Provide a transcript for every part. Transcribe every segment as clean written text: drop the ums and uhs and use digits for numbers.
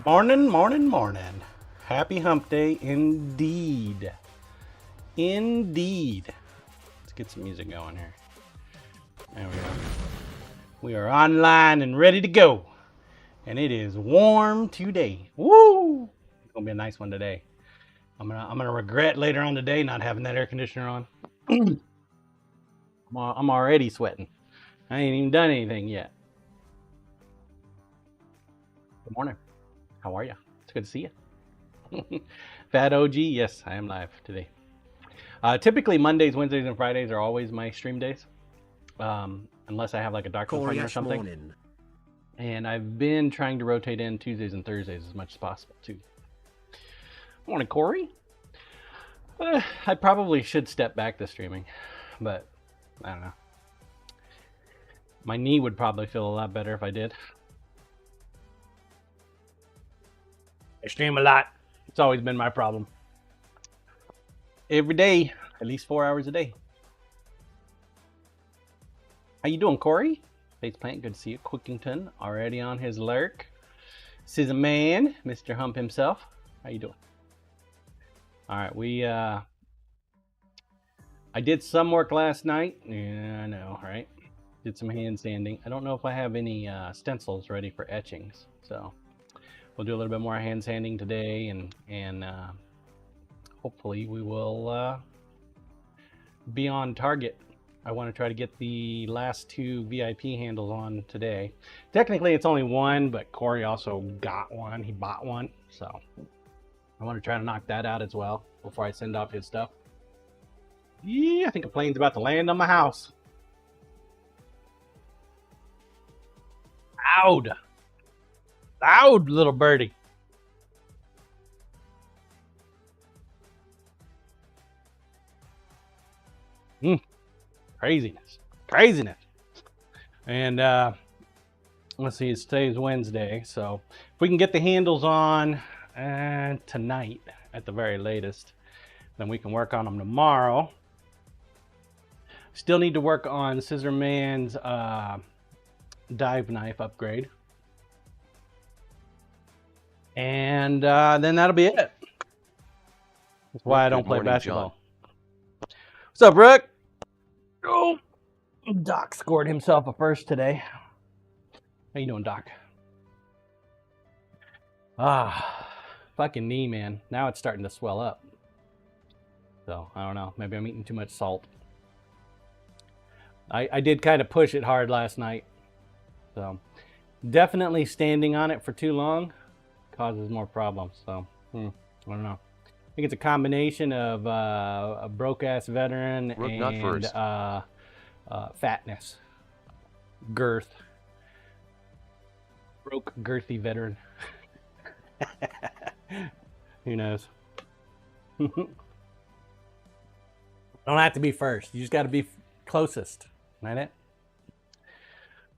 Morning, morning, morning. Happy hump day indeed. Indeed. Let's get some music going here. There we go. We are online and ready to go. And it is warm today. Woo! It's gonna be a nice one today. I'm gonna regret later on today not having that air conditioner on. I'm already sweating. I ain't even done anything yet. Good morning. How are you? It's good to see you. Fat OG, yes, I am live today. Typically Mondays, Wednesdays, and Fridays are always my stream days, unless I have like a doctor's appointment or something. Morning. And I've been trying to rotate in Tuesdays and Thursdays as much as possible too. Morning, Corey. I probably should step back to streaming, but I don't know. My knee would probably feel a lot better if I did. I stream a lot. It's always been my problem. Every day, at least 4 hours a day. How you doing, Corey? Faceplant, good to see you. Quickington, already on his lurk. Scissor Man, Mr. Hump himself. How you doing? All right, I did some work last night. Yeah, I know, right? Did some hand sanding. I don't know if I have any stencils ready for etchings, so we'll do a little bit more hand sanding today, and hopefully we will be on target. I want to try to get the last 2 VIP handles on today. Technically it's only one, but Corey also got one. He bought one, so I want to try to knock that out as well before I send off his stuff. Yeah, I think a plane's about to land on my house. Loud. Loud, little birdie. Craziness. And let's see, today's Wednesday, so if we can get the handles on tonight at the very latest, then we can work on them tomorrow. Still need to work on Scissor Man's dive knife upgrade, and then that'll be it. That's why I don't play basketball. John. What's up, Rick? Oh, Doc scored himself a first today. How you doing, Doc? Fucking knee, man. Now it's starting to swell up. So, I don't know. Maybe I'm eating too much salt. I did kind of push it hard last night. So, definitely standing on it for too long causes more problems. So, I don't know. I think it's a combination of a broke-ass veteran Rook and fatness. Girth. Broke, girthy veteran. Who knows? Don't have to be first. You just got to be closest. Right it?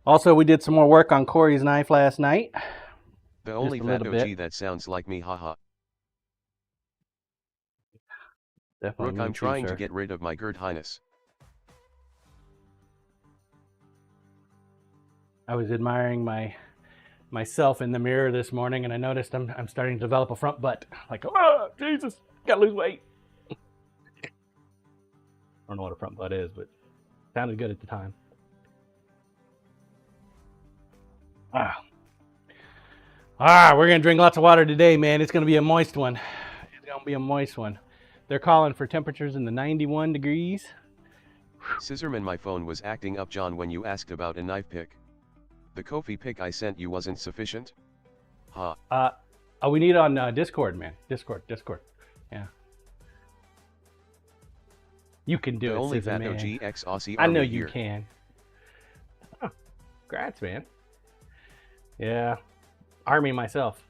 Also, we did some more work on Corey's knife last night. The only fat OG that sounds like me, haha. Definitely. Rook, I'm trying to get rid of my Gerd Highness. I was admiring myself in the mirror this morning, and I noticed I'm starting to develop a front butt. Like, oh, Jesus, gotta lose weight. I don't know what a front butt is, but it sounded good at the time. We're gonna drink lots of water today, man. It's gonna be a moist one. It's gonna be a moist one. They're calling for temperatures in the 91 degrees. Scissorman, my phone was acting up, John, when you asked about a knife pick. The Kofi pick I sent you wasn't sufficient? Ha. We need it on Discord, man. Discord. Yeah. You can do the it, only Scissor fat Man. OG X Aussie I know Army you here. can. Oh, congrats, man. Yeah. Army myself.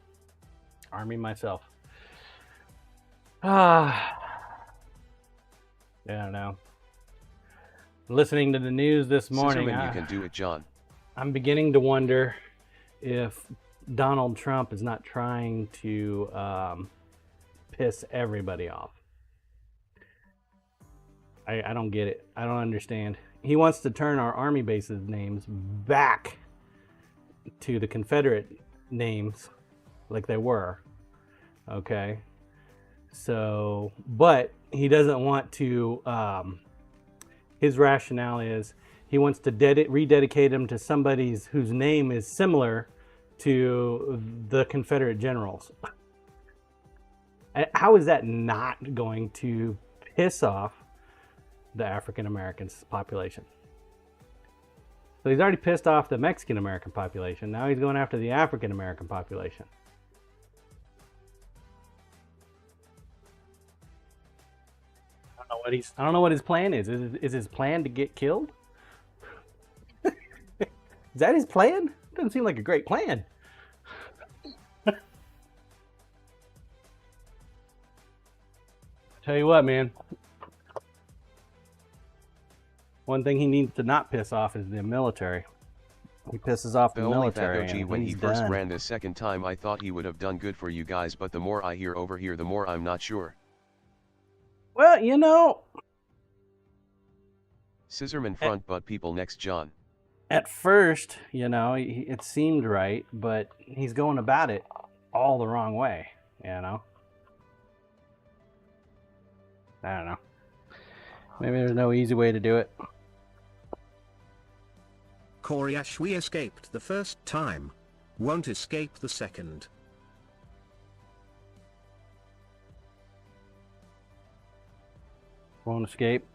Yeah, I don't know. Listening to the news this morning, Scissorman, you can do it, John. I'm beginning to wonder if Donald Trump is not trying to piss everybody off. I don't get it. I don't understand. He wants to turn our army bases names back to the Confederate names like they were. Okay. So, but he doesn't want to, his rationale is he wants to rededicate him to somebody whose name is similar to the Confederate generals. How is that not going to piss off the African American population? So he's already pissed off the Mexican American population. Now he's going after the African American population. I don't know what his plan is. Is his plan to get killed? Is that his plan? Doesn't seem like a great plan. Tell you what, man. One thing he needs to not piss off is the military. He pisses off the military. Only when he first ran the second time, I thought he would have done good for you guys, but the more I hear over here, the more I'm not sure. Well, you know, Scissorman front, but people next, John. At first, you know, it seemed right, but he's going about it all the wrong way, you know? I don't know. Maybe there's no easy way to do it. Corey Ash, we escaped the first time. Won't escape the second. Won't escape.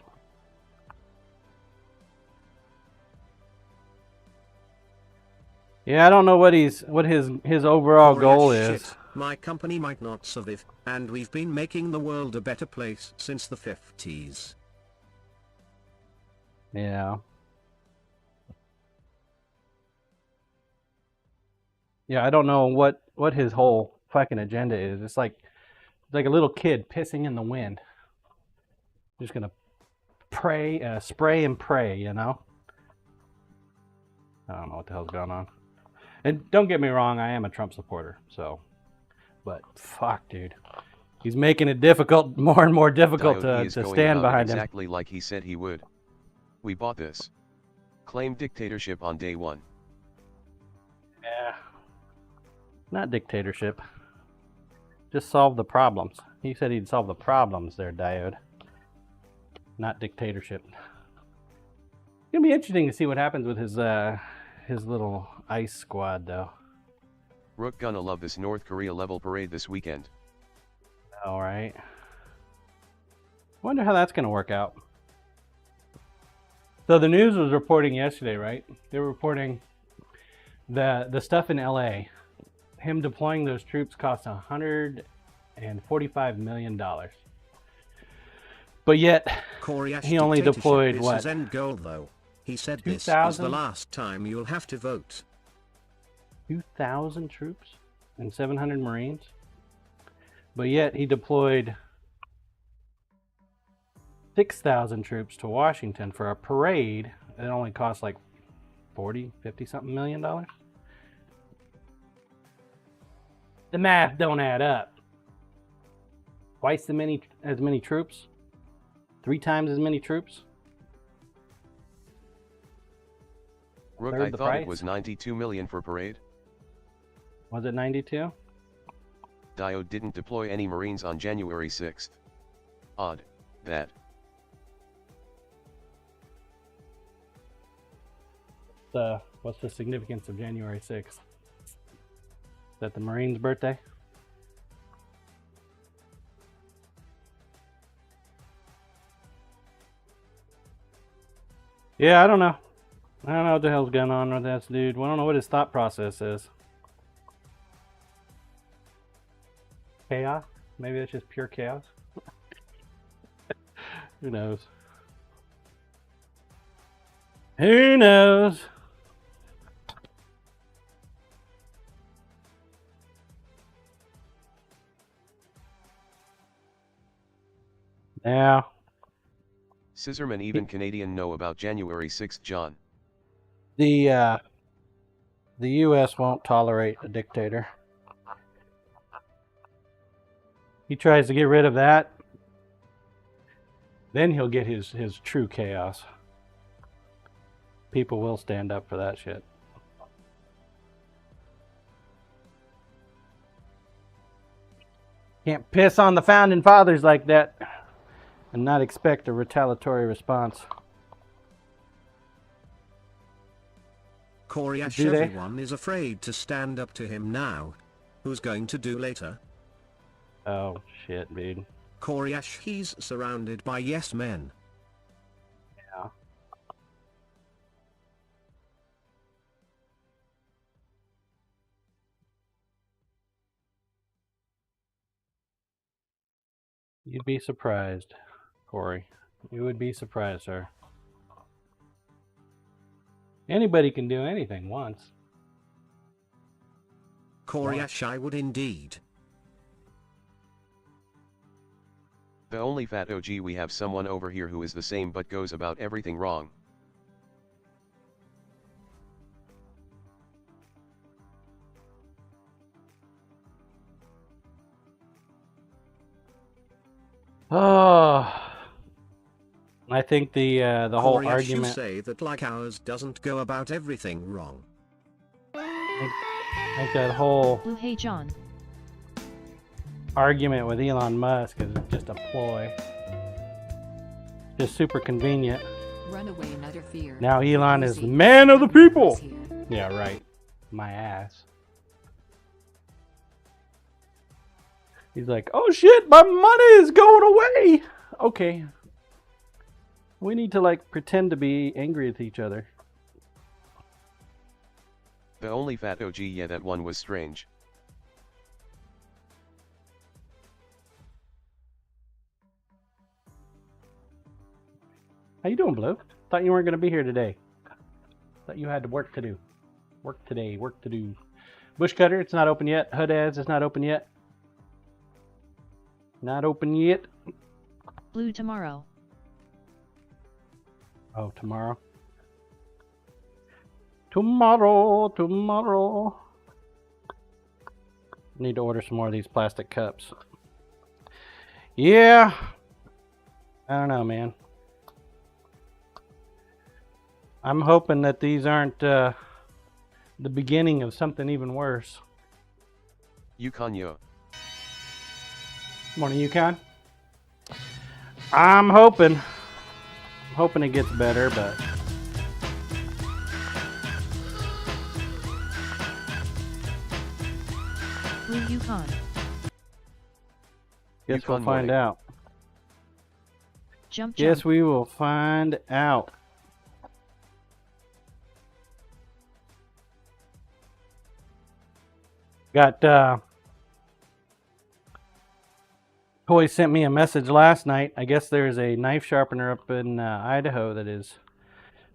Yeah, I don't know what his overall goal is. Shit. My company might not survive, and we've been making the world a better place since the 50s. Yeah. Yeah, I don't know what his whole fucking agenda is. It's like a little kid pissing in the wind. Just gonna spray and pray, you know? I don't know what the hell's going on. And don't get me wrong, I am a Trump supporter, so. But fuck, dude. He's making it difficult, more and more difficult to stand behind him. Exactly like he said he would. We bought this. Claim dictatorship on day one. Yeah. Not dictatorship. Just solve the problems. He said he'd solve the problems there, Diode. Not dictatorship. It's gonna be interesting to see what happens with his little ice squad, though. Rook gonna love this North Korea level parade this weekend. All right. Wonder how that's gonna work out. So the news was reporting yesterday, right? They were reporting the stuff in LA. Him deploying those troops cost $145 million. But yet, he only deployed what? His end goal, though. He said this is the last time you'll have to vote. 2,000 troops and 700 Marines. But yet he deployed 6,000 troops to Washington for a parade that only cost like 50 something million dollars. The math don't add up. Twice as many troops? 3 times as many troops? Rook, I thought it was 92 million for parade. Was it 92? Diode didn't deploy any Marines on January 6th. Odd, that. What's the significance of January 6th? Is that the Marines' birthday? Yeah, I don't know. I don't know what the hell's going on with this dude. I don't know what his thought process is. Chaos? Maybe that's just pure chaos? Who knows? Who knows? Yeah. Scissorman, even Canadian know about January 6th, John. The U.S. won't tolerate a dictator. He tries to get rid of that, then he'll get his true chaos. People will stand up for that shit. Can't piss on the founding fathers like that and not expect a retaliatory response. Corey-ish, Do they? everyone is afraid to stand up to him now. Who's going to do later? Oh, shit, dude. Corey-ish, he's surrounded by yes men. Yeah. You'd be surprised, Corey. You would be surprised, sir. Anybody can do anything once. Corey-ish, I would indeed. The only fat OG, we have someone over here who is the same but goes about everything wrong. Oh, I think the whole Corey-ish, argument. you say that like ours doesn't go about everything wrong. I think that whole Blue, hey John. argument with Elon Musk is just a ploy. Just super convenient. Run away and utter fear. Now Elon is Easy. the man of the people. Here. Yeah, right. My ass. He's like, oh shit, my money is going away. Okay. We need to like pretend to be angry with each other. The only fat OG, yeah, that one was strange. How you doing, Blue? Thought you weren't going to be here today. Thought you had work to do. Work today, work to do. Bush Cutter, it's not open yet. Hood Ads, it's not open yet. Not open yet. Blue tomorrow. Oh, tomorrow. Tomorrow. Need to order some more of these plastic cups. Yeah. I don't know, man. I'm hoping that these aren't the beginning of something even worse. Yukon yo. Morning, Yukon. I'm hoping it gets better, but Blue Yukon. guess we'll Yukon find morning. out. Jump. Yes, we will find out. Got Toy sent me a message last night. I guess there's a knife sharpener up in Idaho that is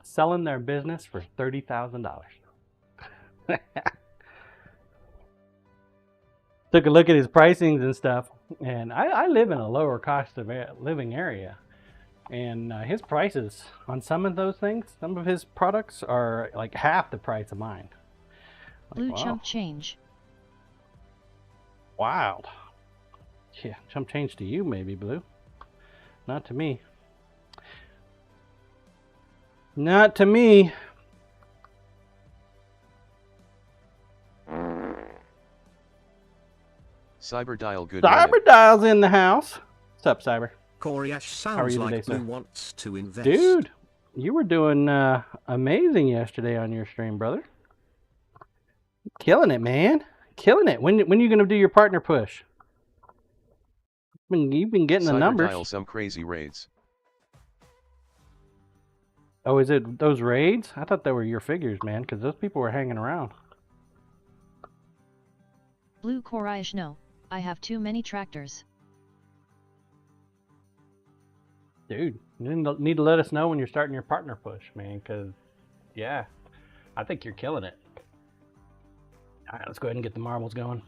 selling their business for $30,000. Took a look at his pricings and stuff, and I live in a lower cost of living area, and his prices on some of those things, some of his products are like half the price of mine. Like, Blue wow. chump change. Wild. Yeah, chump change to you maybe, Blue. Not to me. Not to me. Cyber Dial, good morning. Cyber Dial's in the house. What's up, Cyber? Corey-ish are sounds you like today, sir? Blue wants to invest. Dude, you were doing amazing yesterday on your stream, brother. Killing it, man. Killing it. When are you going to do your partner push? You've been getting the Cyber numbers. Dial, some crazy raids. Oh, is it those raids? I thought they were your figures, man, because those people were hanging around. Blue Coraish, no. I have too many tractors. Dude, you need to let us know when you're starting your partner push, man, because, yeah, I think you're killing it. All right, let's go ahead and get the marbles going.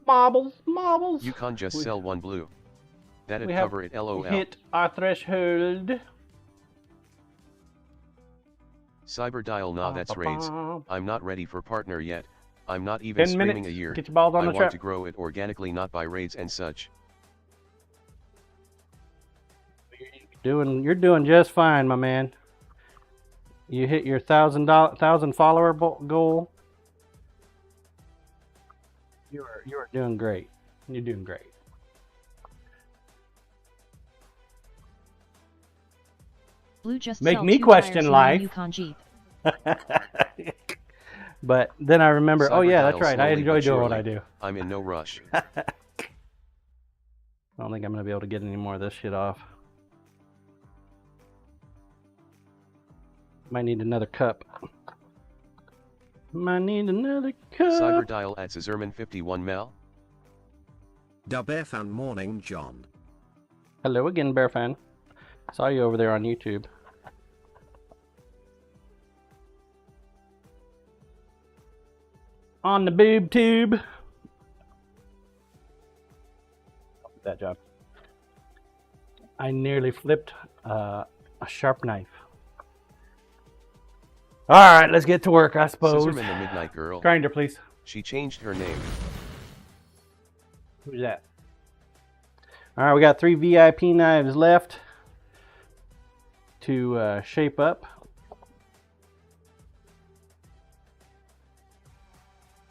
Marbles. Yukon just sell one blue. That'd we have cover it, lol. hit our threshold. Cyber Dial, nah, that's raids. I'm not ready for partner yet. I'm not 10 even streaming minutes. a year. Get your balls on I the want trap. to grow it organically, not by raids and such. You're doing just fine, my man. You hit your 1,000 follower goal. You are doing great. You're doing great. Blue just Make sell me 2 question tires in life. a Yukon Jeep. But then I remember, oh yeah, that's Cyberdial right. I slowly enjoy but doing what surely. I do. I'm in no rush. I don't think I'm going to be able to get any more of this shit off. Might need another cup. Might need another cup. Cyberdial at Scissorman51 Mel. Bear fan morning, John. Hello again, Bear fan. Saw you over there on YouTube. On the boob tube. That job. I nearly flipped a sharp knife. All right, let's get to work, I suppose. Scissorman the Midnight Girl. Grinder, please. She changed her name. Who's that? All right, we got 3 VIP knives left to shape up.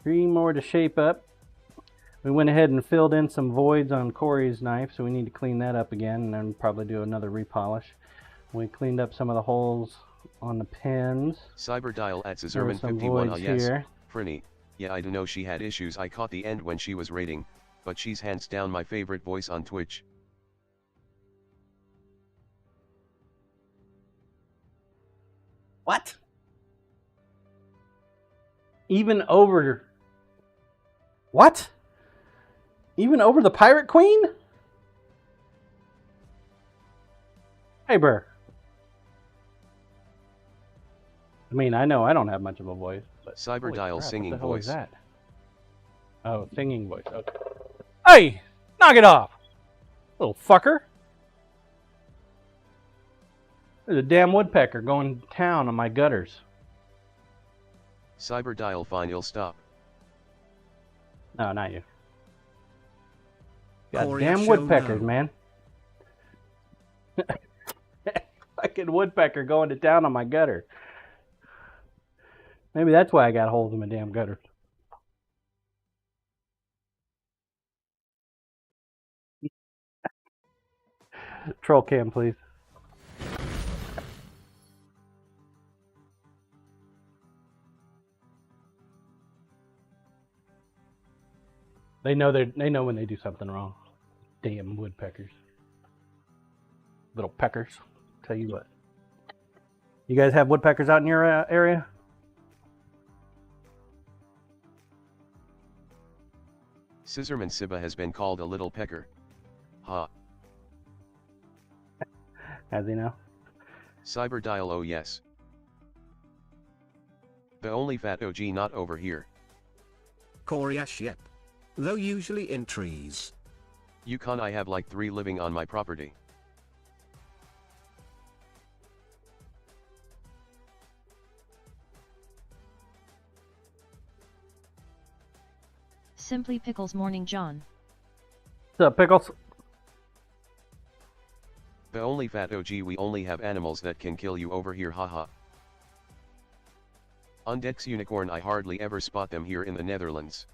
3 more to shape up. We went ahead and filled in some voids on Corey's knife, so we need to clean that up again and then probably do another repolish. We cleaned up some of the holes on the pins. Cyberdial at There were some Scissorman51 voids yes. here. Frinny. Yeah, I do know she had issues. I caught the end when she was rating, but she's hands down my favorite voice on Twitch. What? Even over... What? Even over the Pirate Queen? Hey, Burr. I mean, I know I don't have much of a voice, but... Cyberdial holy crap, singing what the hell voice. is that? Oh, singing voice. Okay. Hey! Knock it off! Little fucker! There's a damn woodpecker going to town on my gutters. Cyberdial fine, you'll stop. No, not you. Corey, I Goddamn shall woodpeckers, know. man. Fucking woodpecker going to town on my gutter. Maybe that's why I got holes in my damn gutter. Troll cam, please. They know when they do something wrong. Damn woodpeckers. Little peckers. Tell you what. You guys have woodpeckers out in your area? Scissorman Siba has been called a little pecker. Ha. As you know. Cyberdial oh yes. The only fat OG not over here. Corey Ash yep. Though usually in trees. Yukon I have like 3 living on my property. Simply Pickles Morning John. What's up, Pickles? The only fat OG we only have animals that can kill you over here haha. Undex unicorn I hardly ever spot them here in the Netherlands.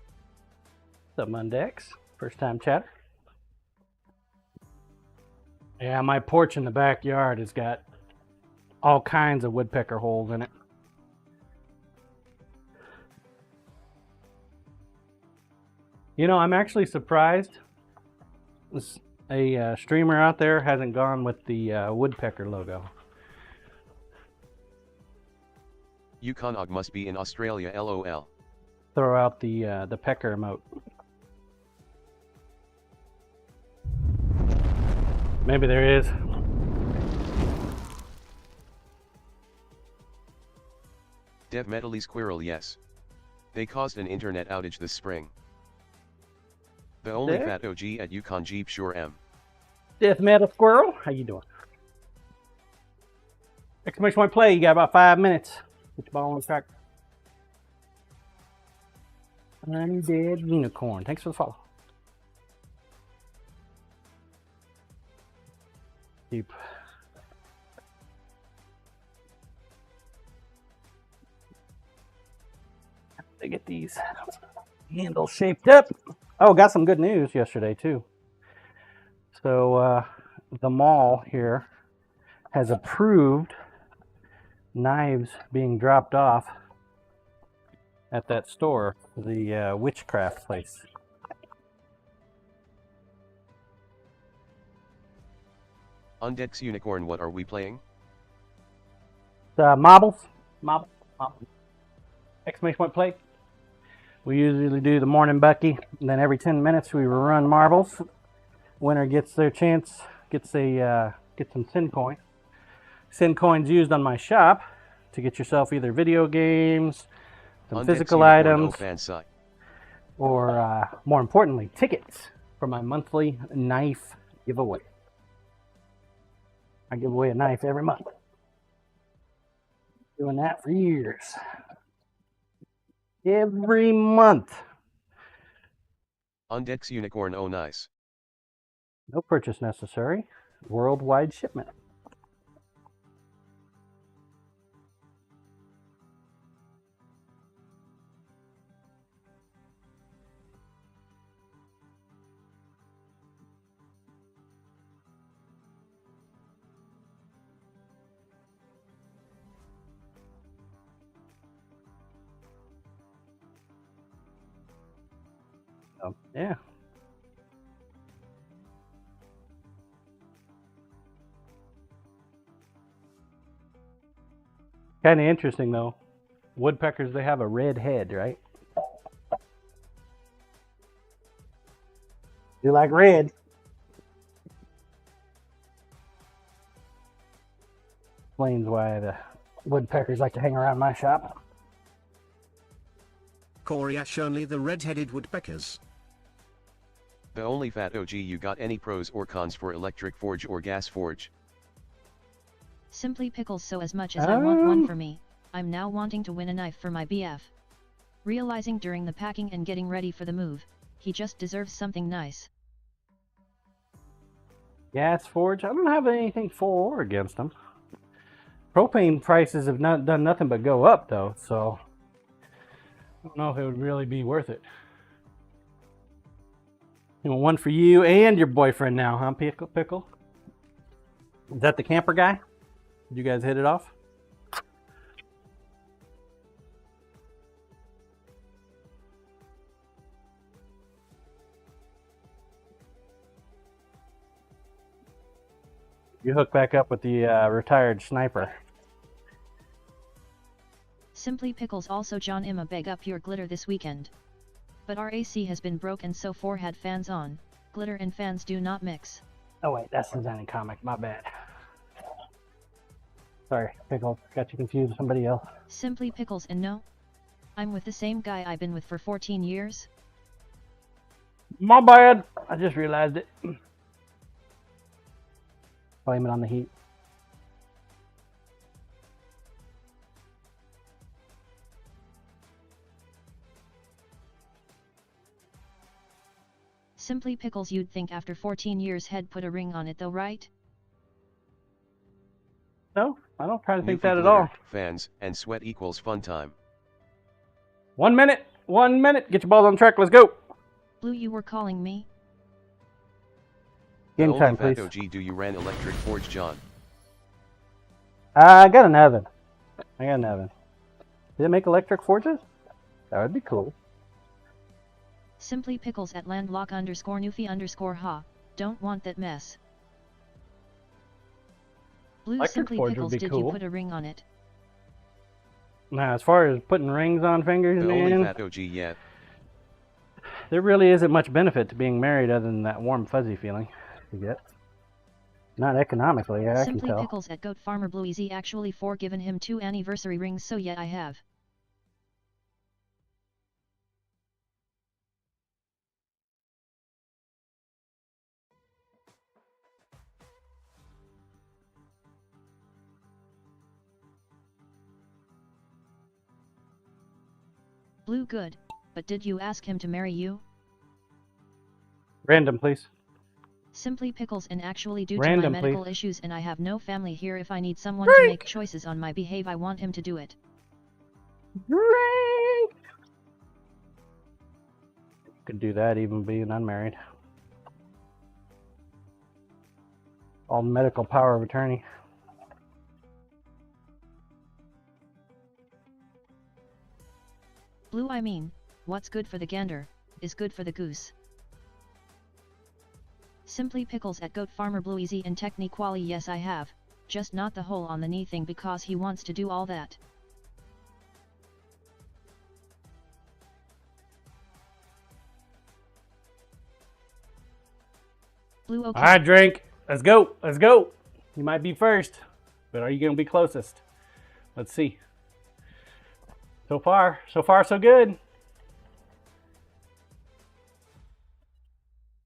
What's up, Mundex? First time chatter. Yeah, my porch in the backyard has got all kinds of woodpecker holes in it. You know, I'm actually surprised a streamer out there hasn't gone with the woodpecker logo. Yukon Og must be in Australia lol. Throw out the pecker emote. Maybe there is. Dev Metally Squirrel yes. They caused an internet outage this spring. The only There? fat OG at Yukon Jeep sure am. Death Metal Squirrel, how you doing? Exclamation point play, you got about 5 minutes. Put your ball on the track. Undead Unicorn, thanks for the follow. Keep. To get these handles shaped up. Oh, got some good news yesterday too. So the mall here has approved knives being dropped off at that store, the witchcraft place. Undex Unicorn, what are we playing? Marbles. Exclamation point plate. We usually do the morning bucky, and then every 10 minutes we run marbles. Winner gets their chance, gets some SiiN coin. SiiN coins used on my shop to get yourself either video games, some Undex physical Unicorn, items, or more importantly, tickets for my monthly knife giveaway. I give away a knife every month. Doing that for years. Every month. Undex Unicorn, oh nice. No purchase necessary. Worldwide shipment. So, yeah. Kind of interesting though. Woodpeckers, they have a red head, right? You like red. Explains why the woodpeckers like to hang around my shop. Corey Ash, only the red-headed woodpeckers. The only fat OG, you got any pros or cons for electric forge or gas forge? Simply Pickles, so as much as I want one for me, I'm now wanting to win a knife for my BF. Realizing during the packing and getting ready for the move, he just deserves something nice. Gas forge, I don't have anything for or against them. Propane prices have not done nothing but go up though, so I don't know if it would really be worth it. You want one for you and your boyfriend now, huh, Pickle? Is that the camper guy? Did you guys hit it off? You hook back up with the retired sniper. Simply Pickles, also John Imma, beg up your glitter this weekend. But our AC has been broken, so 4 had fans on. Glitter and fans do not mix. Oh wait, that's the Zen comic, my bad. Sorry, Pickle, got you confused with somebody else. Simply Pickles, and no, I'm with the same guy I've been with for 14 years. My bad, I just realized it. Blame it on the heat. Simply Pickles, you'd think after 14 years he'd put a ring on it though, right? No, I don't try to think Newfie that at glitter, all. fans, and sweat equals fun time. 1 minute, 1 minute, get your balls on track, let's go. Blue, you were calling me? The Game only time, fat please. OG, do you ran electric forge, John? I got an oven. Does it make electric forges? That would be cool. Simply Pickles at landlock _ Newfie _ ha, don't want that mess. Blue, Electric Simply forge would Pickles, be did cool. you put a ring on it? Now, as far as putting rings on fingers, The only man, fat OG yet. there really isn't much benefit to being married other than that warm, fuzzy feeling you get. Not economically, I can Simply tell. Pickles at Goat Farmer Blue, easy actually forgiven him 2 anniversary rings, so yeah, I have. Blue, good, but did you ask him to marry you? Random, please. Simply Pickles, and actually due to Random, my medical please. issues and I have no family here, if I need someone to make choices on my behalf, I want him to do it. Drink! Could do that even being unmarried. All medical power of attorney. Blue, I mean, what's good for the gander, is good for the goose. Simply pickles at Goat Farmer Blue, easy and technique quali. Yes, I have, just not the hole on the knee thing because he wants to do all that. Blue, okay. Alright, Drink. Let's go. Let's go. You might be first, but are you going to be closest? Let's see. So far so good.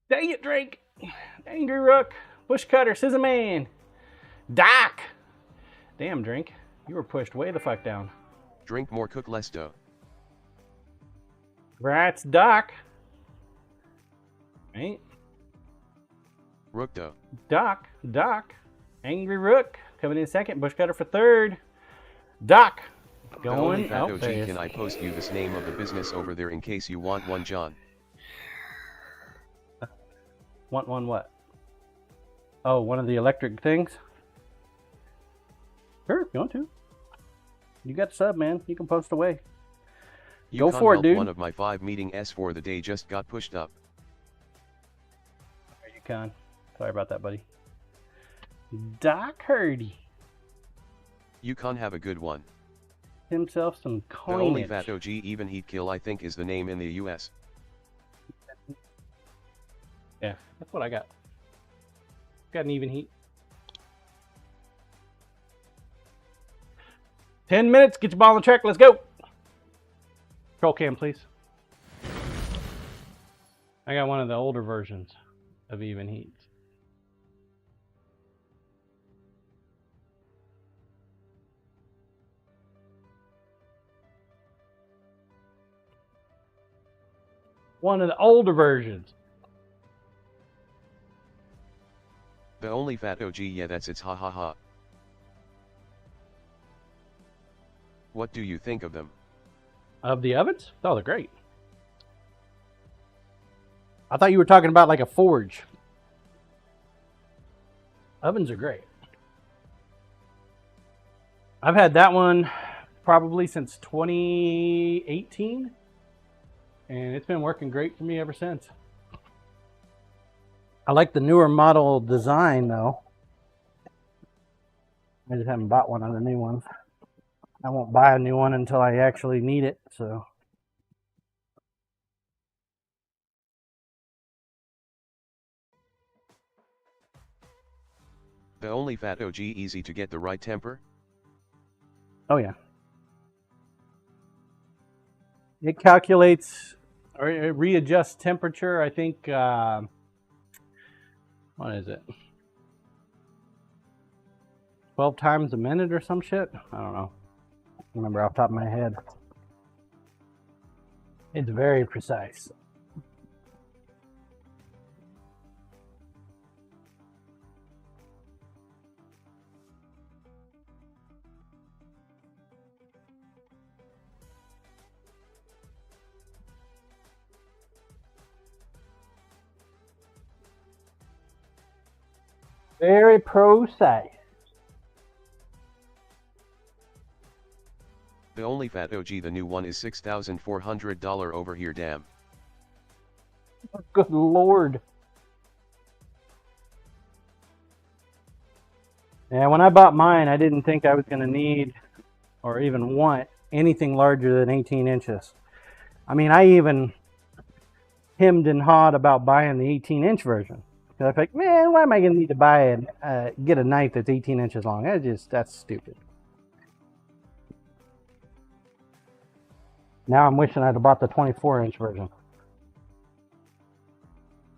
Dang it, Drake. Angry Rook. Bush Cutter. Scissor Man. Doc. Damn, Drink. You were pushed way the fuck down. Drink more, cook less dough. Rats, Doc. Right? Rook dough. Doc. Angry Rook. Coming in second. Bush Cutter for third. Doc. The only Going fat out OG, there. can I post you this name of the business over there in case you want one, John? Want one what? Oh, one of the electric things? Sure, if you want to. You got the sub, man. You can post away. Go Yukon for it, help, dude. One of my 5 meeting S for the day just got pushed up. There you can. Sorry about that, buddy. Doc Hardy. Yukon, have a good one. Himself some The coinage. only fat OG even heat kill I think is the name in the US. Yeah, that's what I got. Got an even heat. 10 minutes. Get your ball on the track. Let's go. Control cam, please. I got one of the older versions of even heat. One of the older versions. The only fat OG, yeah, that's its, ha ha ha. What do you think of them? Of the ovens? Oh, they're great. I thought you were talking about like a forge. Ovens are great. I've had that one probably since 2018. And it's been working great for me ever since. I like the newer model design though. I just haven't bought one of the new ones. I won't buy a new one until I actually need it, so. The only fat OG, easy to get the right temper? Oh yeah. It calculates or it readjusts temperature, I think, what is it? 12 times a minute or some shit? I don't know. I don't remember off the top of my head. It's very precise. Very precise. The only fat OG, the new one is $6,400 over here, damn. Good lord. Yeah, when I bought mine, I didn't think I was going to need or even want anything larger than 18 inches. I mean, I even hemmed and hawed about buying the 18-inch version. I was like, man, why am I going to need to buy get a knife that's 18 inches long? That's stupid. Now I'm wishing I'd have bought the 24-inch version.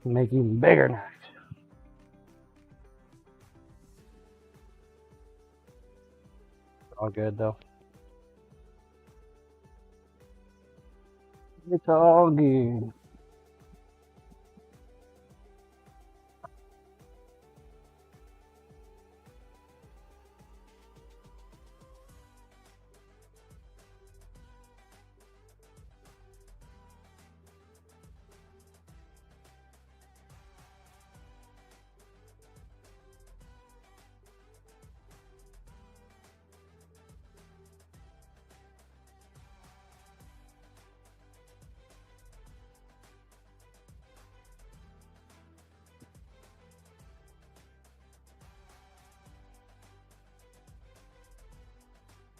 Make even bigger knives. All good though. It's all good.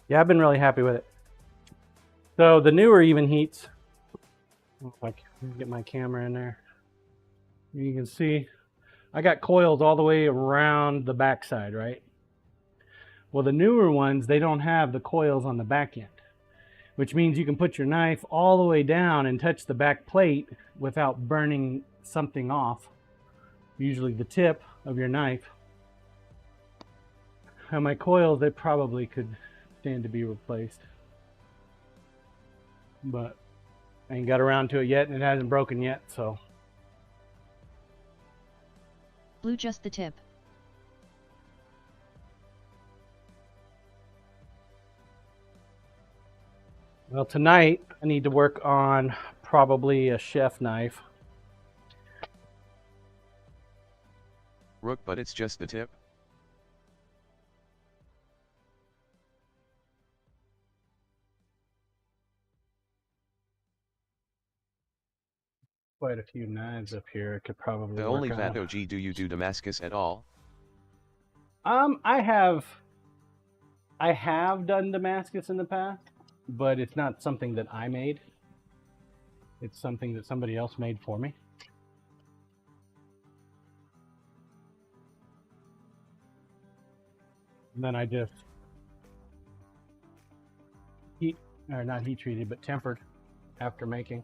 Yeah, I've been really happy with it. So the newer even heats, if I can get my camera in there, you can see I got coils all the way around the backside, right? Well, the newer ones, they don't have the coils on the back end, which means you can put your knife all the way down and touch the back plate without burning something off, usually the tip of your knife. And my coils, they probably could stand to be replaced, but I ain't got around to it yet, and it hasn't broken yet, so. Blue just the tip. Well, tonight I need to work on probably a chef knife. Rook, but it's just the tip. Quite a few knives up here I could probably The work only fat on. OG, do you do Damascus at all? I have done Damascus in the past, but it's not something that I made. It's something that somebody else made for me. And then I just not heat treated, but tempered after making.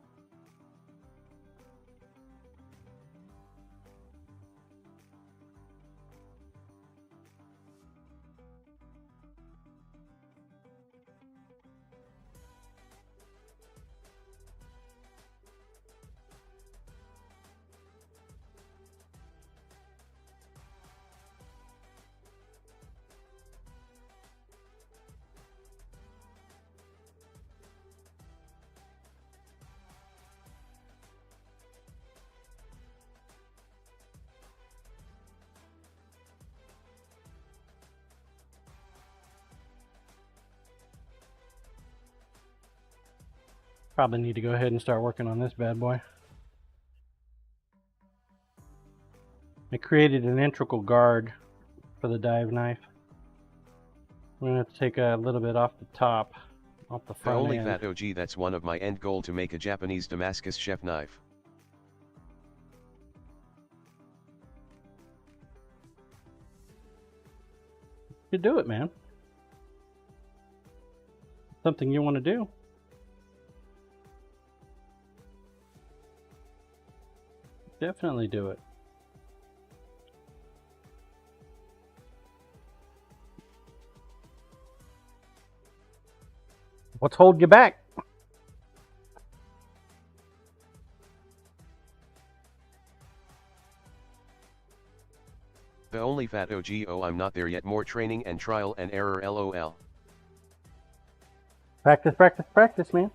Probably need to go ahead and start working on this bad boy. I created an integral guard for the dive knife. I'm gonna have to take a little bit off the top, off the The front only end. fat OG, that's one of my end goal, to make a Japanese Damascus chef knife. You do it, man. Something you want to do. Definitely do it. What's holding you back? The only fat OG, oh, I'm not there yet, more training and trial and error, lol. Practice, practice, practice, man.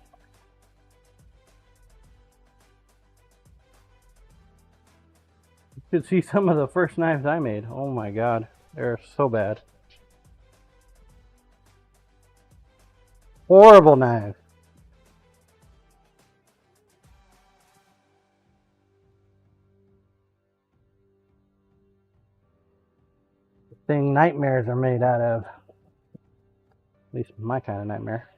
You should see some of the first knives I made. Oh my god, they're so bad. Horrible knives. The thing nightmares are made out of. At least my kind of nightmare.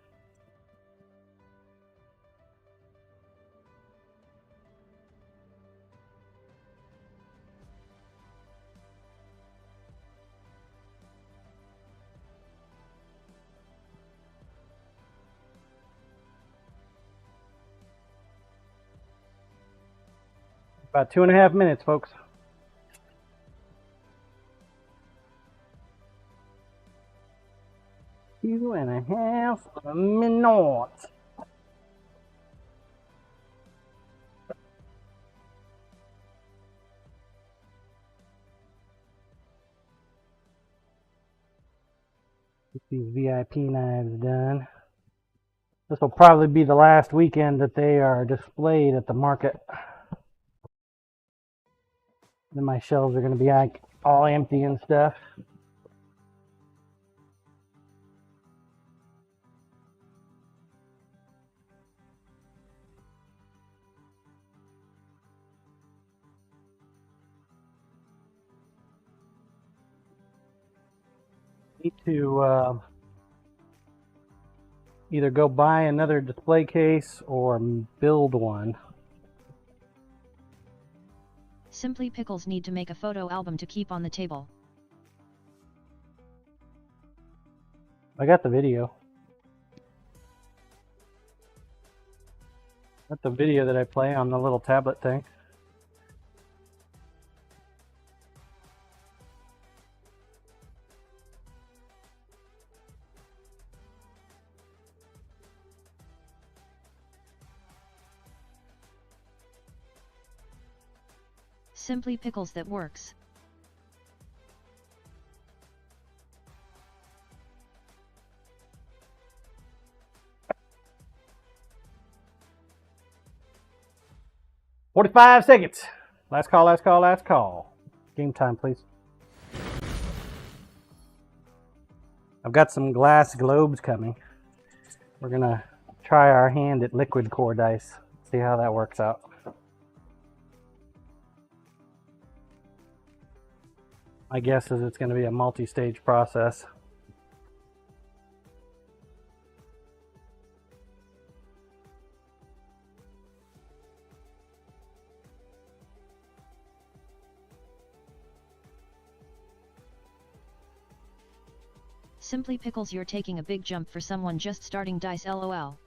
About 2.5 minutes, folks. Two and a half minutes. Get these VIP knives done. This will probably be the last weekend that they are displayed at the market. Then my shelves are going to be like all empty and stuff. Need to either go buy another display case or build one. Simply Pickles need to make a photo album to keep on the table. I got the video. Got the video that I play on the little tablet thing. Simply Pickles that works. "45 seconds. Last call, last call, last call. Game time, please." I've got some glass globes coming. We're gonna try our hand at liquid core dice. See how that works out. My guess is it's gonna be a multi-stage process. Simply Pickles, you're taking a big jump for someone just starting dice, lol.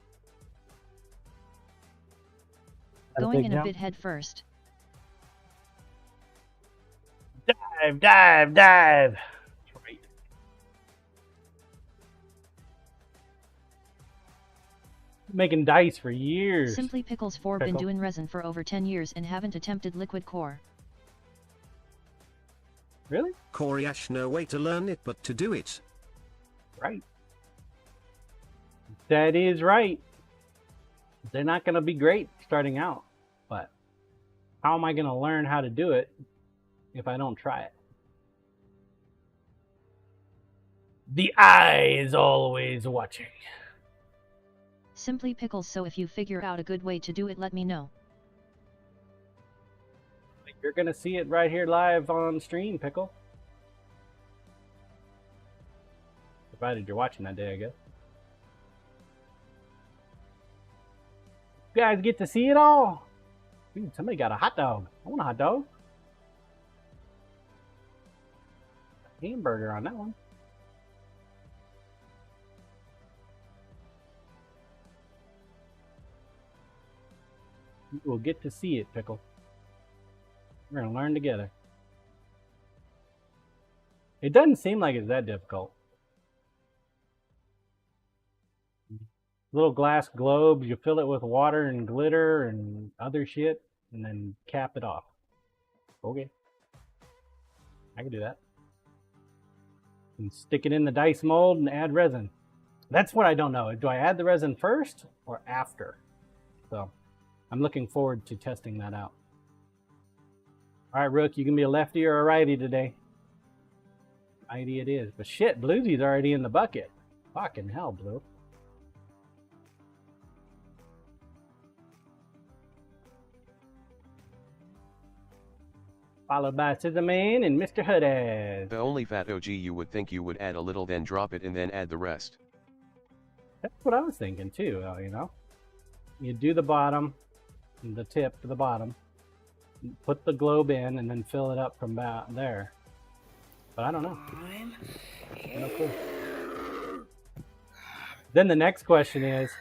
Going in a bit head first. Dive, dive, dive. That's right. Making dice for years. Simply Pickles 4 been doing resin for over 10 years and haven't attempted liquid core. Really? Corey Ash, no way to learn it but to do it. Right. That is right. They're not going to be great starting out, but how am I going to learn how to do it if I don't try it? The eye is always watching. Simply Pickles, so if you figure out a good way to do it, let me know. You're going to see it right here live on stream, Pickle. Provided you're watching that day, I guess. You guys get to see it all. Dude, somebody got a hot dog. I want a hot dog. Hamburger on that one. We'll get to see it, Pickle. We're going to learn together. It doesn't seem like it's that difficult. Little glass globes, you fill it with water and glitter and other shit, and then cap it off. Okay. I can do that. And stick it in the dice mold and add resin. That's what I don't know. Do I add the resin first or after? So I'm looking forward to testing that out. All right, Rook, you can be a lefty or a righty today. Righty it is. But shit, Bluesy's already in the bucket. Fucking hell, Blue. Followed by SiiNs and Mr. Hoodaz. The only fat OG you would think you would add a little, then drop it and then add the rest. That's what I was thinking too, you know. You do the bottom, the tip to the bottom, put the globe in, and then fill it up from about there. But I don't know. No clue. Then the next question is,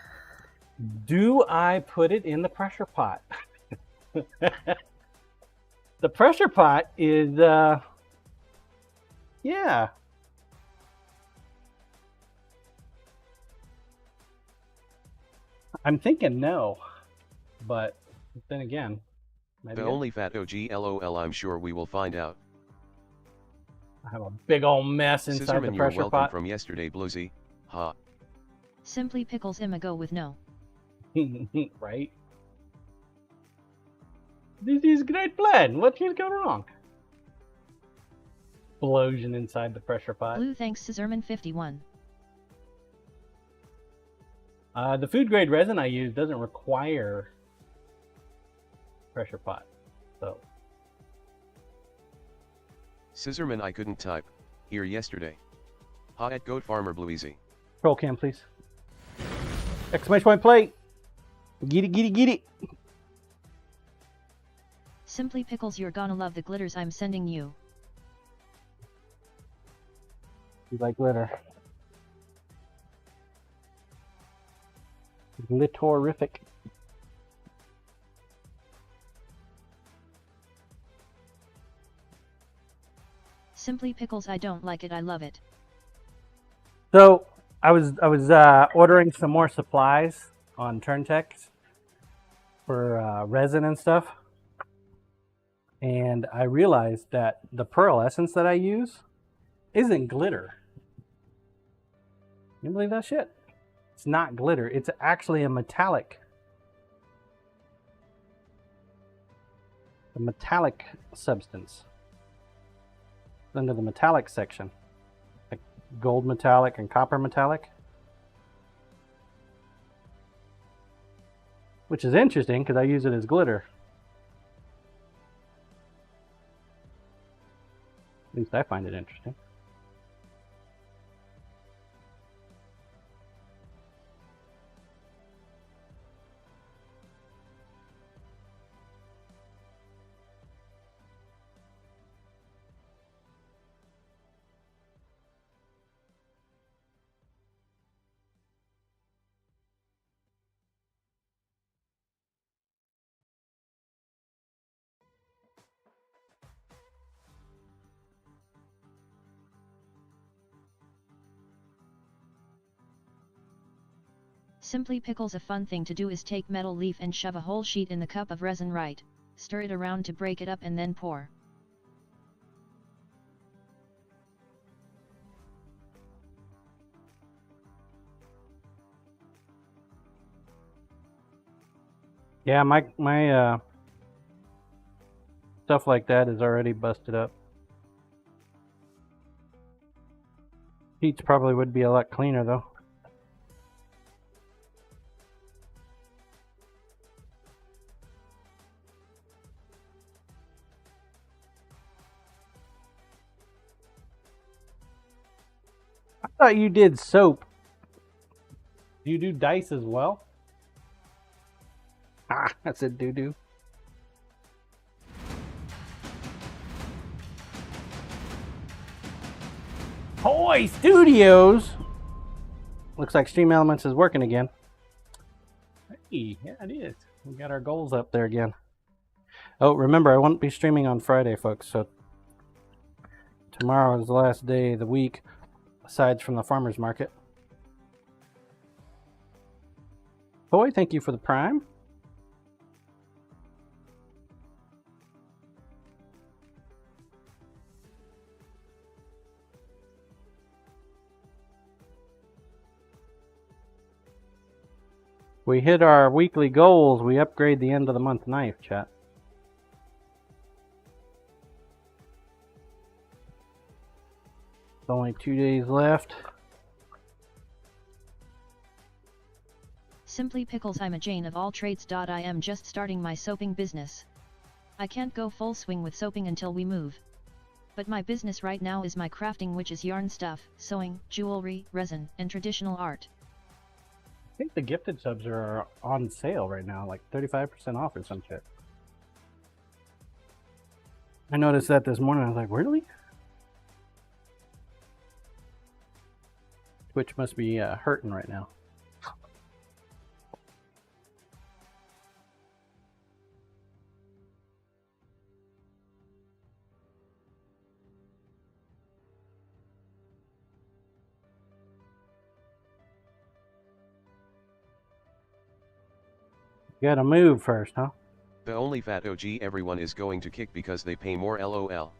do I put it in the pressure pot? The pressure pot is, yeah. I'm thinking no, but then again, maybe The only fat OG LOL, I'm sure we will find out. I have a big old mess inside Scissorman, the you're pressure welcome pot. from yesterday, Bluesy. Ha. Simply Pickles go with no. Right? This is a great plan. What can go wrong? Explosion inside the pressure pot. Blue thanks SiiNs51. The food grade resin I use doesn't require pressure pot, so. Scissorman, I couldn't type here yesterday. Ha at Goat Farmer Bluezy. Roll cam, please. Exclamation point plate. Get it, get it, get it. Simply Pickles, you're gonna love the glitters I'm sending you. You like glitter. Glitterific. Simply Pickles, I don't like it, I love it. So I was ordering some more supplies on Turntex for resin and stuff, and I realized that the pearl essence that I use isn't glitter. You believe that shit? It's not glitter. It's actually a metallic substance. It's under the metallic section, like gold metallic and copper metallic, which is interesting because I use it as glitter. At least I find it interesting. Simply Pickles, a fun thing to do is take metal leaf and shove a whole sheet in the cup of resin, right? Stir it around to break it up and then pour. Yeah, my stuff like that is already busted up. Sheets probably would be a lot cleaner though. I thought you did soap. Do you do dice as well? Ah, I said doo-doo. Toy Studios! Looks like Stream Elements is working again. Hey, yeah, it is. We got our goals up there again. Oh, remember, I won't be streaming on Friday, folks, so tomorrow is the last day of the week, aside from the farmer's market. Toy, thank you for the Prime. We hit our weekly goals. We upgrade the end of the month knife, chat. It's only 2 days left. Simply Pickles, I'm a Jane of all trades. I am just starting my soaping business. I can't go full swing with soaping until we move. But my business right now is my crafting, which is yarn stuff, sewing, jewelry, resin, and traditional art. I think the gifted subs are on sale right now, like 35% off or some shit. I noticed that this morning. I was like, really? Twitch must be hurting right now. You gotta move first, huh? The only fat OG everyone is going to kick because they pay more, lol. Got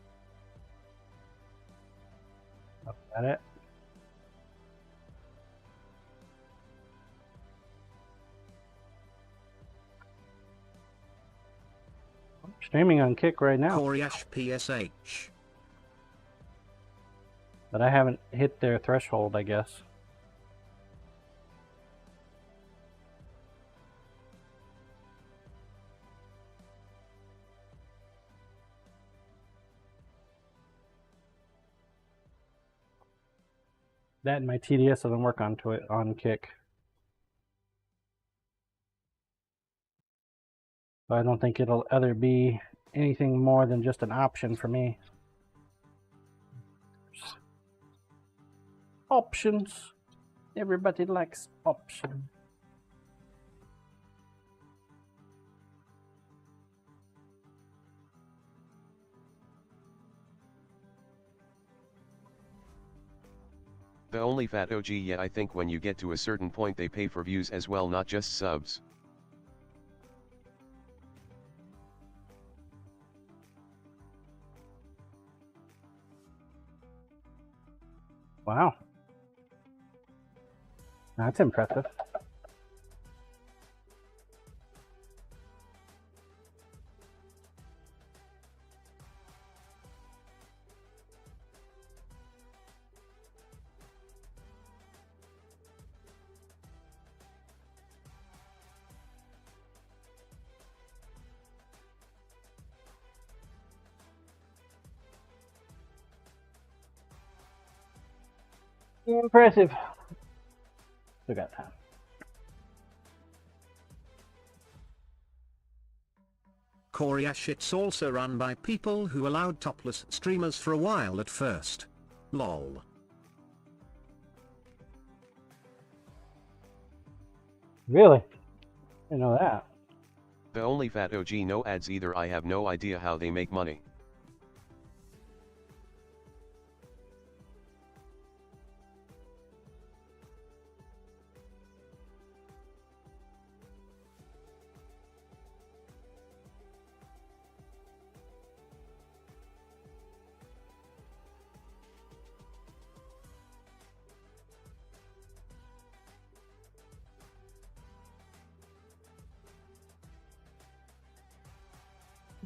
it. I'm streaming on Kick right now, Coryash PSH. but I haven't hit their threshold, I guess. That and my TDS doesn't work on Kick. I don't think it'll ever be anything more than just an option for me. Options. Everybody likes options. The only fat OG. Yeah, I think when you get to a certain point they pay for views as well, not just subs. Wow. That's impressive. Impressive. Still got time. Corey it's also run by people who allowed topless streamers for a while at first. Lol. Really? Didn't know that. The only fat OG. No ads either. I have no idea how they make money.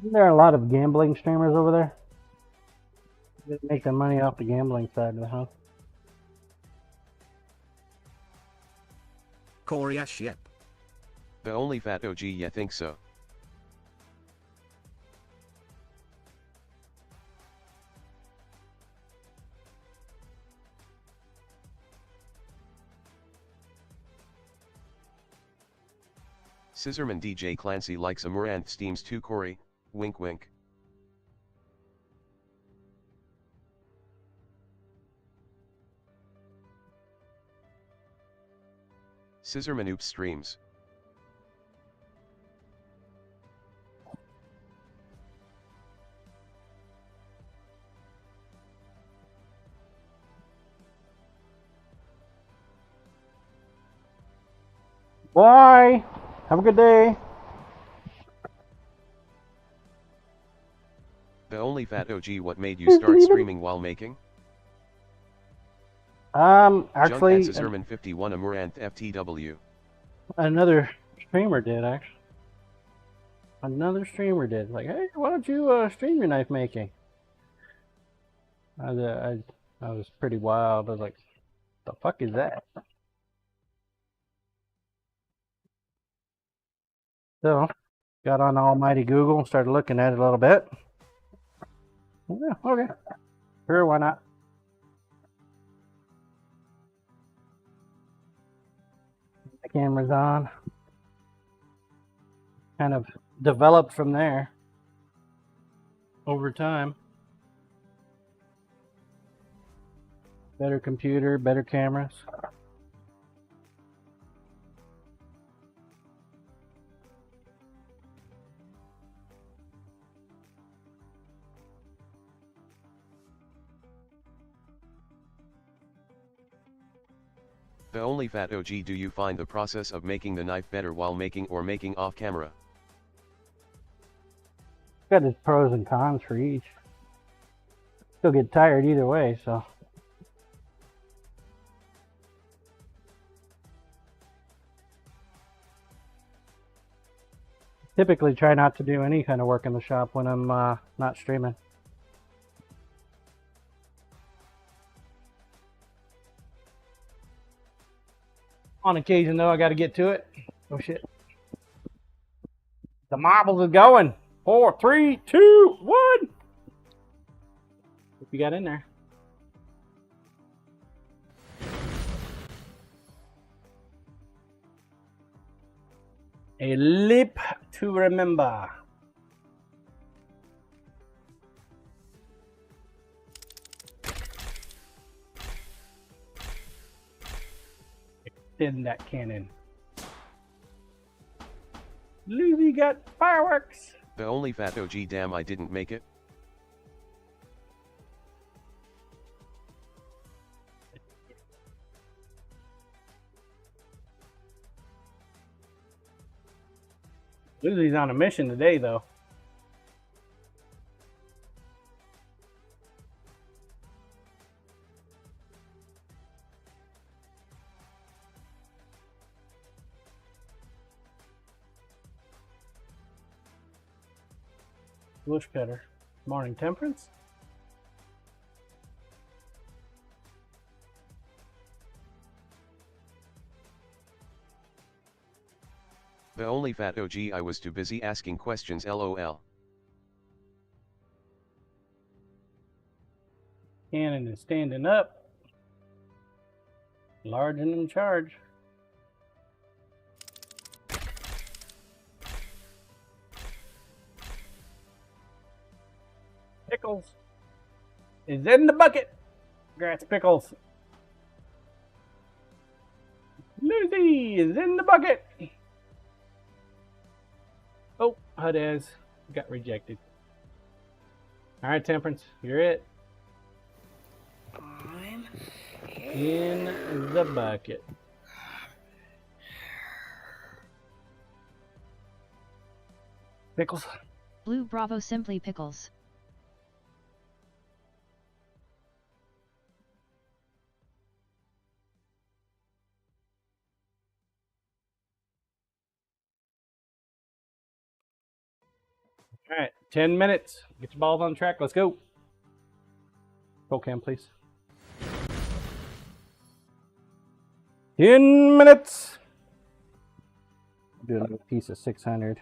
Isn't there a lot of gambling streamers over there? They make their money off the gambling side of the house. Corey yep. The only fat OG. Yeah, think so. Scissorman DJ Clancy likes Amaranth Steams too. Corey, wink wink. Scissorman oops streams. Bye! Have a good day. The only fat OG. What made you start streaming while making? Actually, Scissorman 51 Amaranth FTW. another streamer did, actually. Another streamer did. Like, hey, why don't you stream your knife making? I was pretty wild. I was like, the fuck is that? So, got on almighty Google and started looking at it a little bit. Yeah, okay. Sure, why not? The camera's on. Kind of developed from there over time. Better computer, better cameras. The only fat OG. Do you find the process of making the knife better while making or making off camera? Got its pros and cons for each. Still get tired either way, so. Typically try not to do any kind of work in the shop when I'm not streaming. On occasion, though, I got to get to it. Oh, shit. The marbles are going. 4, 3, 2, 1. What you got in there? A lip to remember. Extend that cannon. Lucy got fireworks. The only fat OG, damn, I didn't make it. Lucy's on a mission today, though. Bush cutter. Morning temperance. The only fat OG, I was too busy asking questions, lol. Cannon is standing up. Large and in charge. Pickles is in the bucket. Congrats, Pickles. Lucy is in the bucket. Oh, Hudez got rejected. All right, Temperance, you're it. I'm In the bucket. Pickles. Blue Bravo Simply Pickles. All right, 10 minutes. Get your balls on track. Let's go. Roll cam, please. 10 minutes. Do another piece of 600.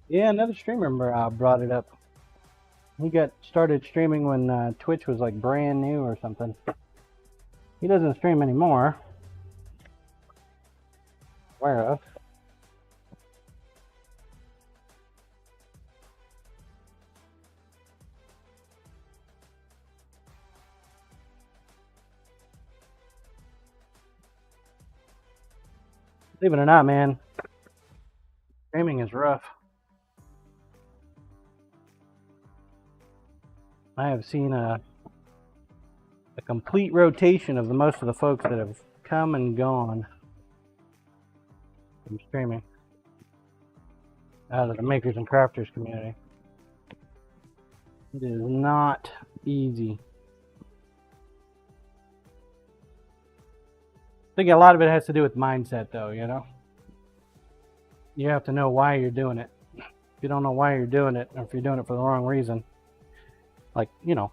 Yeah, another streamer brought it up. He got started streaming when Twitch was like brand new or something. He doesn't stream anymore. Aware of. Believe it or not, man, streaming is rough. I have seen a complete rotation of most of the folks that have come and gone from streaming out of the makers and crafters community. It is not easy. I think a lot of it has to do with mindset, though, you know? You have to know why you're doing it. If you don't know why you're doing it, or if you're doing it for the wrong reason, like, you know,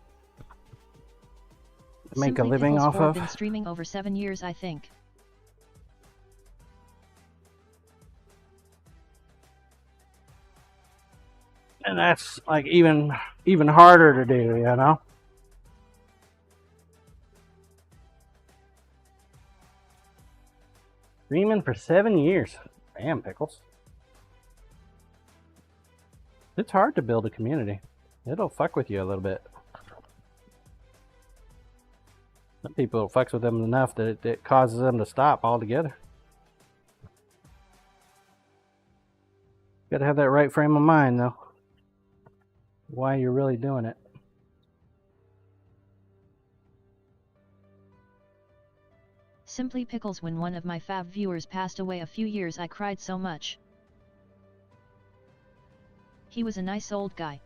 make Simply a living Pickles off 4 of. been streaming over 7 years, I think. And that's like even harder to do, you know? Streaming for 7 years. Damn, Pickles. It's hard to build a community. It'll fuck with you a little bit. Some people it fucks with them enough that it causes them to stop altogether. Gotta have that right frame of mind, though. Why you're really doing it. Simply Pickles. When one of my fab viewers passed away a few years, I cried so much. He was a nice old guy.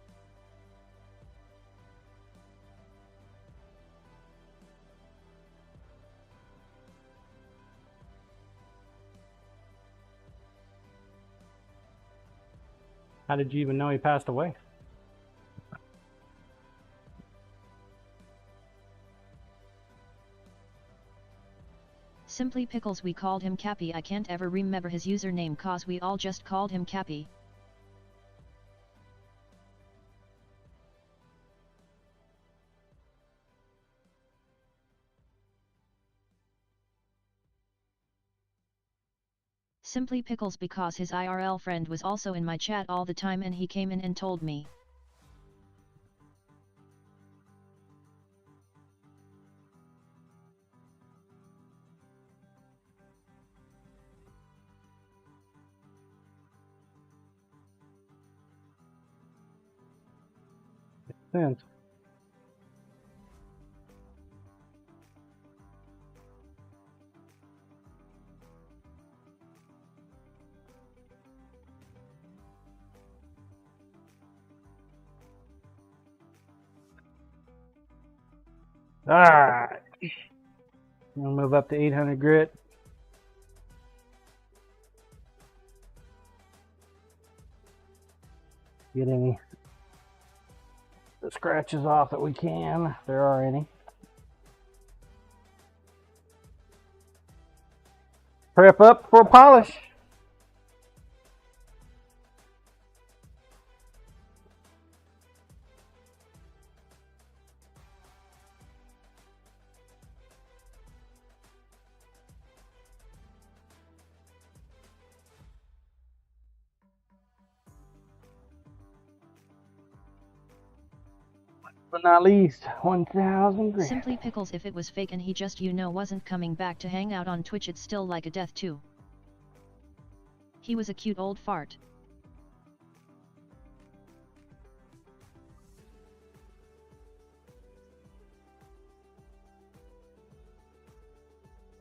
How did you even know he passed away? Simply Pickles, we called him Cappy. I can't ever remember his username cause we all just called him Cappy. Simply Pickles because his IRL friend was also in my chat all the time and he came in and told me. Sense. Alright. We'll move up to 800 grit. Get any the scratches off that we can, if there are any. Prep up for polish. But not least, 1,000 grit. Simply Pickles, if it was fake and he just wasn't coming back to hang out on Twitch, it's still like a death too. He was a cute old fart.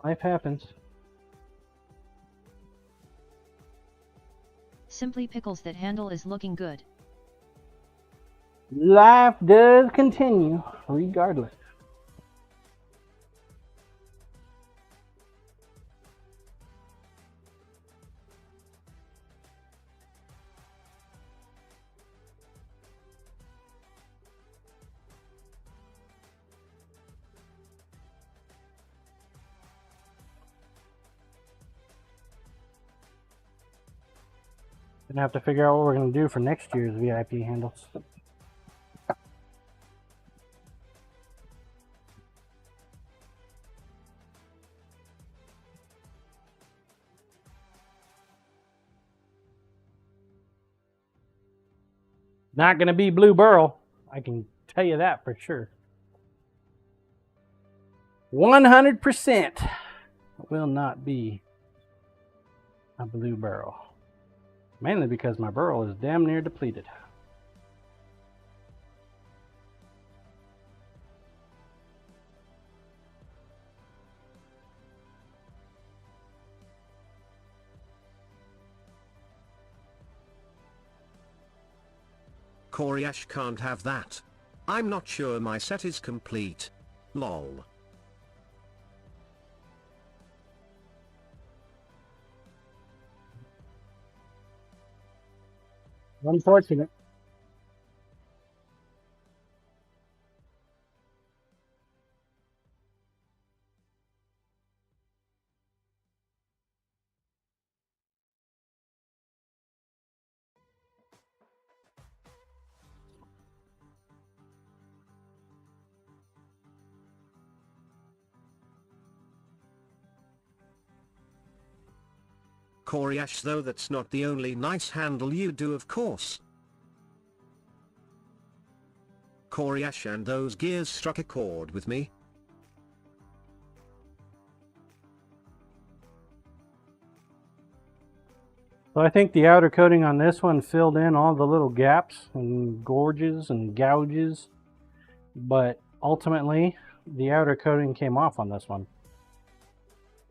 Life happens. Simply Pickles, that handle is looking good. Life does continue, regardless. Gonna have to figure out what we're gonna do for next year's VIP handles. Not gonna be Blue Burl. I can tell you that for sure. 100% will not be a Blue Burl. Mainly because my burl is damn near depleted. Corey Ash can't have that. I'm not sure my set is complete. Lol. Unfortunate. Corey Ash, though that's not the only nice handle you do, of course. Corey Ash, and those gears struck a chord with me. So I think the outer coating on this one filled in all the little gaps and gorges and gouges, but ultimately the outer coating came off on this one.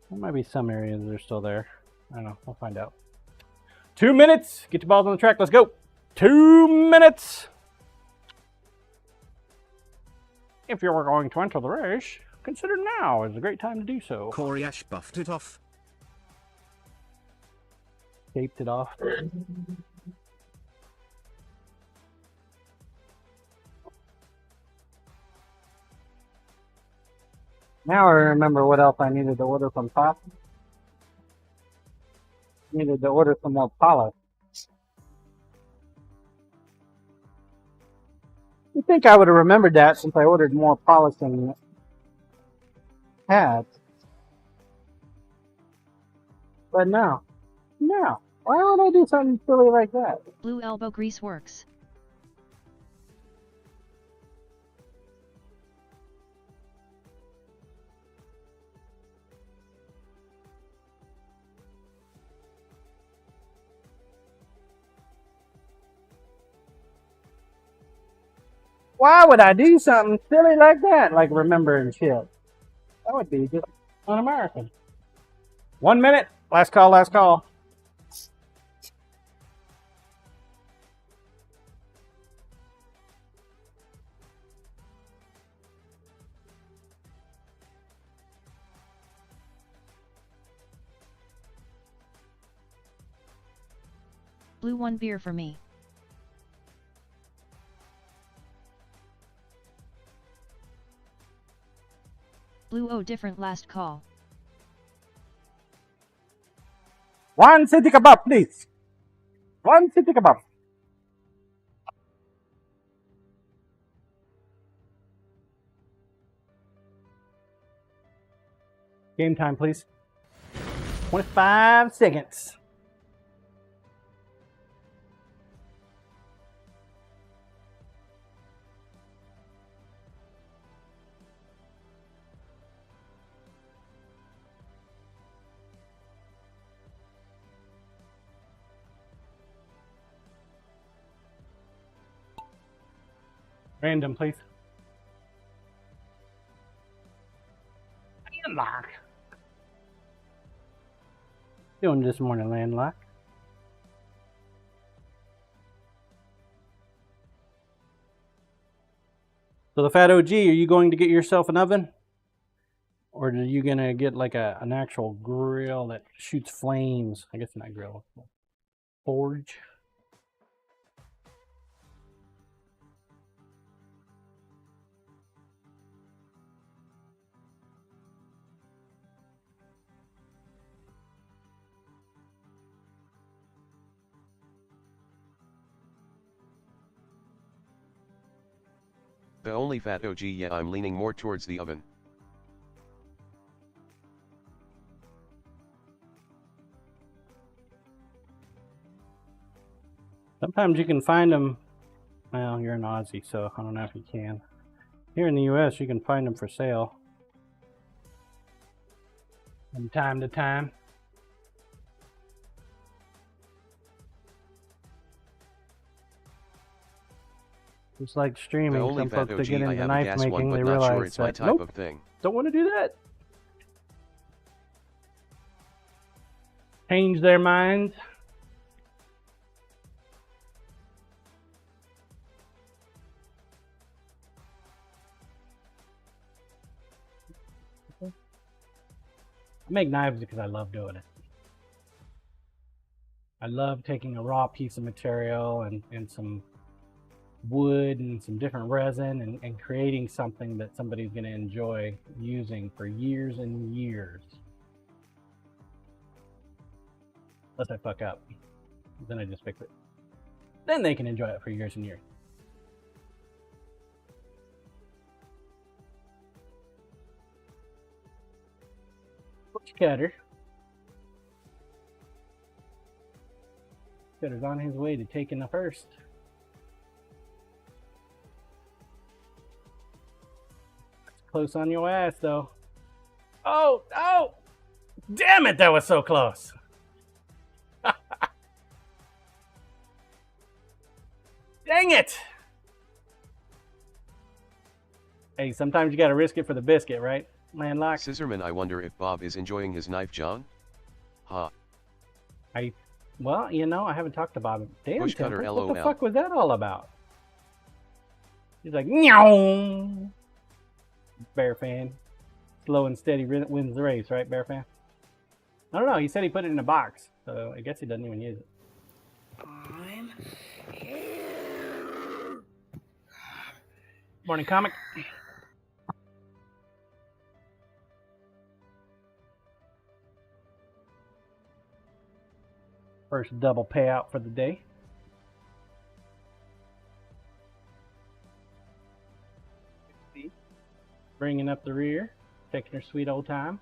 There might be some areas that are still there. I don't know. We'll find out. 2 minutes. Get your balls on the track. Let's go. 2 minutes. If you are going to enter the race, consider now is a great time to do so. Corey Ash buffed it off. Taped it off. Now I remember what else I needed to order from Pop. Needed to order some more polish. You'd think I would have remembered that since I ordered more polish than had. But no. No. Why would I do something silly like that? Blue elbow grease works. Why would I do something silly like that? Like remembering shit. That would be just un-American. 1 minute. Last call, last call. Blue 1 beer for me. Blue O different last call. 1 city kebab, please. 1 city kebab. Game time, please. 25 seconds. Random, please. Landlock. Doing this morning, Landlock. So the Fat OG, are you going to get yourself an oven? Or are you going to get like an actual grill that shoots flames? I guess not grill. Forge. The only fat OG, yeah, I'm leaning more towards the oven. Sometimes you can find them. Well, you're an Aussie, so I don't know if you can. Here in the US, you can find them for sale from time to time. Just like The streaming, only some fat folks that OG, get I into have a knife gas making, one, they but not realize sure it's my that, type nope, of thing. don't want to do that. Change their minds. I make knives because I love doing it. I love taking a raw piece of material and some wood and some different resin and creating something that somebody's going to enjoy using for years and years. Unless I fuck up. Then I just fix it. Then they can enjoy it for years and years. Butch Cutter. Cutter's on his way to taking the first. That's close on your ass, though. Oh, oh! Damn it, that was so close. Dang it! Hey, sometimes you gotta risk it for the biscuit, right? Landlock. Scissorman, I wonder if Bob is enjoying his knife, John? Ha. Well, you know, I haven't talked to Bob. Damn, Bush cutter, Tempest, what the LOL. fuck was that all about? He's like, meow. Bear fan. Slow and steady wins the race, right, Bear fan? I don't know. He said he put it in a box, so I guess he doesn't even use it. I'm Morning, comic. First double payout for the day. Bringing up the rear, taking her sweet old time.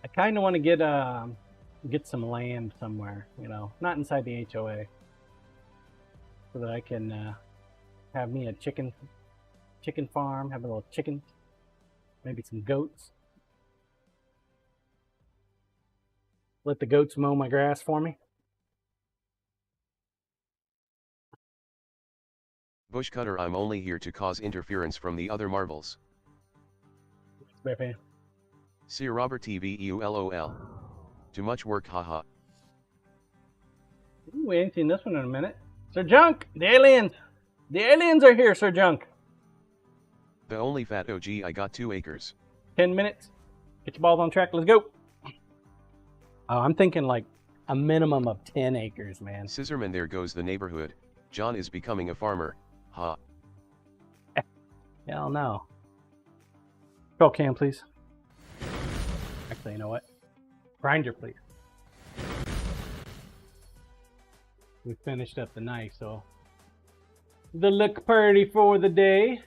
I kind of want to get some land somewhere, you know, not inside the HOA, so that I can have me a chicken farm, have a little chicken, maybe some goats. Let the goats mow my grass for me. Bushcutter, I'm only here to cause interference from the other marbles. See Robert TVEULOL. Too much work, haha. We ain't seen this one in a minute. Sir Junk, the aliens! The aliens are here, Sir Junk! The only fat OG, I got 2 acres. 10 minutes. Get your balls on track, let's go! Oh, I'm thinking like a minimum of 10 acres, man. Scissorman, there goes the neighborhood. John is becoming a farmer. Ha. Hell no. Roll cam, please. Actually, you know what? Grinder, please. We finished up the knife, so the look pretty for the day.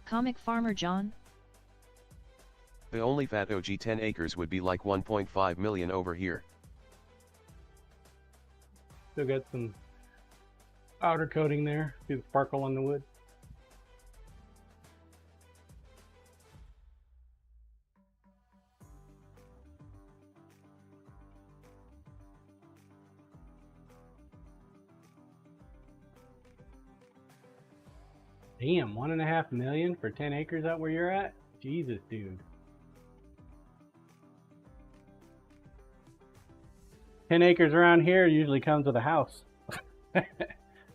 Comic Farmer John? The only fat OG 10 acres would be like 1.5 million over here. Still got some outer coating there. See the sparkle on the wood. Damn, 1.5 million for 10 acres out where you're at? Jesus, dude. 10 acres around here usually comes with a house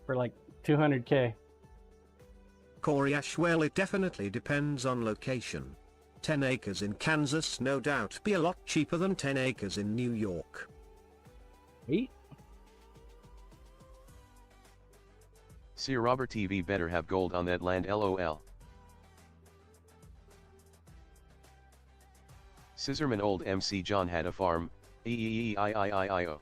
for like 200K. Corey Ash, well, it definitely depends on location. 10 acres in Kansas no doubt be a lot cheaper than 10 acres in New York. Sweet. See Robert TV better have gold on that land, lol. Scissorman, old MC John had a farm, eeeeiiio.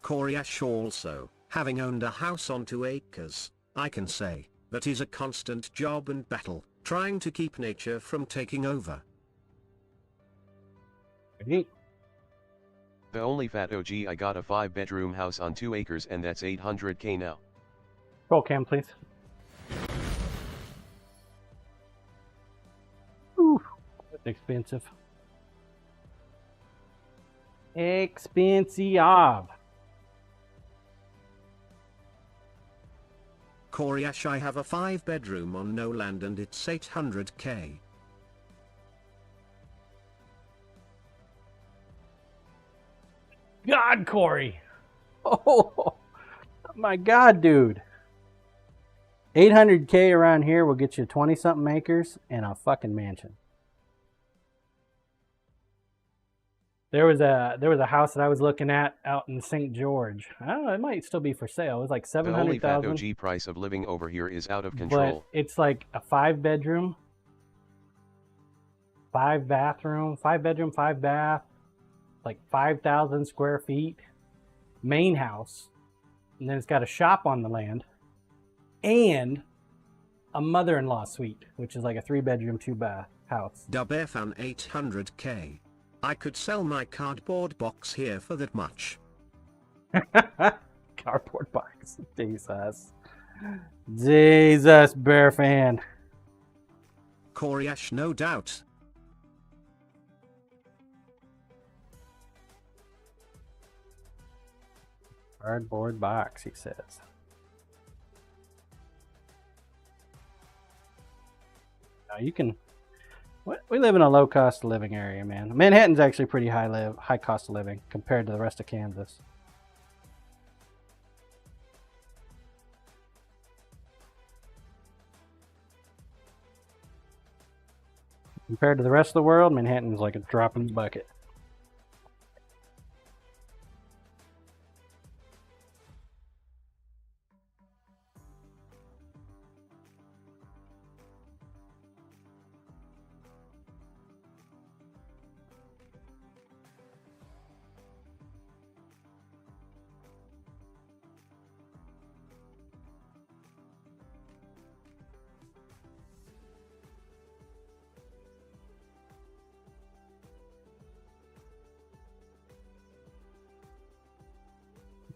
Corey Ash also, having owned a house on 2 acres, I can say, that is a constant job and battle, trying to keep nature from taking over. The only fat OG, I got a 5-bedroom house on 2 acres and that's 800K now. Roll cam, please. Ooh, that's expensive. Expensive. Corey Ash, I have a 5-bedroom on no land and it's 800K. God, Corey. Oh my God, dude. 800K around here will get you 20-something acres and a fucking mansion. There was a house that I was looking at out in St. George. I don't know, it might still be for sale. It was like The only fat $700,000. OG price of living over here is out of But control. it's like a 5-bedroom, 5-bathroom, 5-bedroom, 5-bath, like 5,000 square feet, main house, and then it's got a shop on the land, and a mother-in-law suite, which is like a 3-bedroom, 2-bath house. Dub fan 800K. I could sell my cardboard box here for that much. Cardboard box. Jesus. Jesus, bear fan. Corey Ash, no doubt. Cardboard box, he says. You can. We live in a low cost of living area, man. Manhattan's actually pretty high cost of living compared to the rest of Kansas. Compared to the rest of the world, Manhattan's like a drop in the bucket.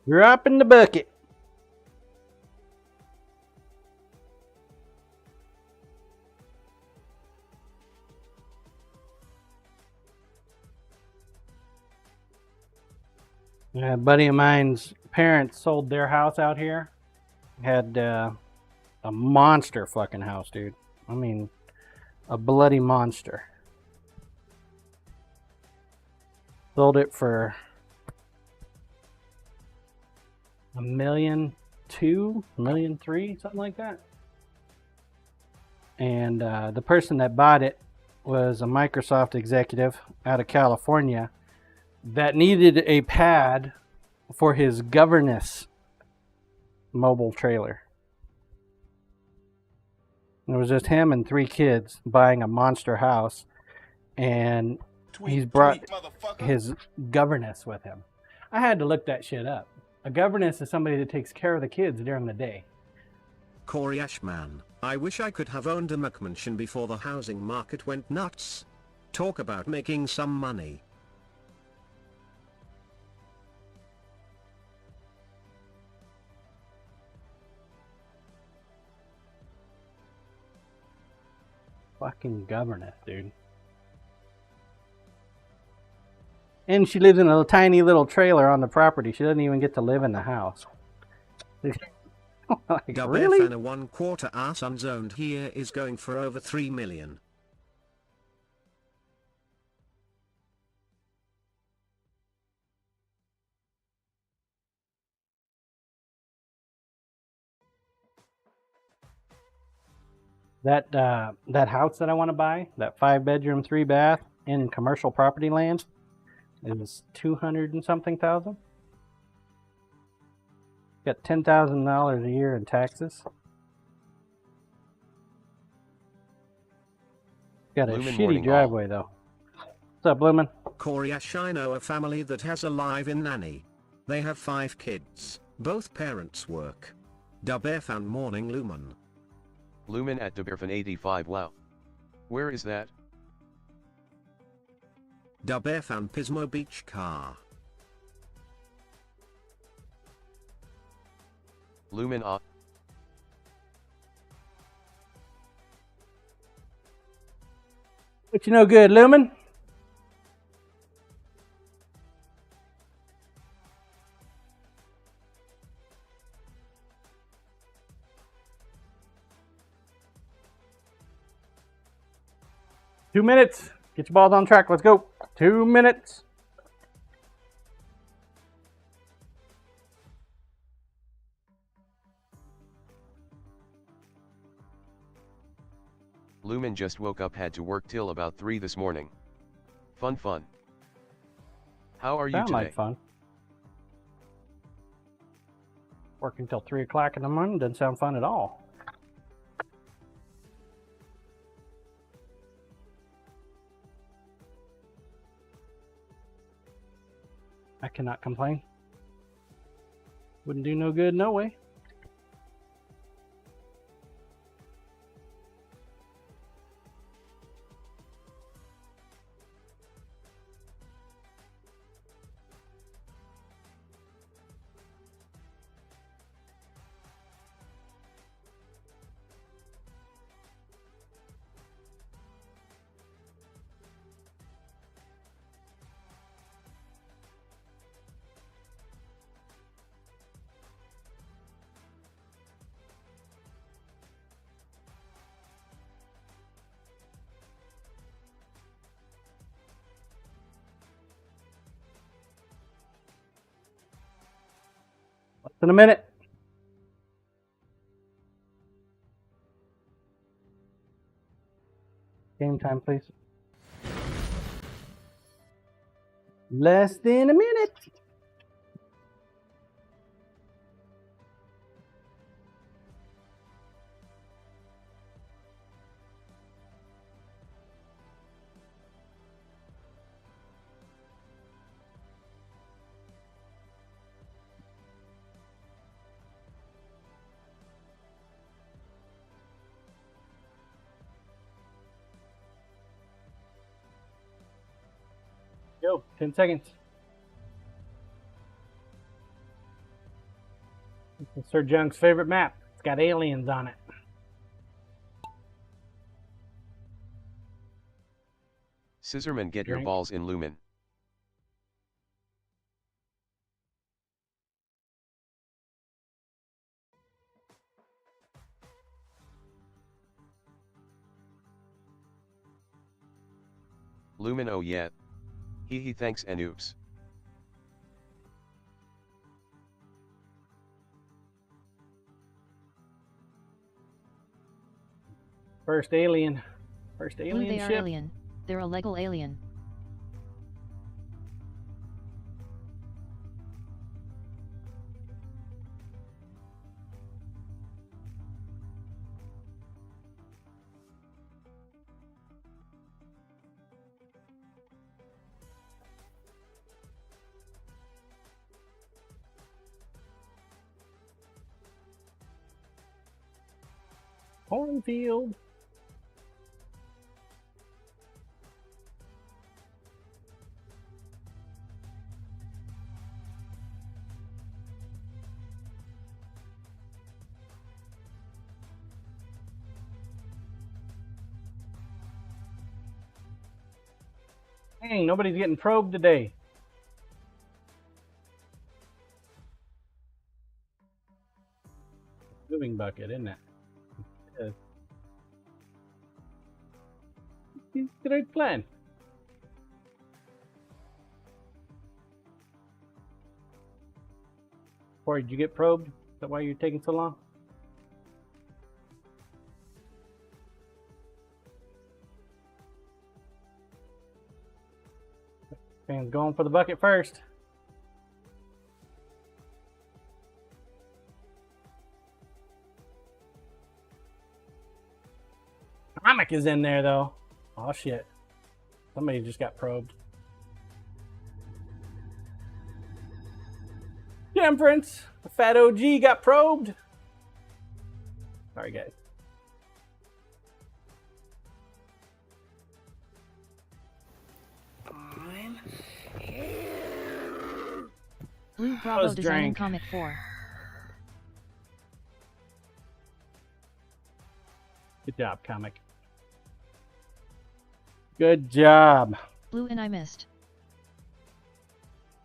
Drop in the bucket. A buddy of mine's parents sold their house out here. Had a monster fucking house, dude. I mean, a bloody monster. Sold it for $1.2 million, $1.3 million, something like that. And the person that bought it was a Microsoft executive out of California that needed a pad for his governess mobile trailer. And it was just him and 3 kids buying a monster house, and he's brought his governess with him. I had to look that shit up. A governess is somebody that takes care of the kids during the day. Corey Ashman, I wish I could have owned a McMansion before the housing market went nuts. Talk about making some money. Fucking governess, dude. And she lives in a tiny little trailer on the property. She doesn't even get to live in the house. Like, really? And a 1/4 ass unzoned here is going for over 3 million. That house that I want to buy, that 5-bedroom, 3-bath in commercial property land, is 200 and something thousand. Got $10,000 a year in taxes. Got a shitty driveway though. What's up, Lumen? Corey Ash, I know a family that has a live-in nanny. They have 5 kids. Both parents work. Duberfan morning Lumen. Lumen at Duberfan 85. Wow. Where is that? Duberfan Pismo Beach car. Lumen ah. What you know good, Lumen? Two minutes. Get your balls on track. Let's go. 2 minutes. Lumen just woke up, had to work till about 3 this morning. Fun. How are you Sound today? like fun. Working till 3 o'clock in the morning doesn't sound fun at all. I cannot complain. Wouldn't do no good, no way. in a minute. Game time, please. Less than a minute. Go, 10 seconds. This is Sir Jung's favorite map. It's got aliens on it. Scissorman, get your Drink. balls in Lumen. Lumen, oh yeah. Hee thanks and oops. First alien. First Blue, alien they are ship. alien. They're a legal alien. Cornfield. Dang, nobody's getting probed today. Moving bucket, isn't it? Yeah. It's a great plan. Corey, did you get probed? Is that why you're taking so long? Fans going for the bucket first. Comic is in there though. Oh shit. Somebody just got probed. Jam Prince, the fat OG got probed. Sorry guys. I'm Blue, Bravo was designing drank. comic 4. Good job, comic. Good job. Blue, and I missed.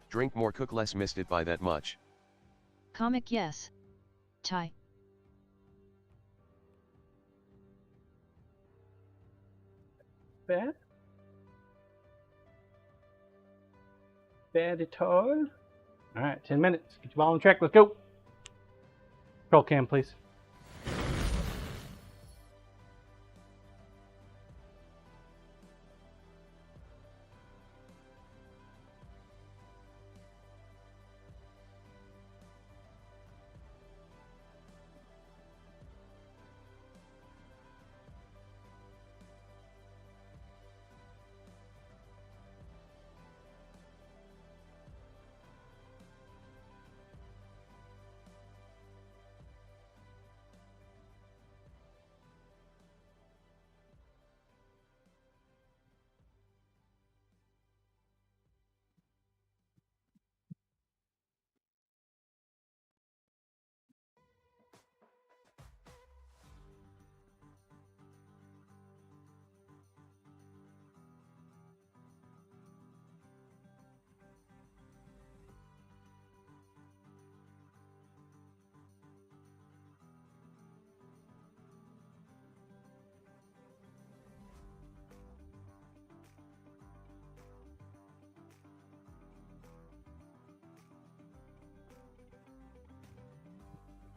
Drink more, cook less, missed it by that much. Comic, yes. Tie. Bad? Bad at all? Alright, 10 minutes. Get your ball on track. Let's go. Control cam, please.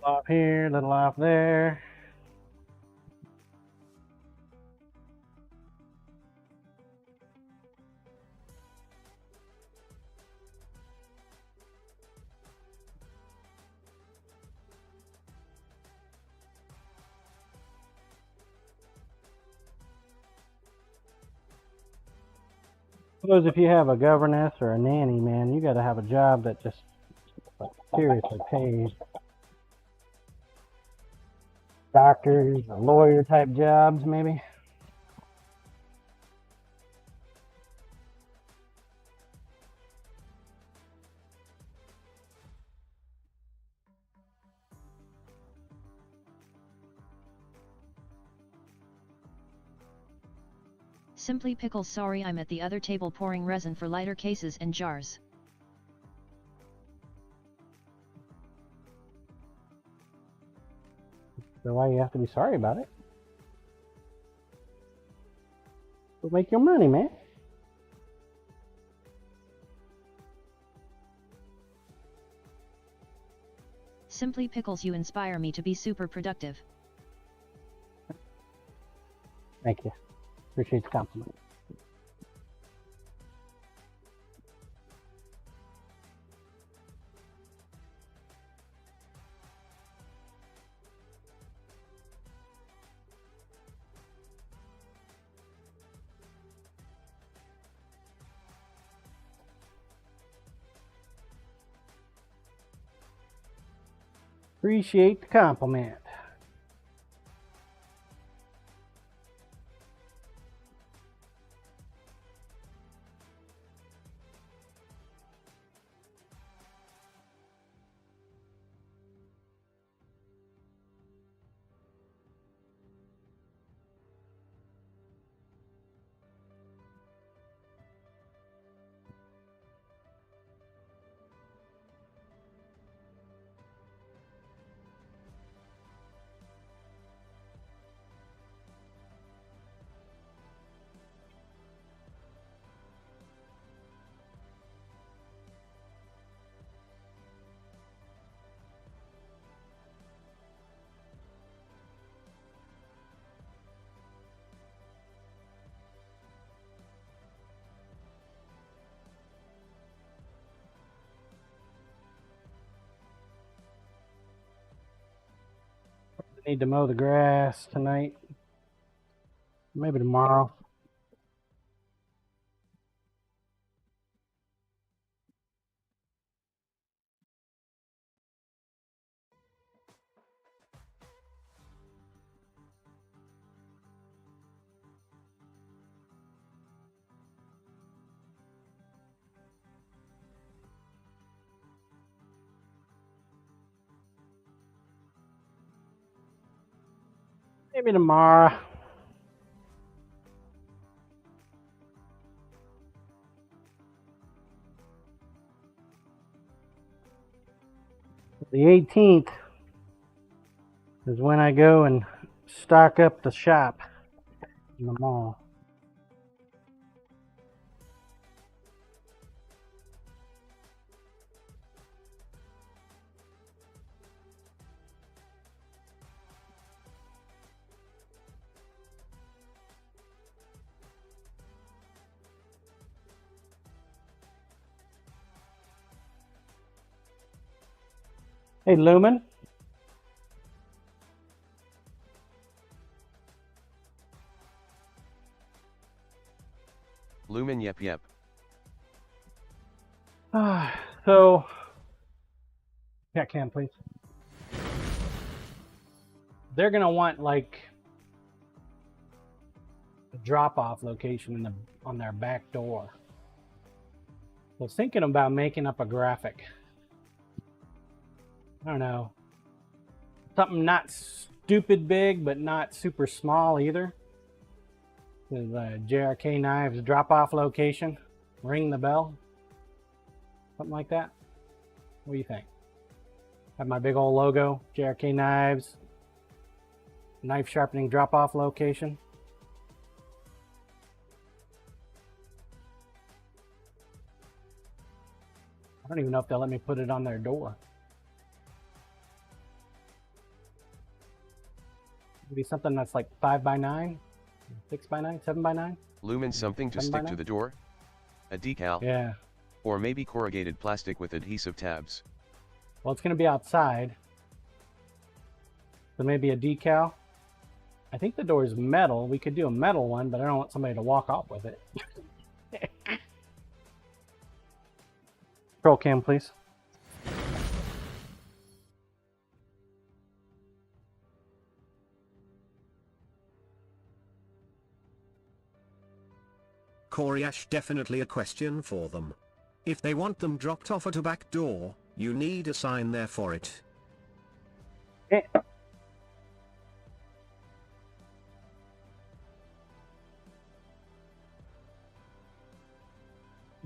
Off here, little off there. Suppose if you have a governess or a nanny, man, you got to have a job that just like, seriously pays. Doctors, or lawyer type jobs, maybe. Simply Pickles. Sorry, I'm at the other table pouring resin for lighter cases and jars. So why you have to be sorry about it? It'll make your money, man. Simply Pickles, you inspire me to be super productive. Thank you. Appreciate the compliment. Appreciate the compliment. Need to mow the grass tonight. Maybe tomorrow. Maybe tomorrow. The 18th is when I go and stock up the shop in the mall. Hey, Lumen. Lumen, yep. So, yeah, can please. They're gonna want like a drop-off location on their back door. I was thinking about making up a graphic. I don't know, something not stupid big, but not super small either. With JRK Knives drop-off location, ring the bell, something like that. What do you think? Have my big old logo, JRK Knives, knife sharpening drop-off location. I don't even know if they'll let me put it on their door. Maybe something that's like 5x9, 6x9, 7x9. Lumen, something to 7 by stick to 9? the door? A decal? Yeah. Or maybe corrugated plastic with adhesive tabs. Well, it's going to be outside. So maybe a decal. I think the door is metal. We could do a metal one, but I don't want somebody to walk off with it. Roll cam, please. Coriash, definitely a question for them. If they want them dropped off at a back door, you need a sign there for it.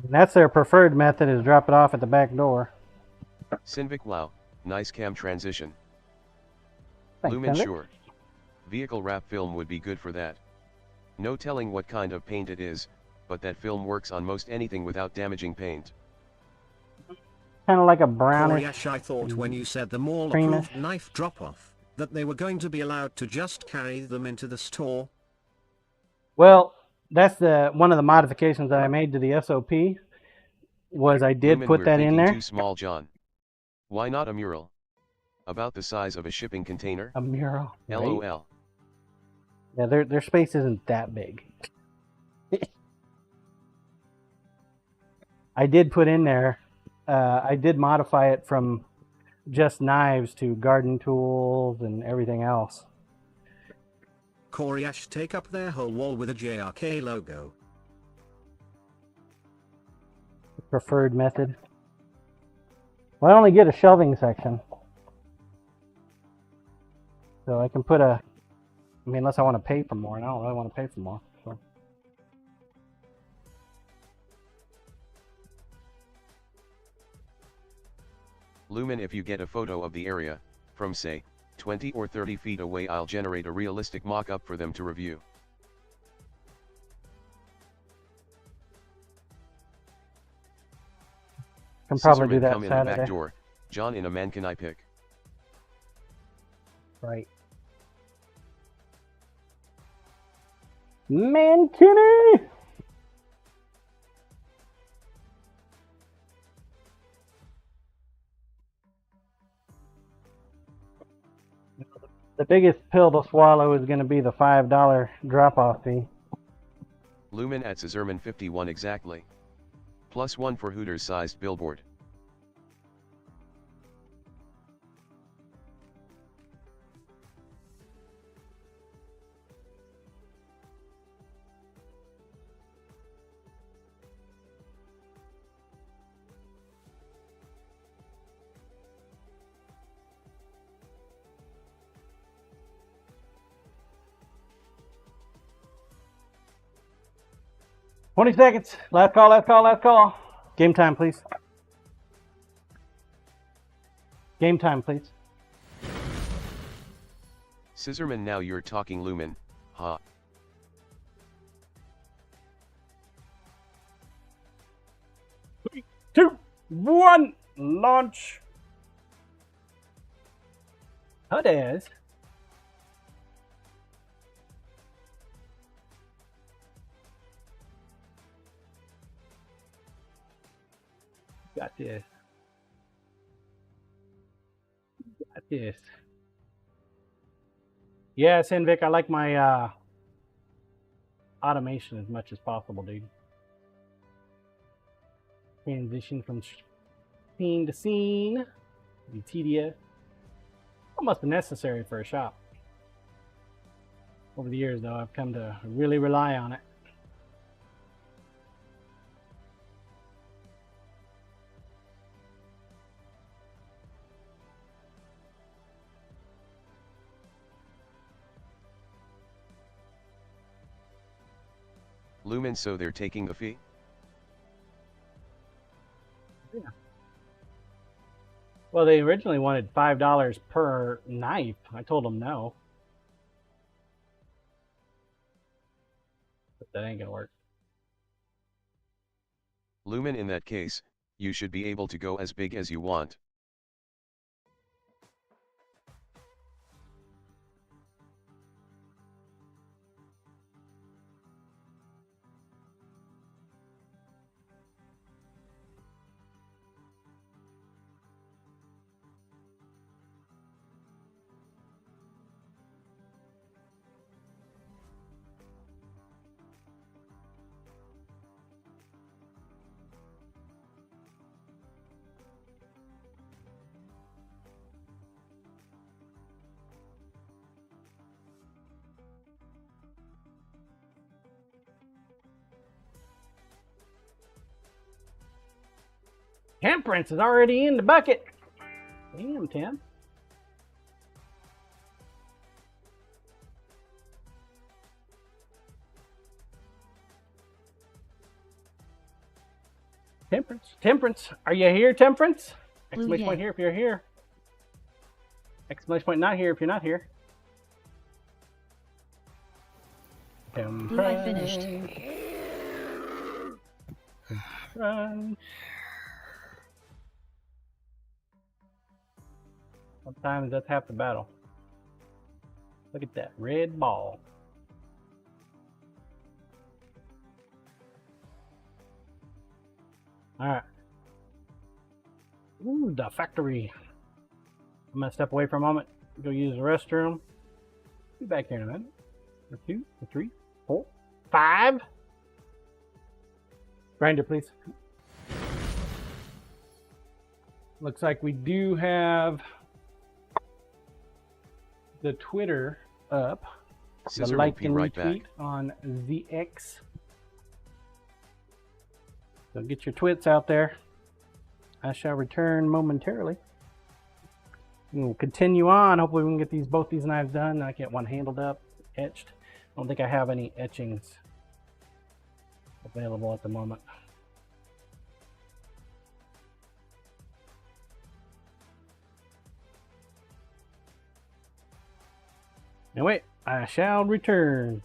That's their preferred method, is drop it off at the back door. Sinvik, wow, nice cam transition. Thanks, Lumen, Henrik. sure. Vehicle wrap film would be good for that. No telling what kind of paint it is, but that film works on most anything without damaging paint. Kind of like a brownish. Coriash, I thought when you said the mall creamish. approved knife drop-off, that they were going to be allowed to just carry them into the store. Well, that's one of the modifications that I made to the SOP. Was I did Lumen, put we're that in thinking there. too small, John. Why not a mural? About the size of a shipping container? A mural. Right? LOL. Yeah, their space isn't that big. I did put in there. I did modify it from just knives to garden tools and everything else. Coriash, take up their whole wall with a JRK logo. Preferred method. Well, I only get a shelving section, so I can put a. I mean, unless I want to pay for more, and I don't really want to pay for more. So. Lumen, if you get a photo of the area, from say, 20 or 30 feet away, I'll generate a realistic mock-up for them to review. Can probably Scissorman, do that come in the Saturday. back door. John, in a man can I pick? Right. Mankini! The biggest pill to swallow is going to be the $5 drop-off fee. Lumen at Scissorman 51 exactly. +1 for Hooters sized billboard. $20 seconds. Last call, last call, last call. Game time, please. Game time, please. Scissorman, now you're talking, Lumen. Ha. 3, 2, 1, launch. It is. Got this. Got this. Yeah, Sinvik, I like my automation as much as possible, dude. Transition from scene to scene. Be tedious. Almost necessary for a shop. Over the years, though, I've come to really rely on it. Lumen, so they're taking the fee? Yeah. Well, they originally wanted $5 per knife. I told them no. But that ain't gonna work. Lumen, in that case, you should be able to go as big as you want. Temperance is already in the bucket. Damn, Tim. Temperance, are you here, Temperance? Exclamation point here if you're here. Exclamation point not here if you're not here. Blue, I finished. Sometimes that's half the battle. Look at that red ball. Alright. Ooh, the factory. I'm gonna step away for a moment, go use the restroom. Be back here in a minute. Or 2, or 3, 4, 5. Grinder, please. Looks like we do have the Twitter up. Scissor the will like be and right retweet back. on ZX. So get your twits out there. I shall return momentarily. We'll continue on. Hopefully we can get both these knives done. I get one handled up, etched. I don't think I have any etchings available at the moment. Now wait, I shall return.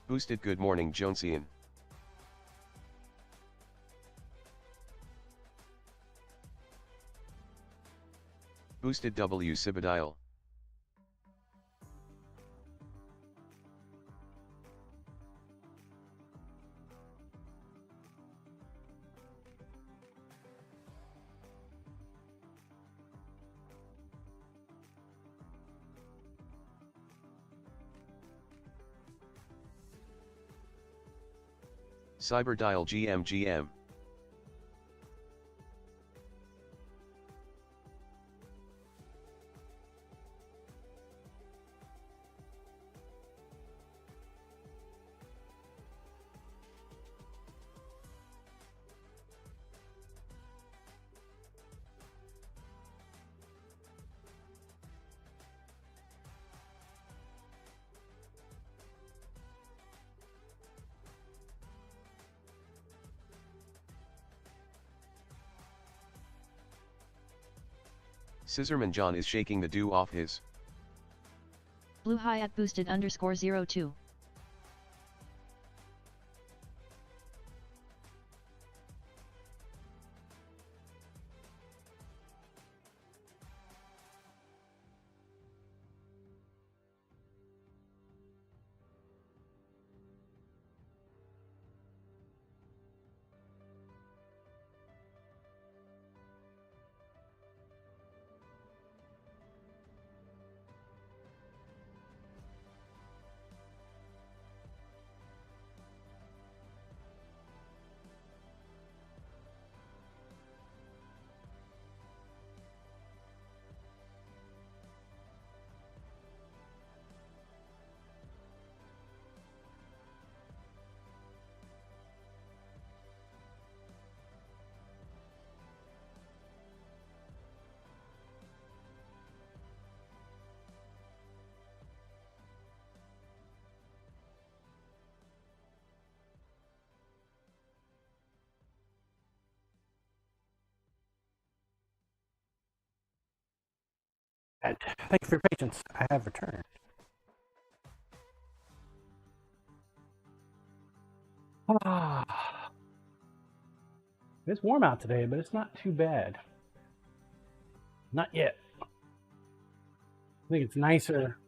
Boosted good morning Jonesian. Boosted W Sibadial. Cyberdial GM. Scissorman John is shaking the dew off his. Blue high at boosted _02. Thank you for your patience. I have returned. It's warm out today, but it's not too bad. Not yet. I think it's nicer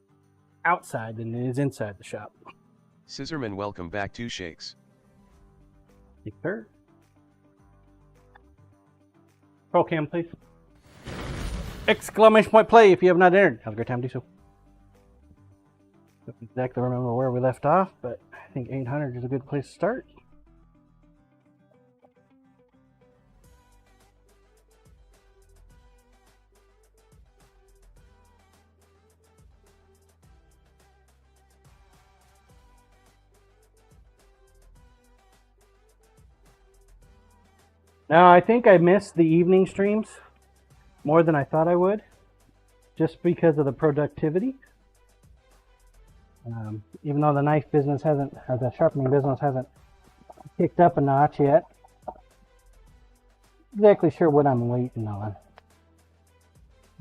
outside than it is inside the shop. Scissorman, welcome back to Shakes. Yes, sir. Roll cam, please. Exclamation point play if you have not entered. Have a great time, do so. Don't exactly remember where we left off, but I think 800 is a good place to start. Now, I think I missed the evening streams more than I thought I would, just because of the productivity. Even though the knife business hasn't, or the sharpening business hasn't kicked up a notch yet. Exactly sure what I'm waiting on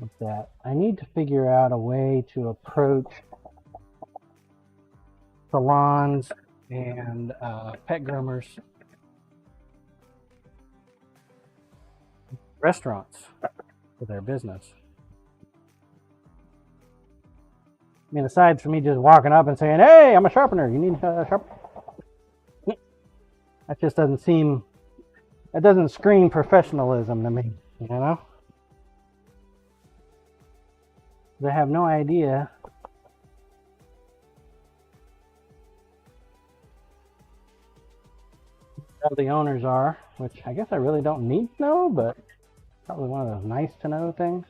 with that. I need to figure out a way to approach salons and pet groomers, restaurants for their business. I mean, aside from me just walking up and saying, "Hey, I'm a sharpener. You need a sharp." That just doesn't seem. That doesn't scream professionalism to me, you know. They have no idea who the owners are, which I guess I really don't need to know, but probably one of those nice to know things.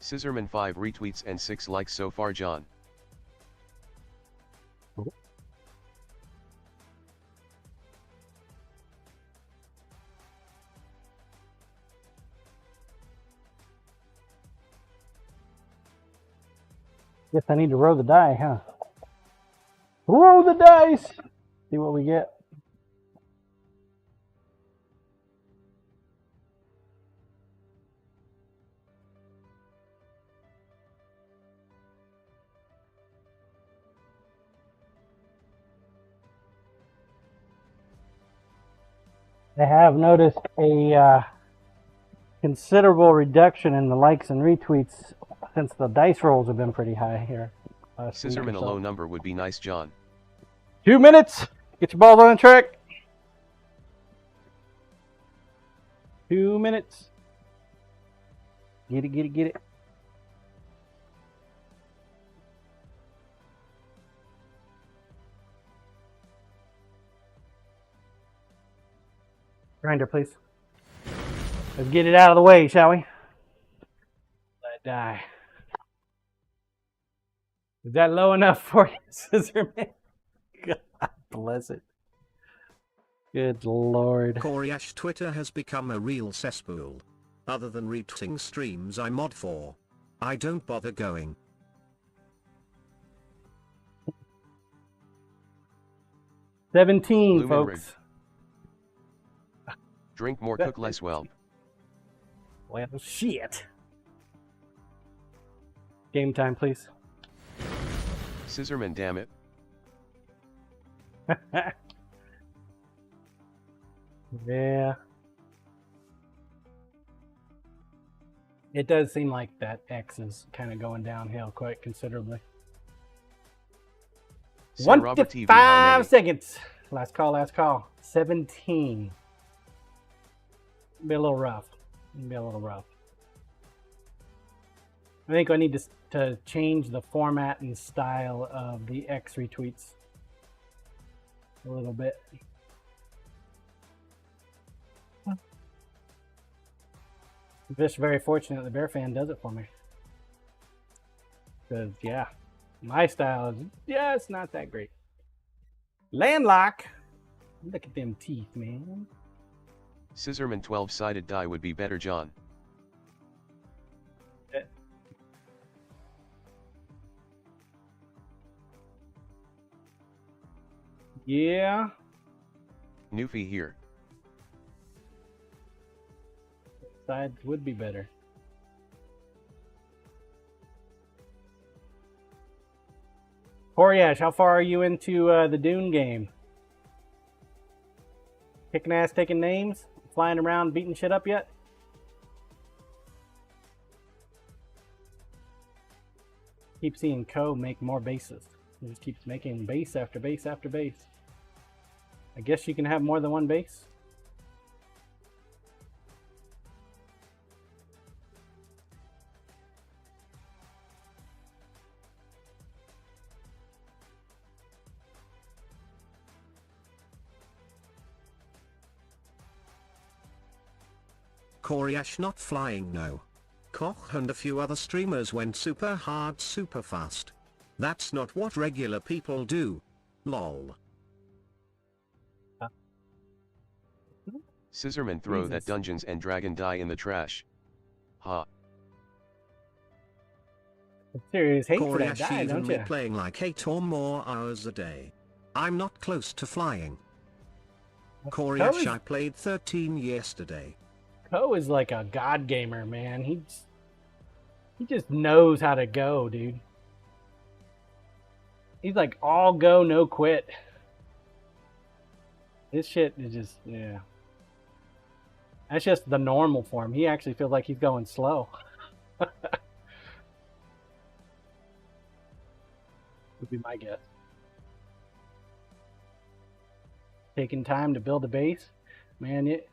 Scissorman 5 retweets and 6 likes so far, John. Guess I need to roll the die, huh? Roll the dice! See what we get. I have noticed a considerable reduction in the likes and retweets since the dice rolls have been pretty high here. Scissorman, a low number would be nice, John. 2 minutes! Get your balls on the track! 2 minutes. Get it, get it, get it. Grinder, please. Let's get it out of the way, shall we? Let it die. Is that low enough for you, Scissorman? God bless it. Good Lord. Coryash Twitter has become a real cesspool. Other than retweeting streams I mod for, I don't bother going. 17, Bloomin' folks. Drink more, cook less. Well, Well, shit. Game time, please. Scissorman, damn it. Yeah. It does seem like that X is kind of going downhill quite considerably. Sir 1 Robert to TV, how 5 many? seconds. Last call, last call. 17. Be a little rough. Be a little rough. I think I need to change the format and style of the X retweets a little bit. I'm just very fortunate the Bear Fan does it for me. Because, yeah, my style is just not that great. Landlock. Look at them teeth, man. Scissorman 12-sided die would be better, John. Yeah. Newfie here. Sides would be better. Coriash, how far are you into the Dune game? Kicking ass, taking names? Flying around, beating shit up yet? Keep seeing Ko make more bases. He just keeps making base after base after base. I guess you can have more than one base. Coriash not flying, no. Koch and a few other streamers went super hard super fast. That's not what regular people do. Lol. Scissorman, throw Jesus. that Dungeons and Dragon die in the trash. Ha. Serious hate for that Coriash guy, even don't me you? playing like 8 or more hours a day. I'm not close to flying. Coriash, I played 13 yesterday. Ko is like a god gamer, man. He just knows how to go, dude. He's like all go, no quit. This shit is just, yeah. That's just the normal for him. He actually feels like he's going slow. Would be my guess. Taking time to build a base. Man, it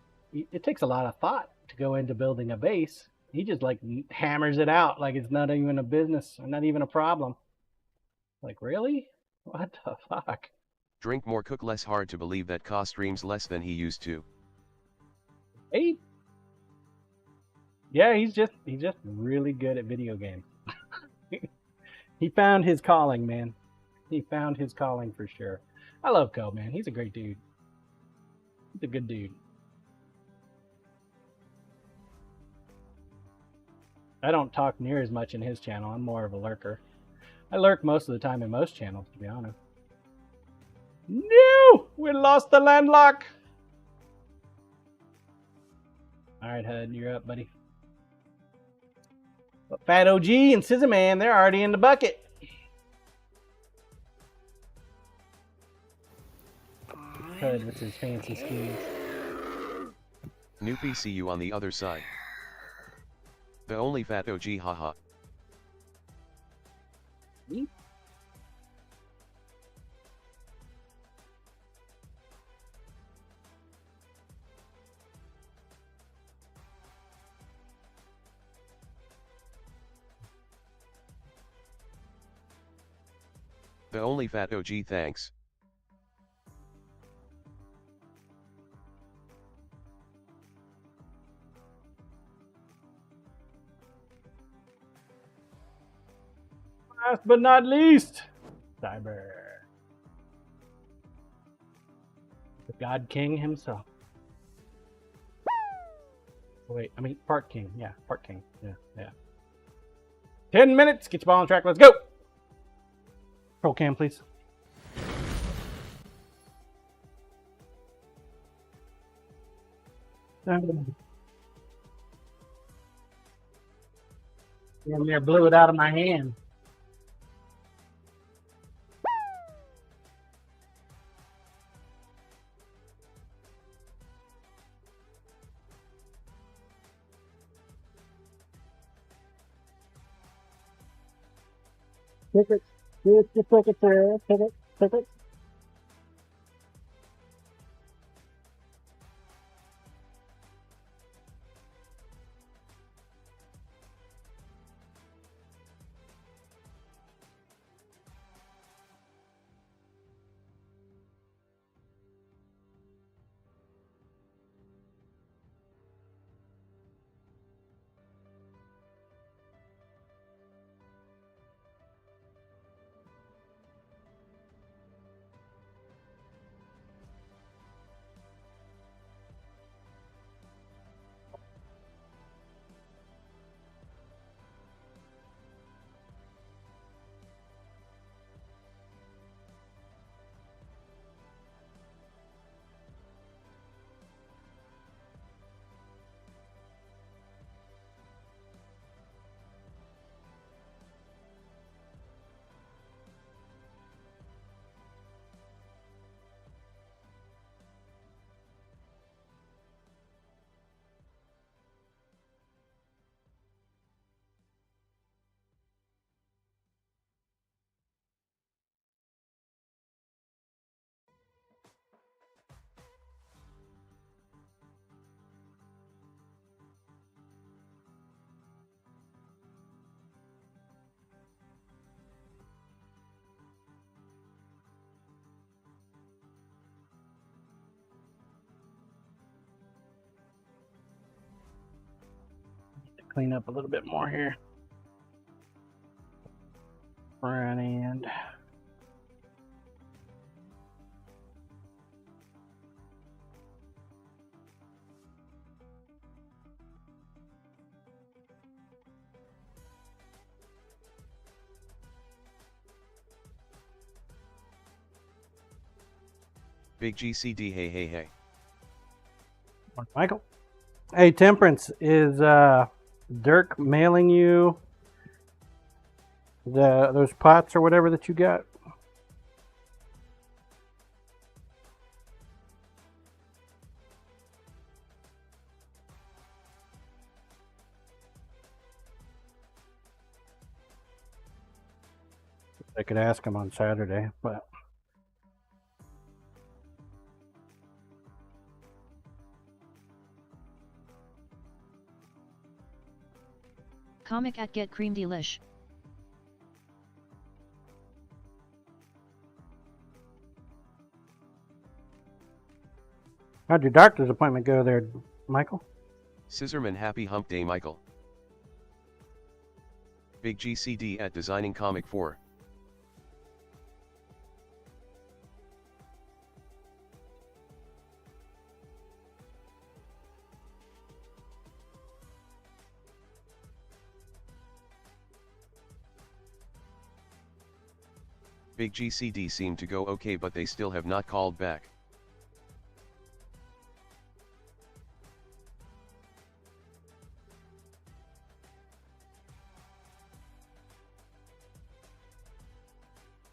takes a lot of thought to go into building a base. He just like hammers it out like it's not even a business or not even a problem. Like, really? What the fuck? Drink more, cook less. Hard to believe that Ka streams less than he used to. 8? Yeah, he's just really good at video games. He found his calling, man. He found his calling for sure. I love Ko, man. He's a great dude. He's a good dude. I don't talk near as much in his channel. I'm more of a lurker. I lurk most of the time in most channels, to be honest. No! We lost the landlock! Alright, Hud, you're up, buddy. But Fat OG and Scissorman, they're already in the bucket. Hud with his fancy schemes. Newfie, see you on the other side. The only fat OG, haha. The only fat OG, thanks. Last but not least, Cyber. The God King himself. Wait, I mean, Park King. Yeah, Park King. Yeah. 10 minutes. Get your ball on track. Let's go. Roll cam, please. Damn near blew it out of my hand. Pick it. Pick it, pick it, pick it. Clean up a little bit more here. Front end. Big GCD, hey hey hey. Michael. Hey, Temperance, is Dirk mailing you those pots or whatever that you got? I could ask him on Saturday, but Comic at Get Cream Delish. how'd your doctor's appointment go there, Michael? Scissorman, happy hump day, Michael. Big GCD at Designing Comic 4. Big GCD seemed to go okay, but they still have not called back.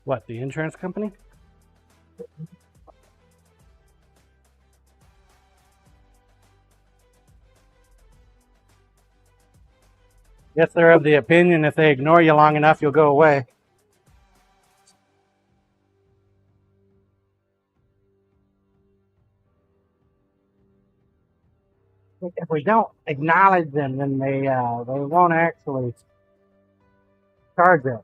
What, the insurance company? Guess they're of the opinion if they ignore you long enough, you'll go away. If we don't acknowledge them, then they won't actually charge us.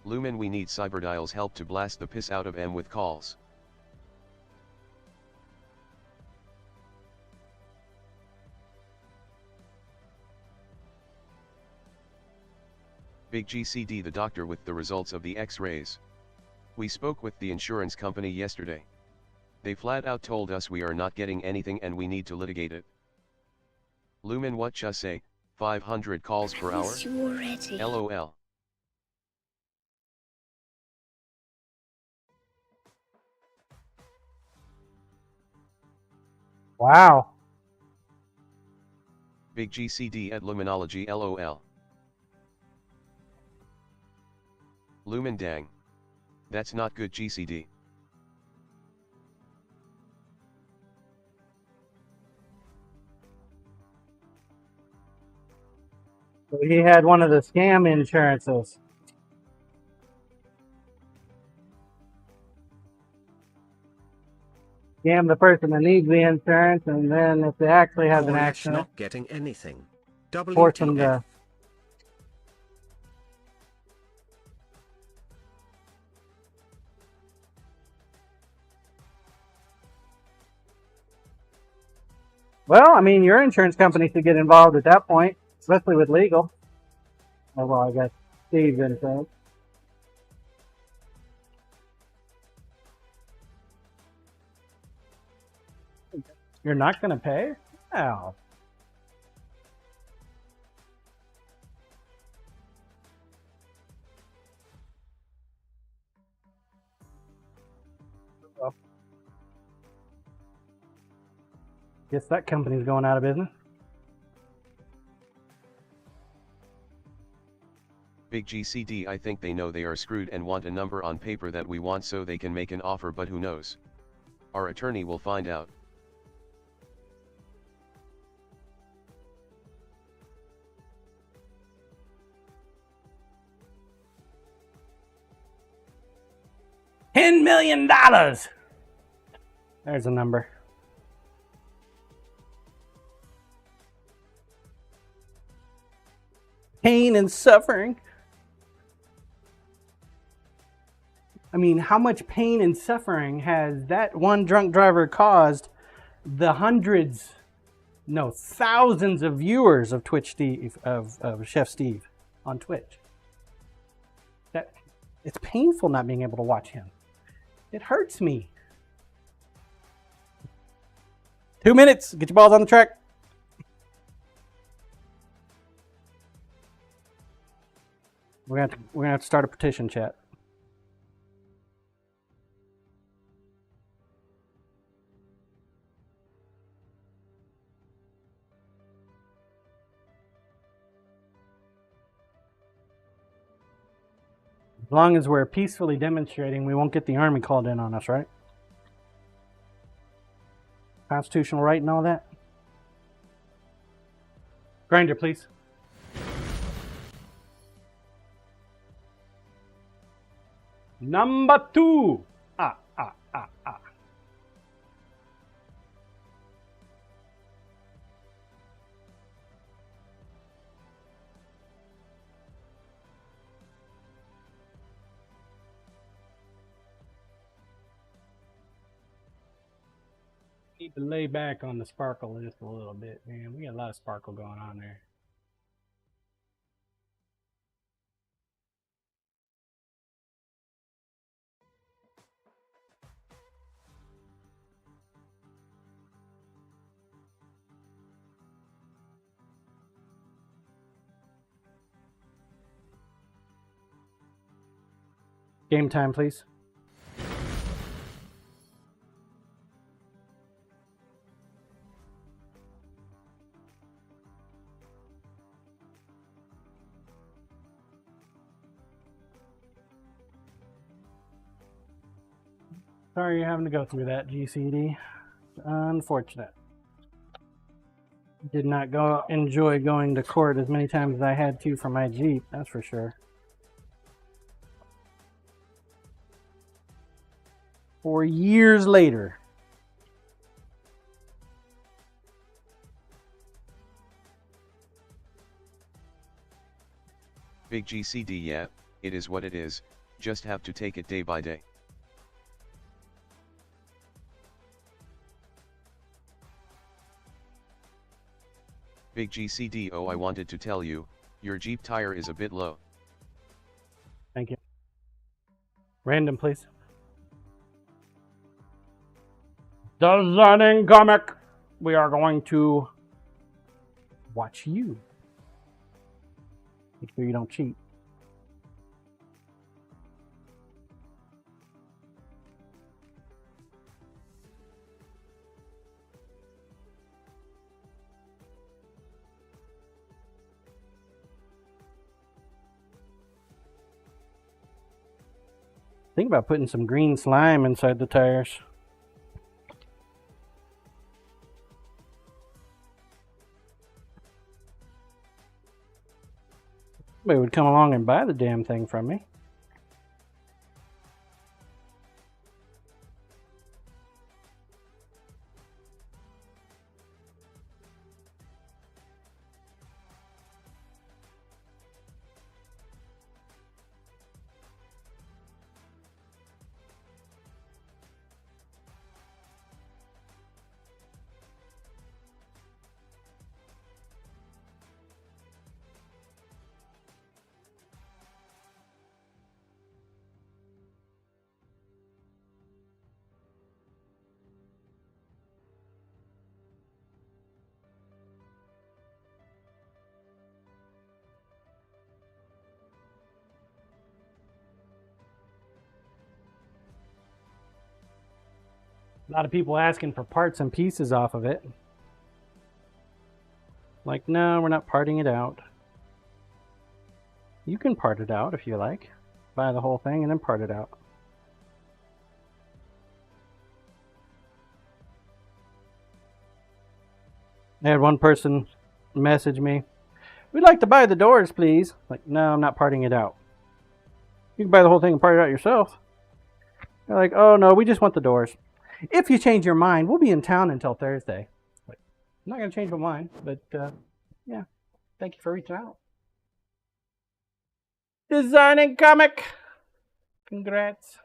Lumen, we need Cyberdial's help to blast the piss out of M with calls. Big GCD, the doctor with the results of the X-rays. We spoke with the insurance company yesterday. They flat out told us we are not getting anything and we need to litigate it. Lumen what cha say, 500 calls per hour? Yes, you already. LOL. Wow. Big GCD at Luminology LOL. Lumen dang. That's not good GCD. So he had one of the scam insurances. Scam the person that needs the insurance, and then if they actually have an Coria's accident, not getting anything. force them WTF. to. Well, I mean, your insurance company should get involved at that point, especially with legal. Oh, well, I guess Steve's insurance. You're not going to pay? Oh. Well, guess that company's going out of business. Big GCD I think they know they are screwed and want a number on paper that we want so they can make an offer, but who knows? Our attorney will find out. $10 million! There's a number. Pain and suffering. I mean, how much pain and suffering has that one drunk driver caused the hundreds, no, thousands of viewers of Twitch Steve, of Chef Steve on Twitch? That it's painful not being able to watch him. It hurts me. 2 minutes. Get your balls on the track. We're gonna have to start a petition, chat. As long as we're peacefully demonstrating, we won't get the army called in on us, right? Constitutional right and all that. Grinder, please. Number 2. Need to lay back on the sparkle just a little bit, man. We got a lot of sparkle going on there. Game time, please. Sorry you're having to go through that, GCD. Unfortunate. Did not enjoy going to court as many times as I had to for my Jeep, that's for sure. 4 years later. Big GCD yeah, it is what it is, just have to take it day by day. Big GCD oh I wanted to tell you, your Jeep tire is a bit low. Thank you. Random, please. Designing comic. We are going to watch you. Make sure you don't cheat. Think about putting some green slime inside the tires. Somebody would come along and buy the damn thing from me. A lot of people asking for parts and pieces off of it. Like, no, we're not parting it out. You can part it out if you like. Buy the whole thing and then part it out. I had one person message me, "We'd like to buy the doors, please." Like, no, I'm not parting it out. You can buy the whole thing and part it out yourself. They're like, "Oh no, we just want the doors. If you change your mind, we'll be in town until Thursday." Like, I'm not going to change my mind, but yeah, thank you for reaching out. Designing comic. Congrats.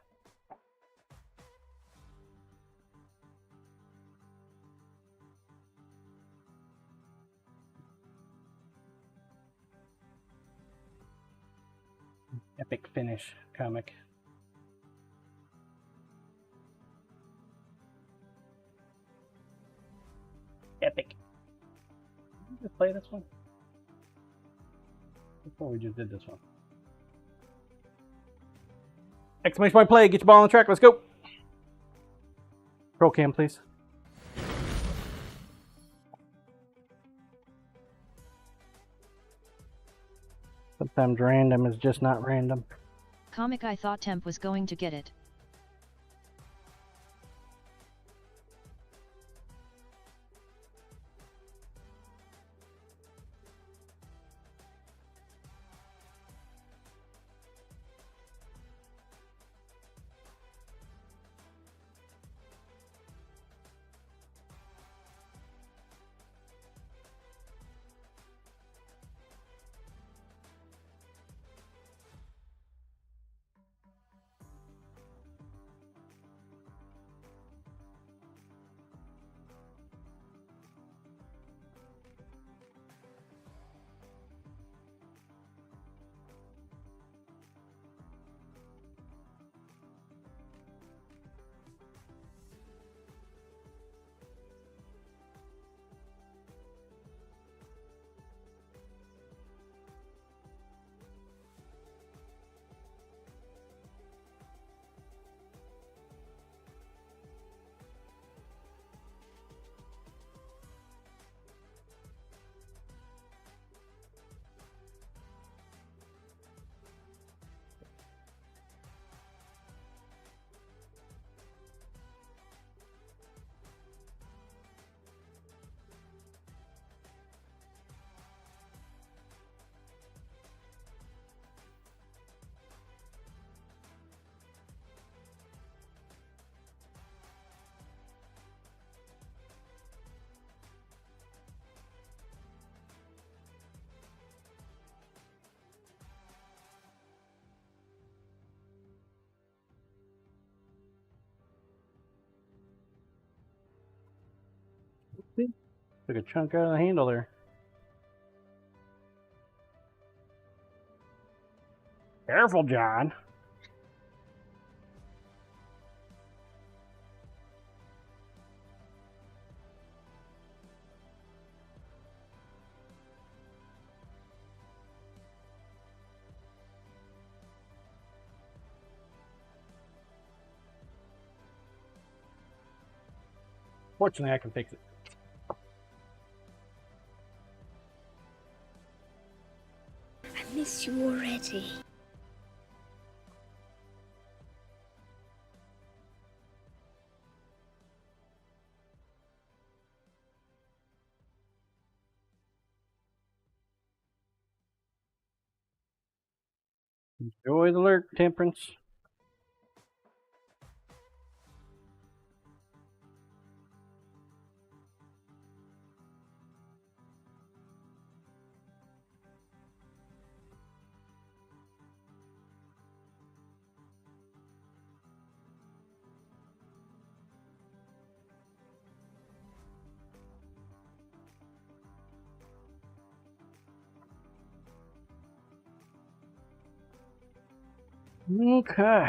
Epic finish comic. Epic. Did we just play this one? Before we just did this one. Exclamation point play. Get your ball on the track. Let's go. Roll cam, please. Sometimes random is just not random. Comic, I thought Temp was going to get it. Took a chunk out of the handle there. Careful, John. Fortunately, I can fix it. I miss you already. Enjoy the lurk, Temperance. Okay.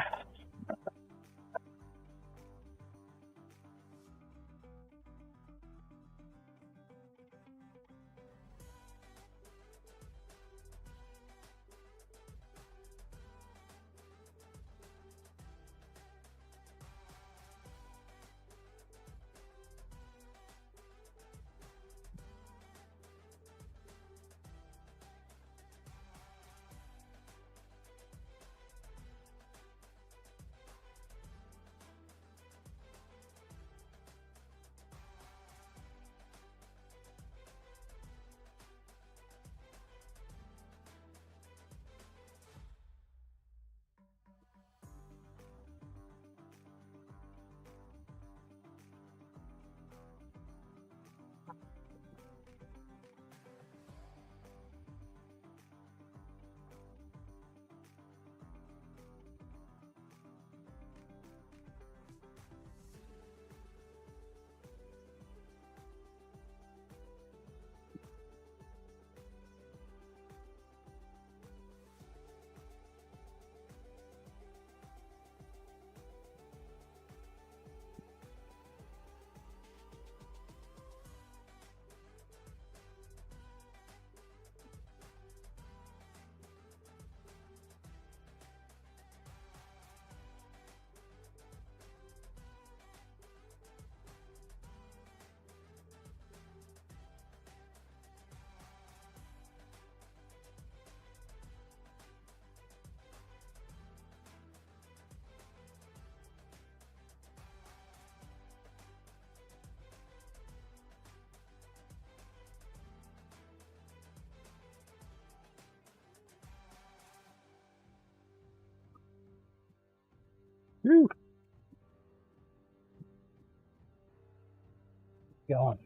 Whew. Going.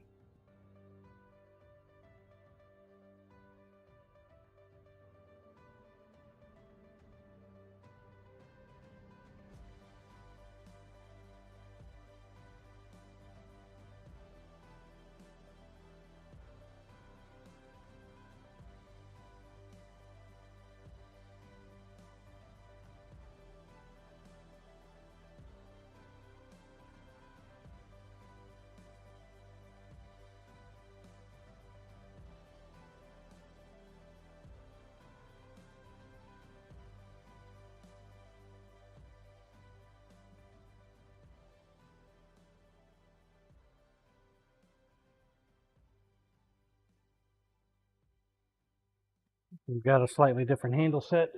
We've got a slightly different handle set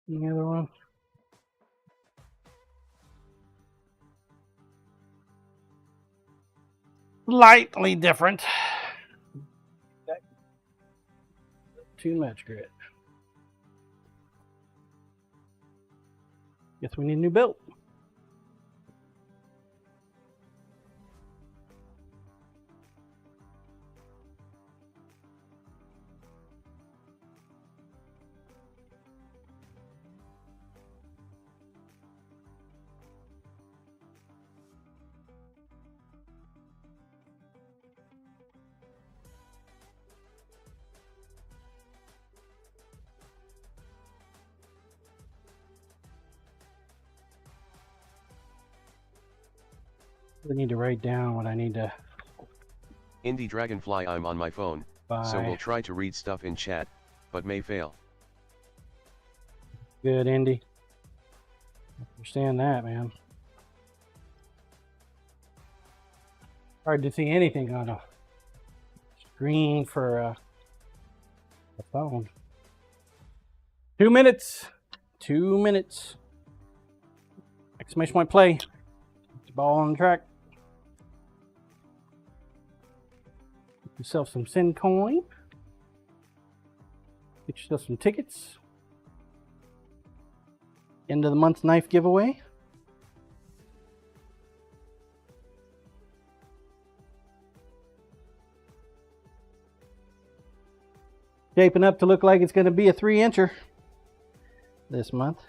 than the other one. Slightly different. Too much grit. Guess we need a new belt. I need to write down what I need to Indie Dragonfly, I'm on my phone, buy. so we'll try to read stuff in chat, but may fail. Good, Indy. Understand that, man. Hard to see anything on a screen for a phone. 2 minutes. 2 minutes. Exclamation point play. Get the ball on the track. Get yourself some SiiNs coin. Get yourself some tickets. End of the month knife giveaway. Shaping up to look like it's going to be a 3-incher this month.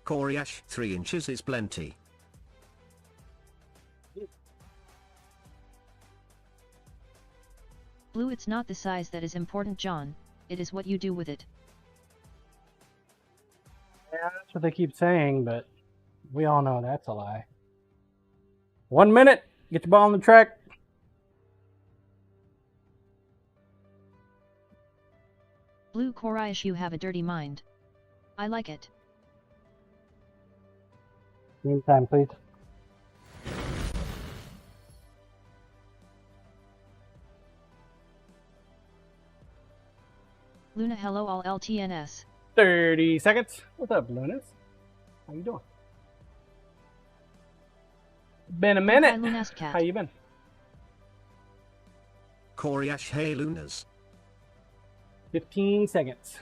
Coriash, 3 inches is plenty. Blue, it's not the size that is important, John. It is what you do with it. Yeah, that's what they keep saying, but we all know that's a lie. 1 minute. Get the ball on the track. Blue Coriash, you have a dirty mind. I like it. Meantime, please. Luna, hello all LTNS. 30 seconds. What's up, Lunas? How you doing? Been a minute. Hi, Lunast Cat. How you been? Coriash, hey Lunas. 15 seconds.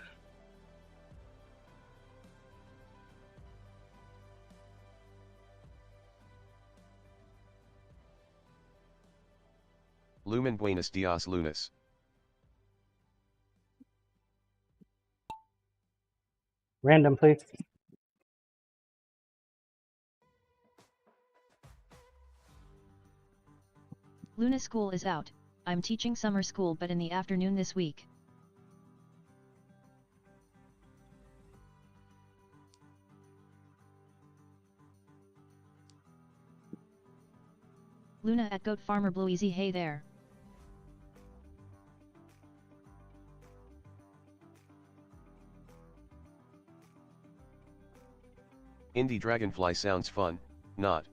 Lumen buenos dias lunas. Random, please. Luna, school is out. I'm teaching summer school but in the afternoon this week. Luna at Goat Farmer Blue, easy, hey there. Indie Dragonfly sounds fun, not.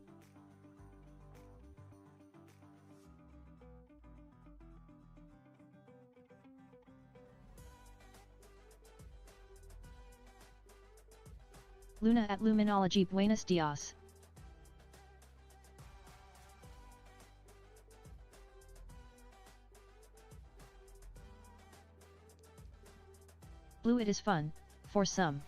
Luna at Luminology, buenos dias. Blue, it is fun, for some.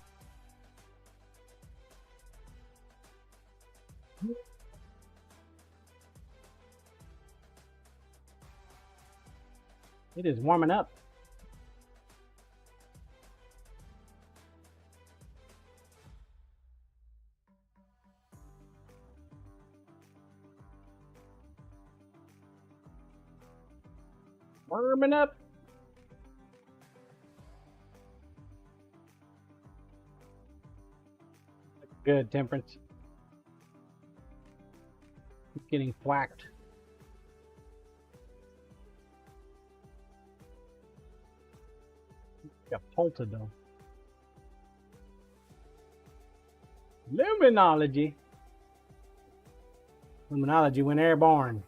It is warming up. Warming up. Good, Temperance. Keep getting whacked. Got pulted though. Luminology. Luminology went airborne.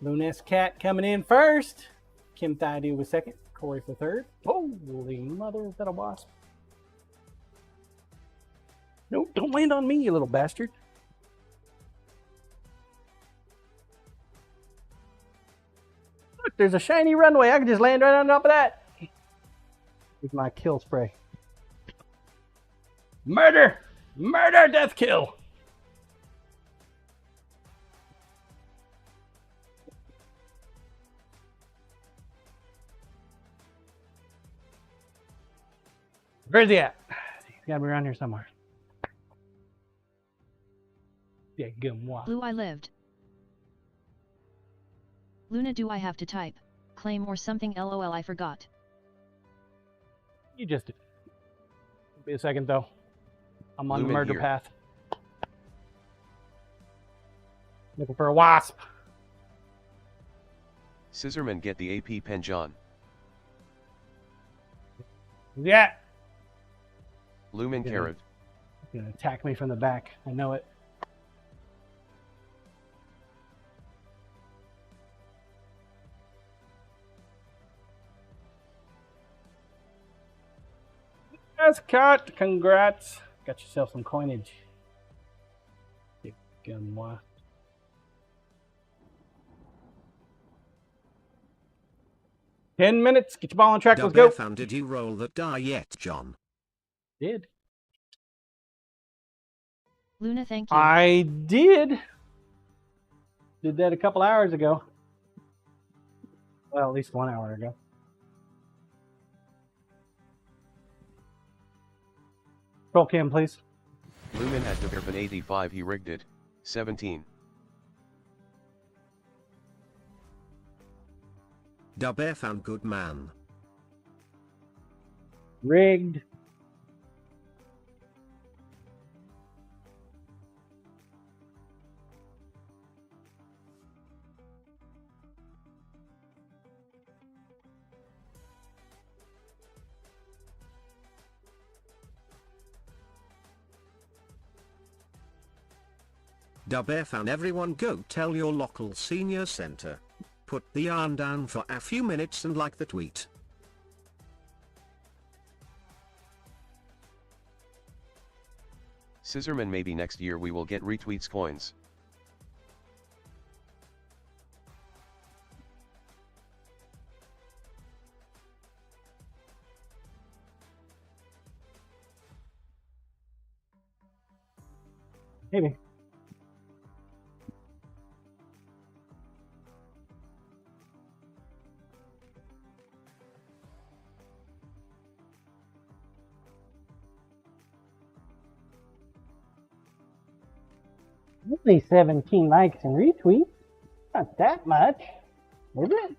Lunas Cat coming in first. Kim Thaidu was second. Corey for third. Holy mother, is that a wasp? No, don't land on me, you little bastard. Look, there's a shiny runway. I can just land right on top of that. With my kill spray. Murder! Murder! Death kill! Where's he at? He's gotta be around here somewhere. Yeah, good one. Blue, I lived. Luna, do I have to type claim or something, lol, I forgot. You just did. Be a second though. I'm on the Lumen murder here. path. Looking for a wasp. Scissorman, get the AP pen, John. Yeah. Lumen Yeah. carrot. He's gonna attack me from the back. I know it. Yes, cut. Congrats. Got yourself some coinage. You gun wasp. Ten minutes. Get your ball on track. Let's go. Fan, did you roll that die yet, John? Did. Luna, thank you. I did. Did that a couple hours ago. Well, at least 1 hour ago. Roll cam, please. Lumen at Deverfin 85, he rigged it. 17. Fan, good man. Rigged. Fan, everyone go tell your local senior center. Put the yarn down for a few minutes and like the tweet. Scissorman, maybe next year we will get retweets coins. Maybe. Only 17 likes and retweets. Not that much, is it?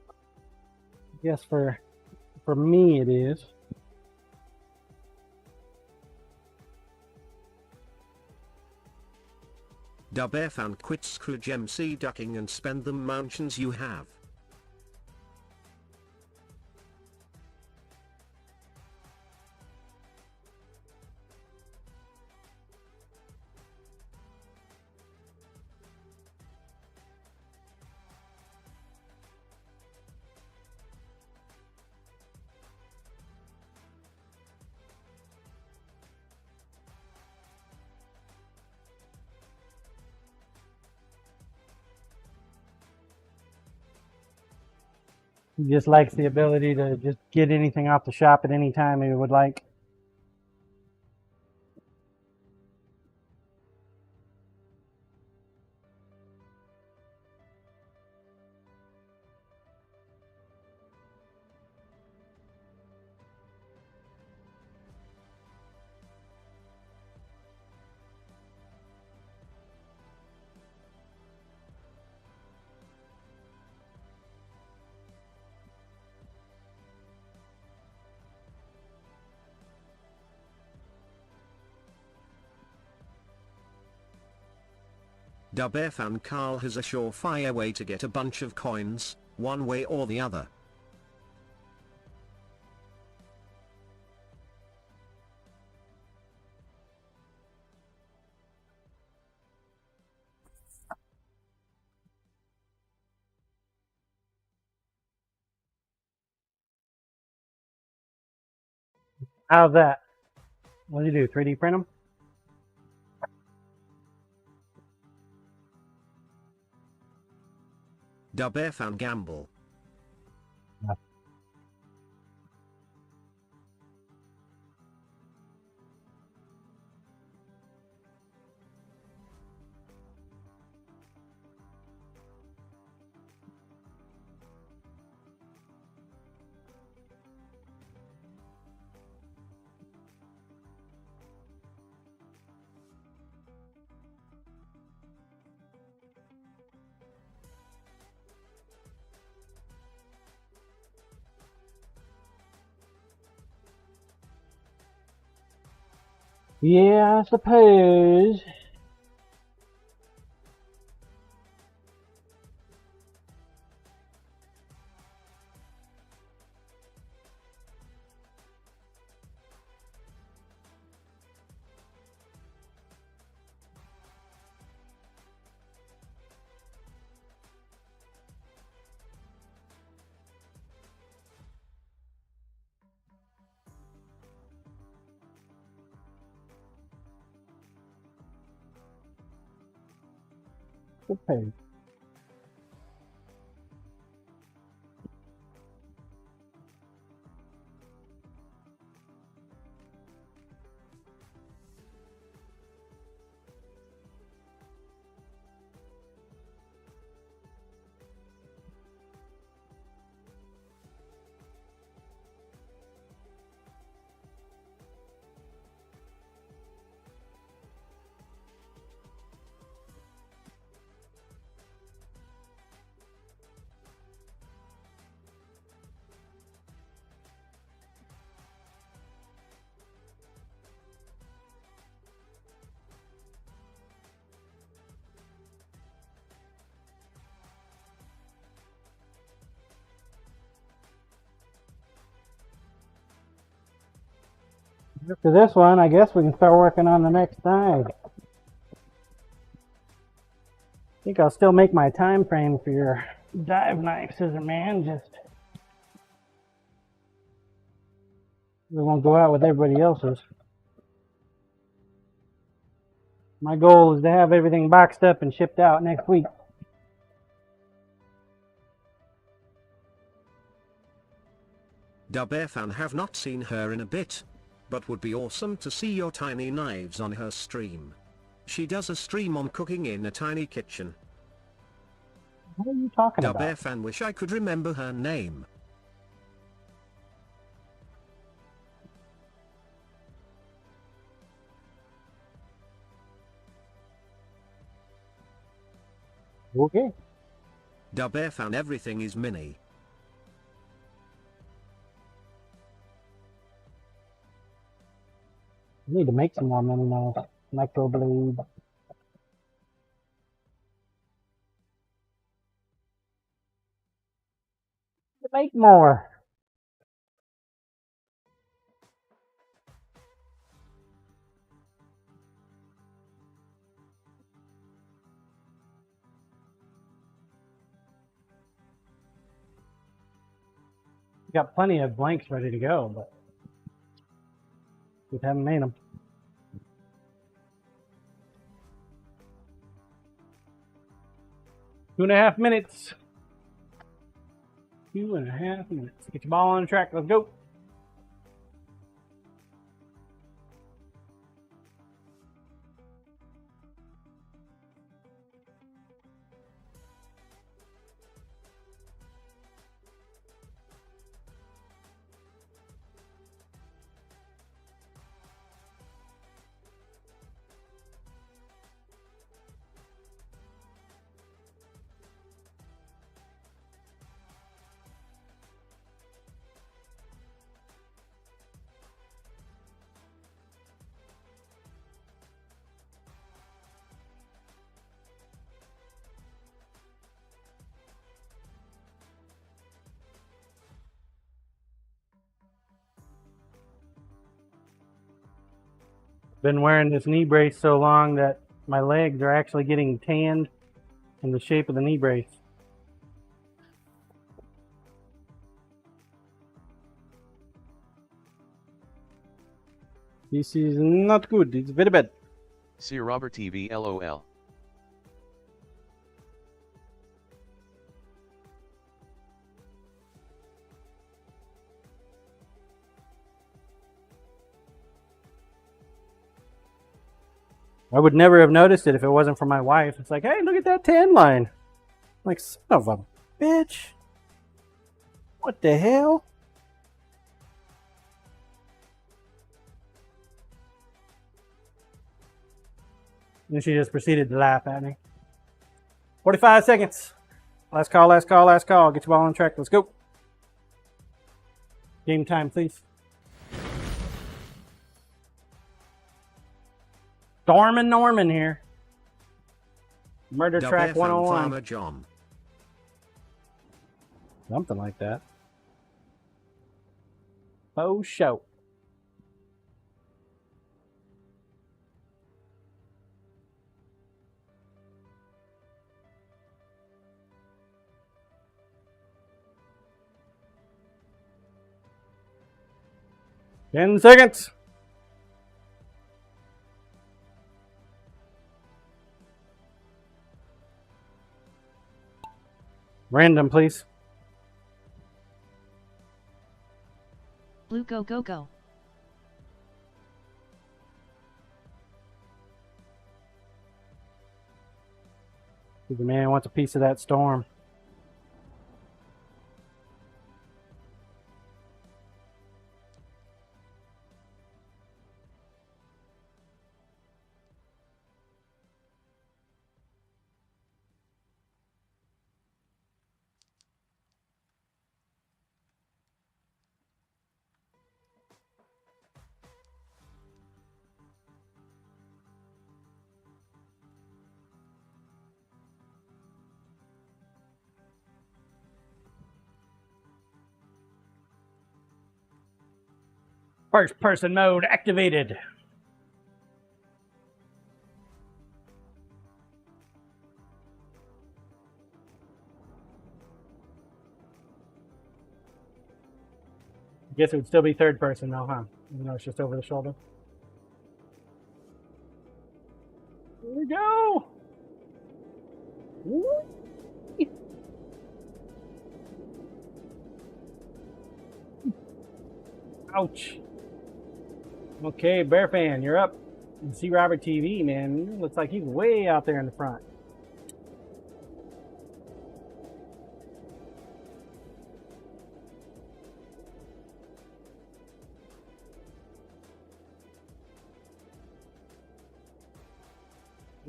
I guess for me it is. Fan, quit Scrooge MC ducking and spend the mansions you have. He just likes the ability to just get anything off the shop at any time he would like. Fan, Carl has a surefire way to get a bunch of coins, one way or the other. How's that? What do you do? 3D print them? Fan, gamble. Yeah, I suppose. Suppose. After this one, I guess we can start working on the next dive. I think I'll still make my time frame for your dive knife, scissor man. Just we won't go out with everybody else's. My goal is to have everything boxed up and shipped out next week. Dubfan have not seen her in a bit, but would be awesome to see your tiny knives on her stream. She does a stream on cooking in a tiny kitchen. What are you talking about? Dubfan wish I could remember her name. Okay. Dubfan everything is mini. I need to make some more mini knives. Microblade. Make more. Got plenty of blanks ready to go, but just haven't made them. Two and a half minutes. 2.5 minutes. Get your ball on the track. Let's go. Been wearing this knee brace so long that my legs are actually getting tanned in the shape of the knee brace. This is not good. It's very bad. See Robert TV LOL. I would never have noticed it if it wasn't for my wife. It's like, hey, look at that tan line. I'm like, son of a bitch. What the hell? And she just proceeded to laugh at me. 45 seconds. Last call, last call, last call. Get your ball on track. Let's go. Game time, please. Stormin' Norman here. Murder Track WFM 101. Farmer John. Something like that. Faux show. Ten seconds. Random, please. Blue, go, go, go. The man wants a piece of that storm. First person mode activated. I guess it would still be third person though, huh? Even though it's just over the shoulder. Here we go! Woo! Ouch. Okay, Bear Fan, you're up. You see Robert TV, man. Looks like he's way out there in the front.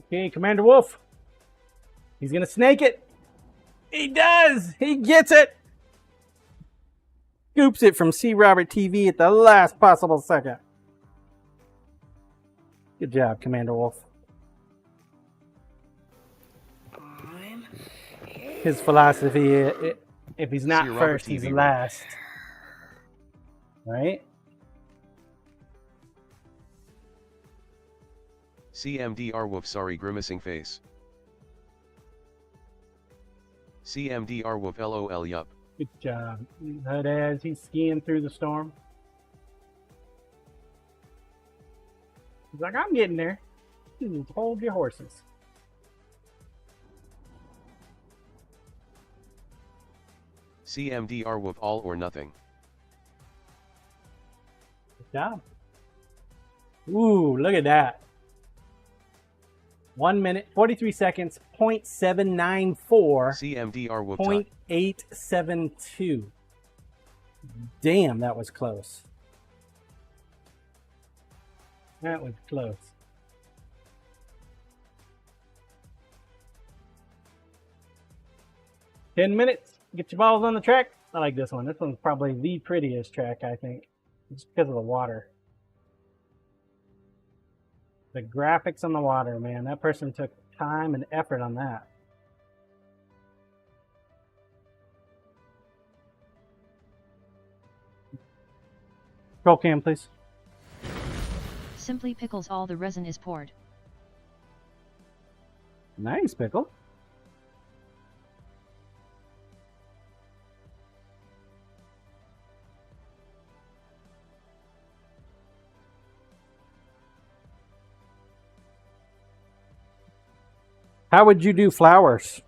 Okay, Commander Wolf. He's gonna snake it. He does! He gets it! Scoops it from C. Robert TV at the last possible second. Good job, Commander Wolf. His philosophy, if he's not first, he's last. Right? CMDR Wolf, sorry, grimacing face. CMDR Wolf, LOL, yup. Good job. Hood as he's skiing through the storm. He's like, I'm getting there. Just hold your horses. CMDR Wolf, all or nothing. Good job. Ooh, look at that. 1 minute, 43 seconds, 0.794. CMDR Wolf, 0.872. Damn, that was close. That was close. Ten minutes. Get your balls on the track. I like this one. This one's probably the prettiest track, I think. Just because of the water. The graphics on the water, man. That person took time and effort on that. Roll cam, please. Simply pickles, all the resin is poured. Nice, Pickle. How would you do flowers?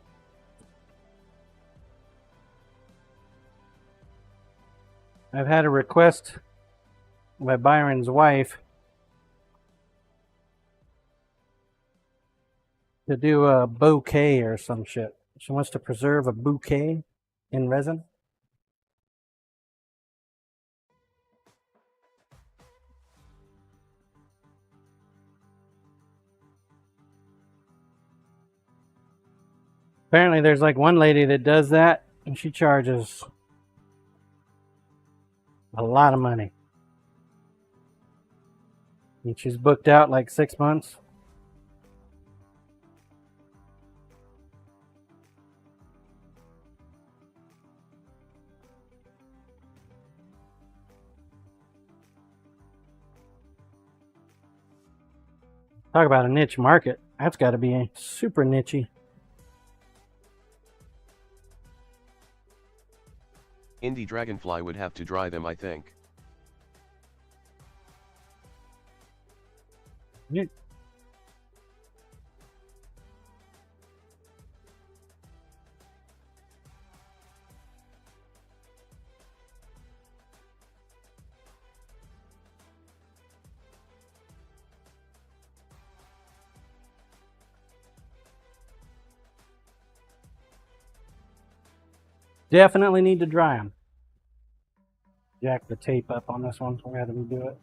I've had a request by Byron's wife to do a bouquet or some shit. She wants to preserve a bouquet in resin. Apparently there's like one lady that does that and she charges a lot of money. And she's booked out like 6 months. Talk about a niche market. That's got to be super nichey. Indie Dragonfly would have to dry them, I think. Definitely need to dry them. Jack the tape up on this one, so we had to redo it.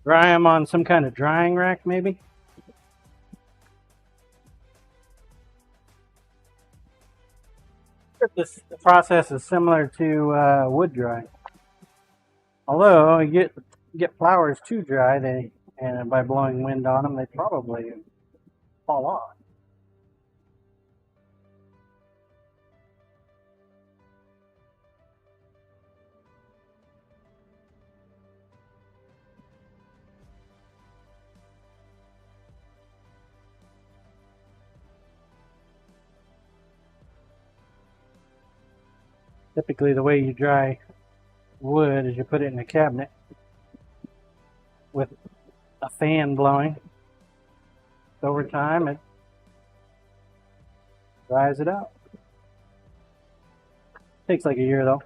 Dry them on some kind of drying rack, maybe? The process is similar to wood drying. Although you get flowers too dry, and by blowing wind on them, they probably fall off. Typically, the way you dry wood is you put it in a cabinet with a fan blowing. Over time, it dries it out. Takes like a year though.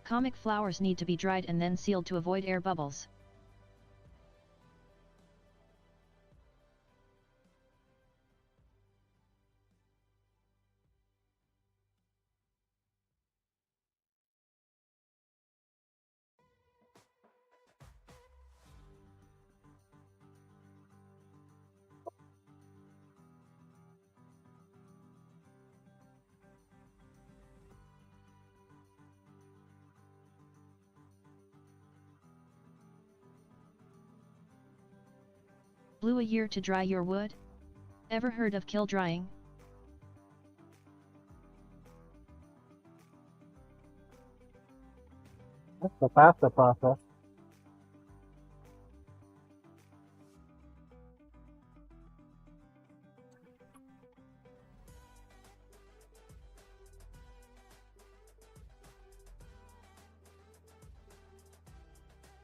Comic flowers need to be dried and then sealed to avoid air bubbles. Blew a year to dry your wood? Ever heard of kiln drying? That's the faster process.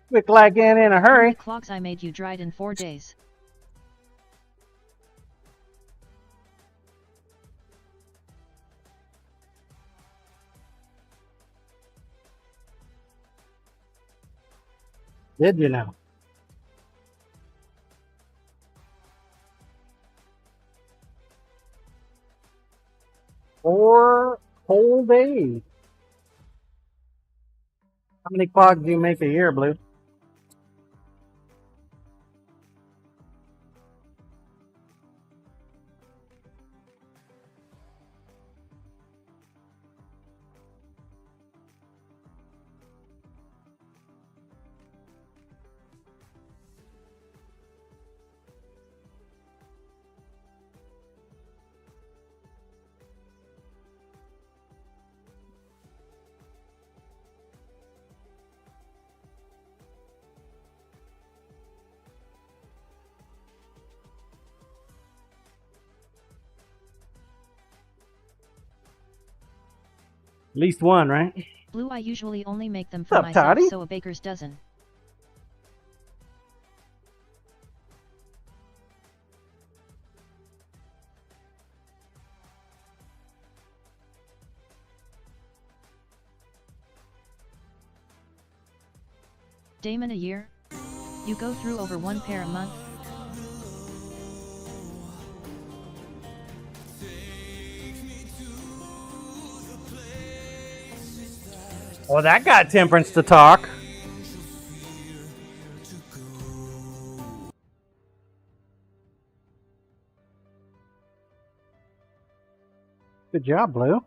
Look like in a hurry. Clocks I made you dried in 4 days. Did you know? Four whole days. How many clogs do you make a year, Blue? At least one, right? Blue, I usually only make them for What's up, myself, Toddy? so a baker's dozen. Damon, a year? You go through over 1 pair a month? Well, that got Temperance to talk. Good job, Blue.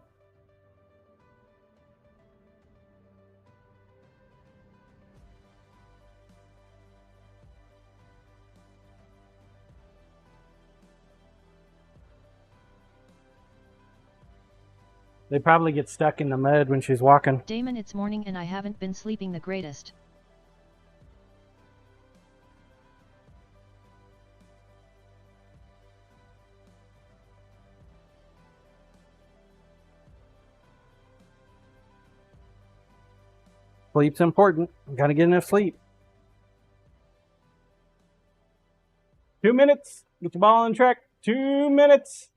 They probably get stuck in the mud when she's walking. Damon, it's morning and I haven't been sleeping the greatest. Sleep's important. Gotta get enough sleep. 2 minutes. Get the ball on track. 2 minutes.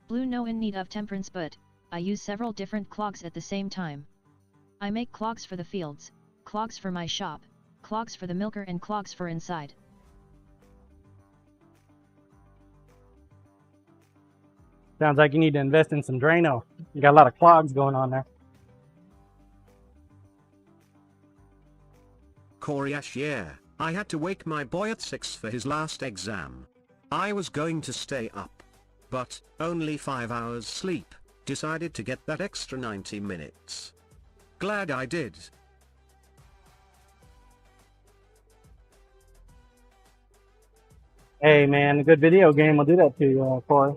Blue, no in need of temperance, but I use several different clogs at the same time. I make clogs for the fields, clogs for my shop, clogs for the milker and clogs for inside. Sounds like you need to invest in some Drano. You got a lot of clogs going on there. Corey Ash, yeah, I had to wake my boy at 6 for his last exam. I was going to stay up, but only 5 hours sleep. Decided to get that extra 90 minutes. Glad I did. Hey man, a good video game will do that to you, Corey.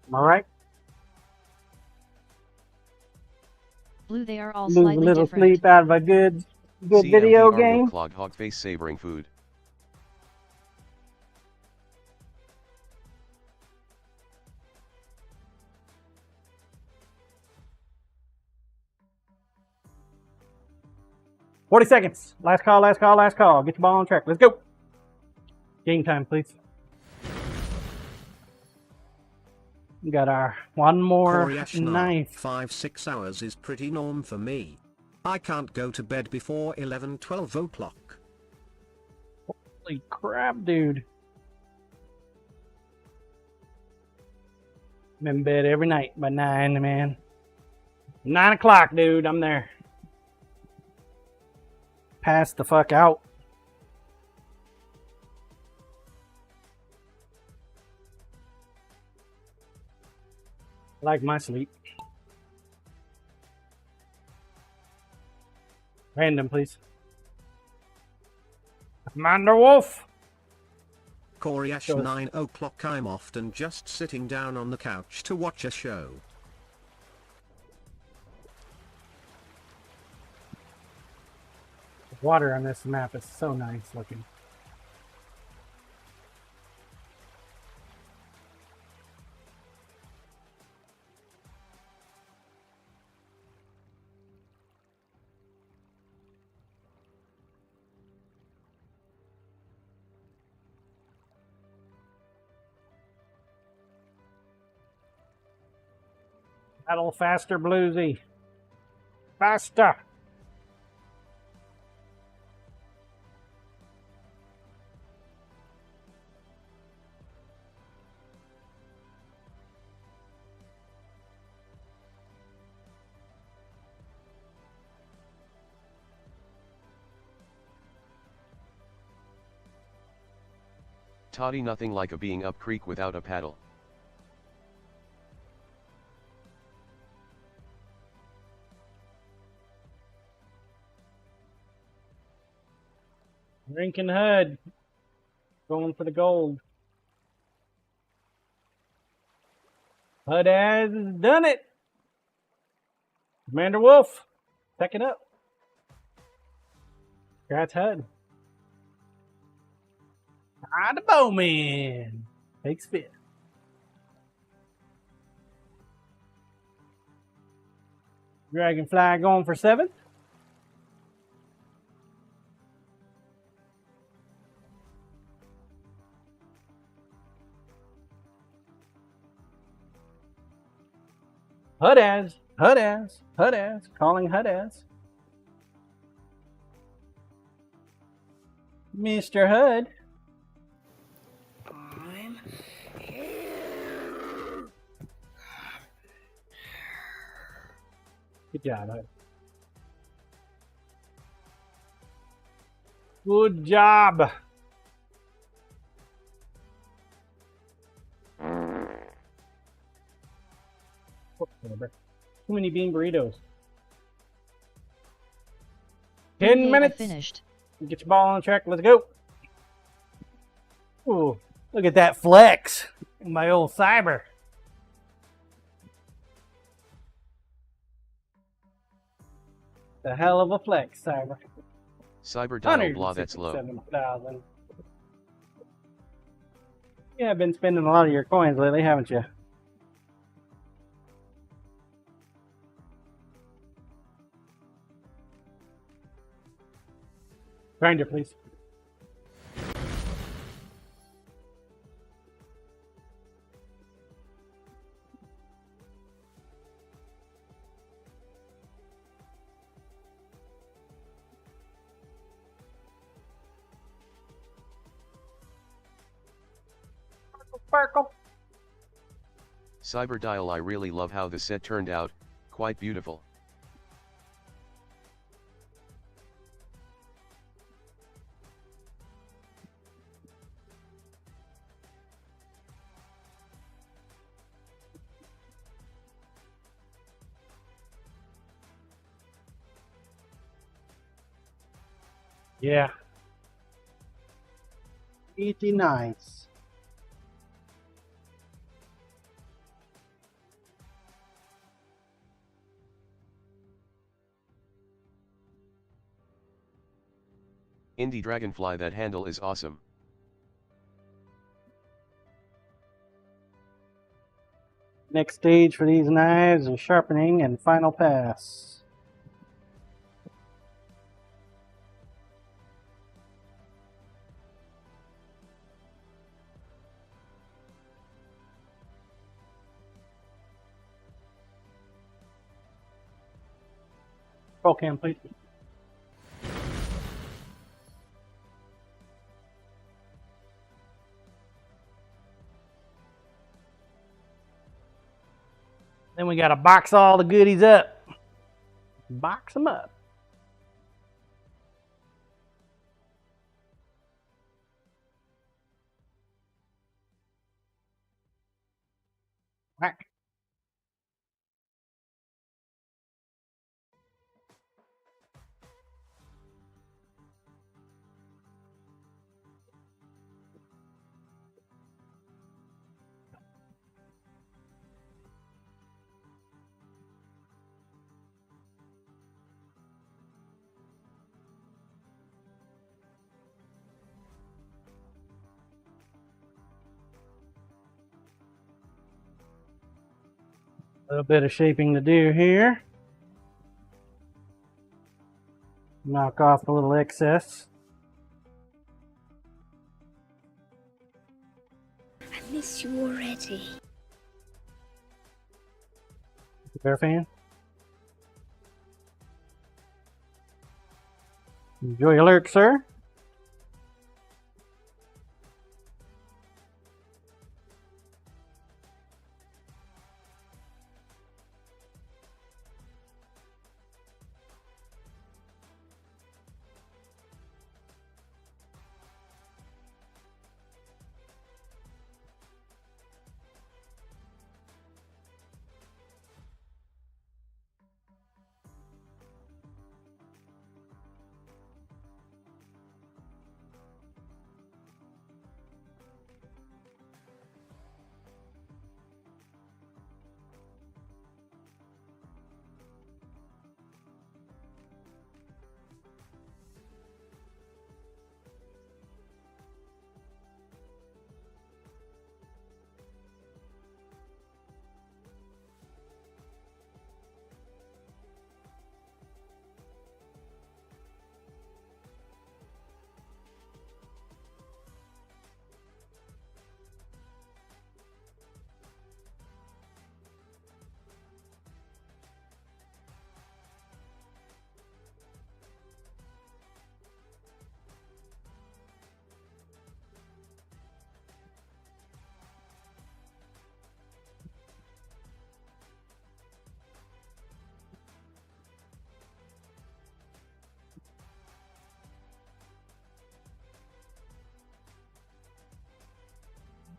Am I right? Blue, they are all Lose a slightly little different. sleep out of a good video game. Clogged hog face sabering food. $40 seconds. Last call, last call, last call. Get the ball on track. Let's go. Game time, please. We got our one more Corey Ash, knife. 5-6 hours is pretty norm for me. I can't go to bed before 11-12 o'clock. Holy crap, dude. I'm in bed every night by 9, man. 9 o'clock, dude. I'm there. Pass the fuck out. I like my sleep. Random, please. Commander Wolf. Corey Ash, Sure. 9 o'clock. I'm often just sitting down on the couch to watch a show. The water on this map is so nice looking. Paddle faster, Bluesy. Faster. Toddy, nothing like a being up creek without a paddle. Drinking HUD. Going for the gold. HUD has done it. Commander Wolf, pick it up. Congrats, HUD. The Bowman takes 5th. Dragonfly going for 7th. Hudaz, Hudaz, Hudaz, calling Hudaz. Mr. Hud. I'm Good job, Hud. Good job. Too many bean burritos. 10 Yay, I minutes. finished. Get your ball on track. Let's go. Ooh, look at that flex. My old cyber. The hell of a flex, cyber. Cyber dial blah, that's low. 167,000. Yeah, I've been spending a lot of your coins lately, haven't you? Grinder, please. Sparkle. Cyber dial, I really love how the set turned out, quite beautiful. Yeah. Pretty nice. Indie Dragonfly, that handle is awesome. Next stage for these knives is sharpening and final pass. Roll cam, please. Then we got to box all the goodies up. Box them up. Whack. A little bit of shaping to do here. Knock off a little excess. I miss you already. Bear fan. Enjoy your lurk, sir.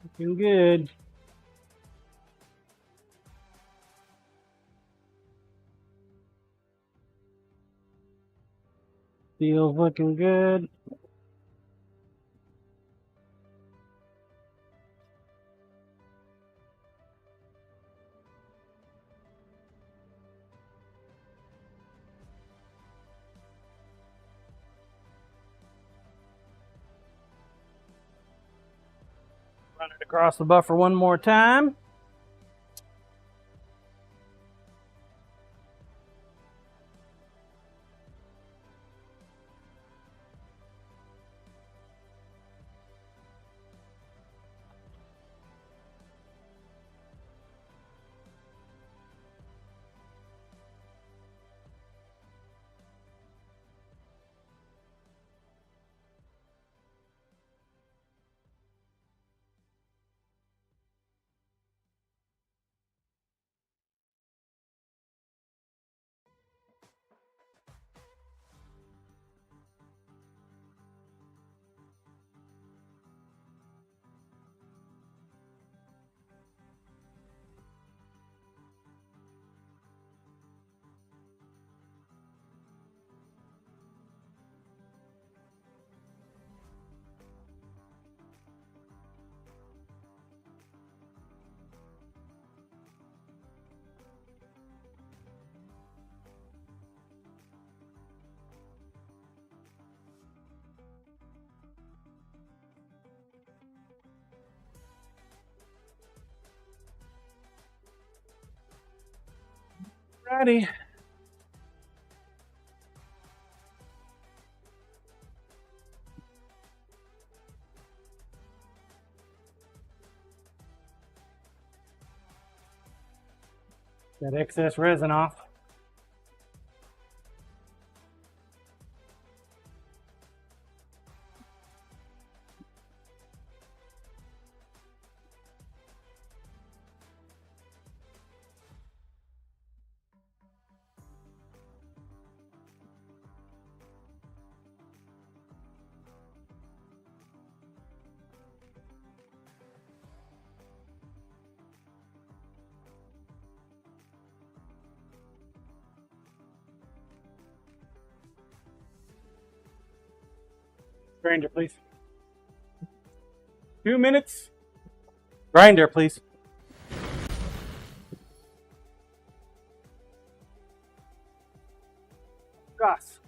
Looking good. Steel's looking good. Run it across the buffer one more time. Righty. That excess resin off. Grinder, please. 2 minutes. Grinder, please. Goss.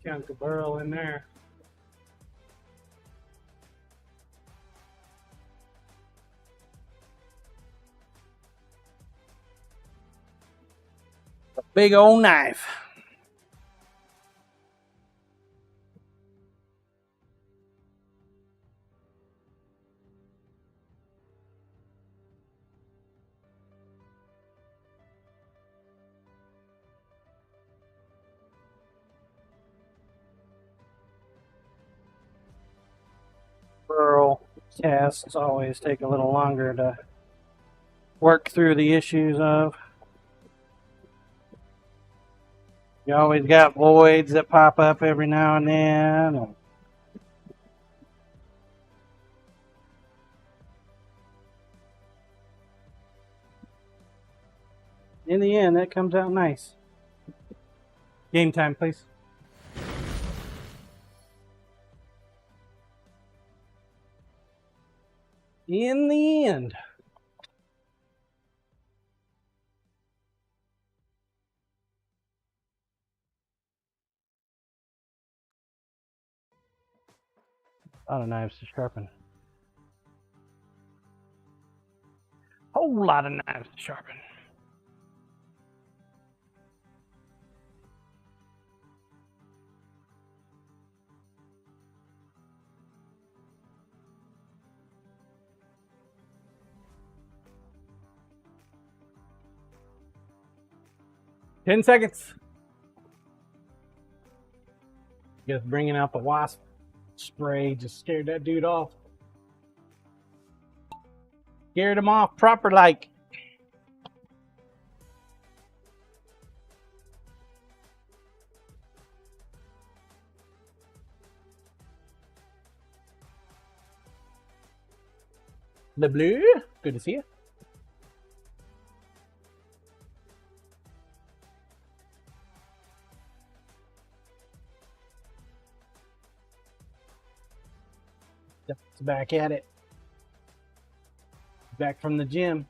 Chunk of burl in there. A big old knife. Burl casts always take a little longer to work through the issues of. You always got voids that pop up every now and then. In the end, that comes out nice. Game time, please. In the end. A lot of knives to sharpen. Whole lot of knives to sharpen. 10 seconds. Just bringing out the wasp spray. Just scared that dude off. Scared him off proper like. The blue. Good to see you. It's back at it. Back from the gym.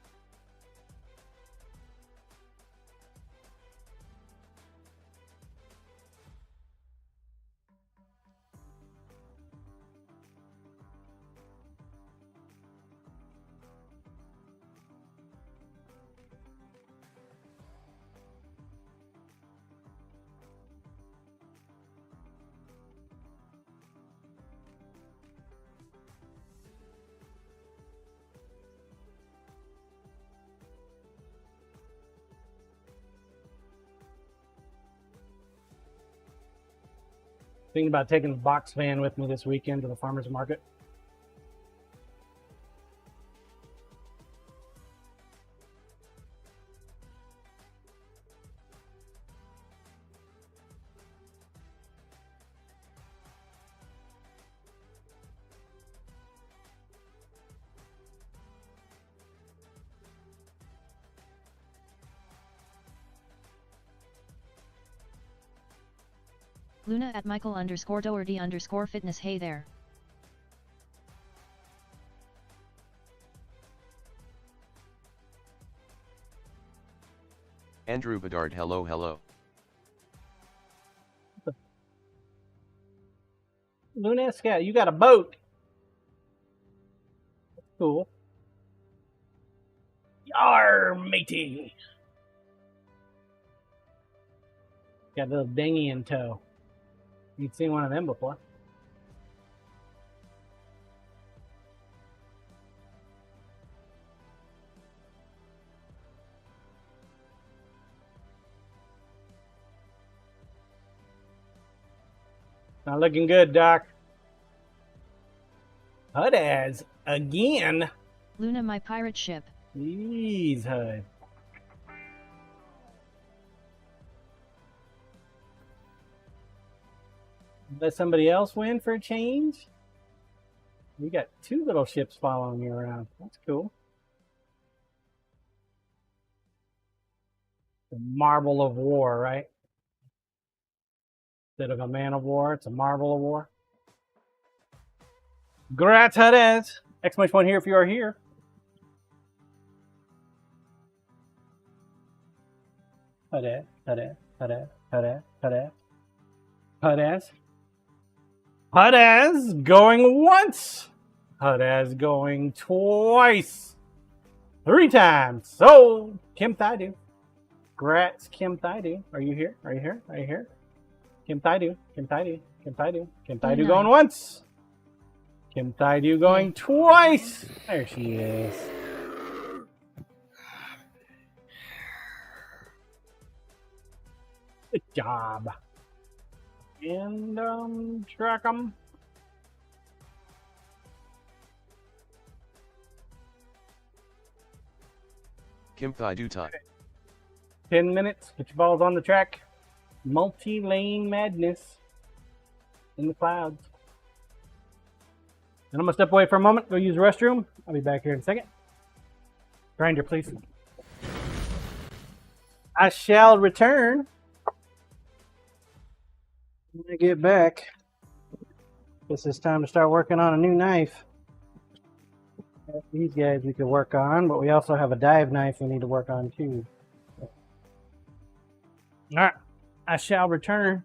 Thinking about taking the box van with me this weekend to the farmer's market. Luna at Michael_Doherty_fitness. Hey there. Andrew Bedard, hello, hello. Luna Scout, you got a boat. That's cool. Yar, matey. Got a little dinghy in tow. You'd seen one of them before. Not looking good, Doc. HUD ads again. Luna, my pirate ship. Jeez, HUD. Let somebody else win for a change? You got two little ships following you around. That's cool. The marble of war, right? Instead of a man of war, it's a marble of war. Grats, HUD. Exclamation point here if you are here. HUD. HUD going once. HUD going twice. 3 times. So, Kim Thaidu. Grats, Kim Thaidu. Are you here? Are you here? Are you here? Kim Thaidu. Kim Thaidu. Kim Thaidu. Kim Thaidu going once. Kim Thaidu going twice. There she is. Good job. And track them. Kim Thai do time. 10 minutes. Get your balls on the track. Multi-lane madness in the clouds. And I'm gonna step away for a moment. Go use the restroom. I'll be back here in a second. Grinder, please. I shall return when I get back. Guess it's time to start working on a new knife. These guys we could work on, but we also have a dive knife we need to work on too. Alright, I shall return.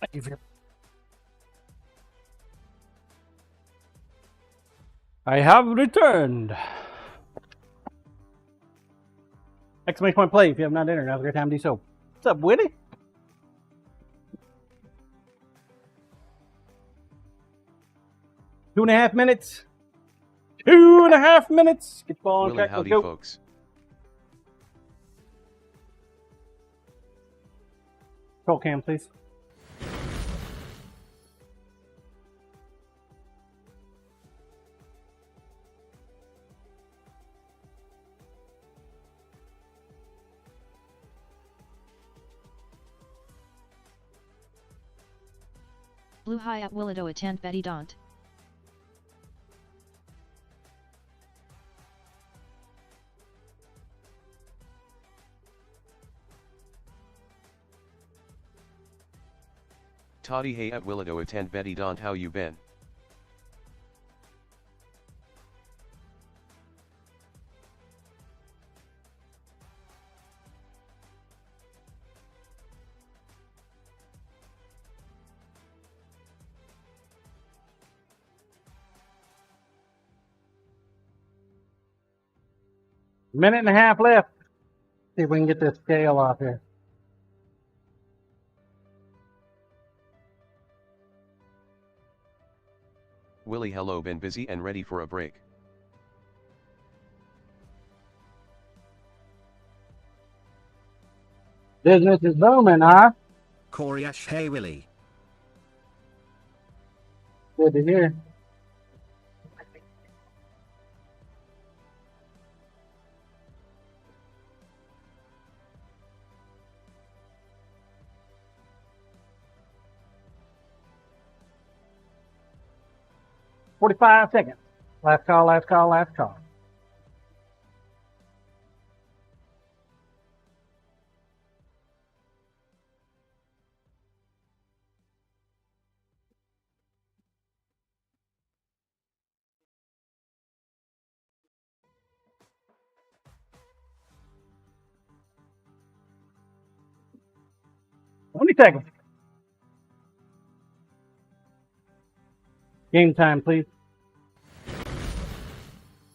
Thank you, I have returned. Exclamation point play if you have not entered. Have a great time, do so. What's up, Whitty? Two and a half minutes. 2.5 minutes. Get the ball on Willie, track. howdy, Let's go. folks. Roll cam, please. Blue high at Willado attend Betty Daunt. Toddy, hey at Willado attend Betty Daunt, how you been? Minute and a half left. See if we can get this scale off here. Willie, hello, been busy and ready for a break. Business is booming, huh? Corey Ash, hey Willie. Good to hear. "45 seconds. Last call, last call, last call." Twenty seconds. Game time, please.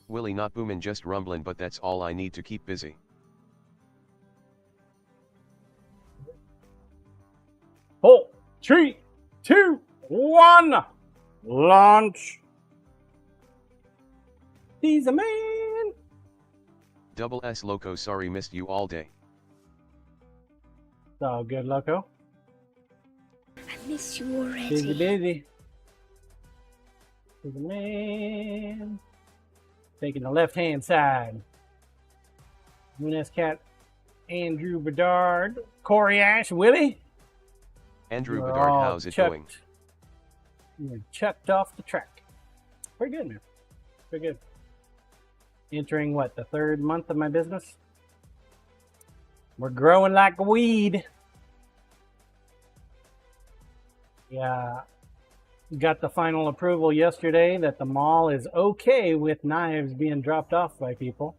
Willie, not boomin', just rumblin', but that's all I need to keep busy. Four, 3, 2, 1. Launch. He's a man. Double S Loco, sorry missed you all day. It's all good, Loco. I miss you already. Busy. He's a man. Taking the left-hand side. Nunes Cat, Andrew Bedard, Corey Ash, Willie. Andrew We're Bedard, all how's it chucked- going? You're chucked off the track. Pretty good, man. Pretty good. Entering what, the third month of my business? We're growing like a weed. Yeah. Got the final approval yesterday that the mall is okay with knives being dropped off by people.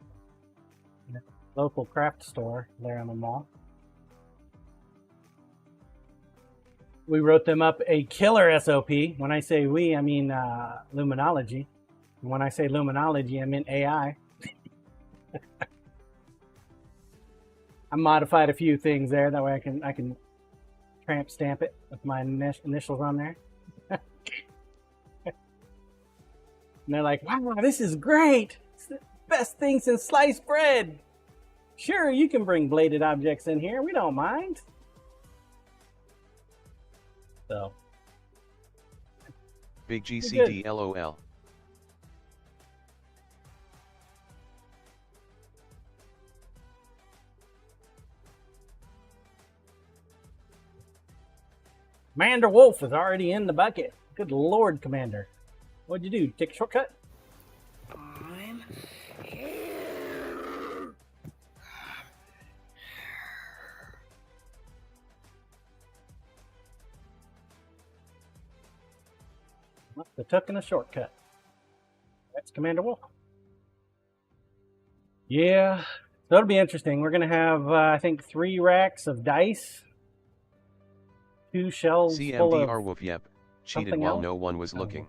Local craft store there on the mall. We wrote them up a killer SOP. When I say we, I mean Luminology. And when I say Luminology, I mean AI. I modified a few things there. That way I can tramp stamp it with my initials on there. And they're like, "Wow, this is great. It's the best thing since sliced bread. Sure, you can bring bladed objects in here. We don't mind." So. Big GCD LOL. Commander Wolf is already in the bucket. Good Lord, Commander. What'd you do? Take a shortcut? I'm here. Must have taken a shortcut. That's Commander Wolf. Yeah, so it'll be interesting. We're going to have, I think, 3 racks of dice. 2 shells full CMDR of woof yep. Cheated something while else? no one was Oh. looking.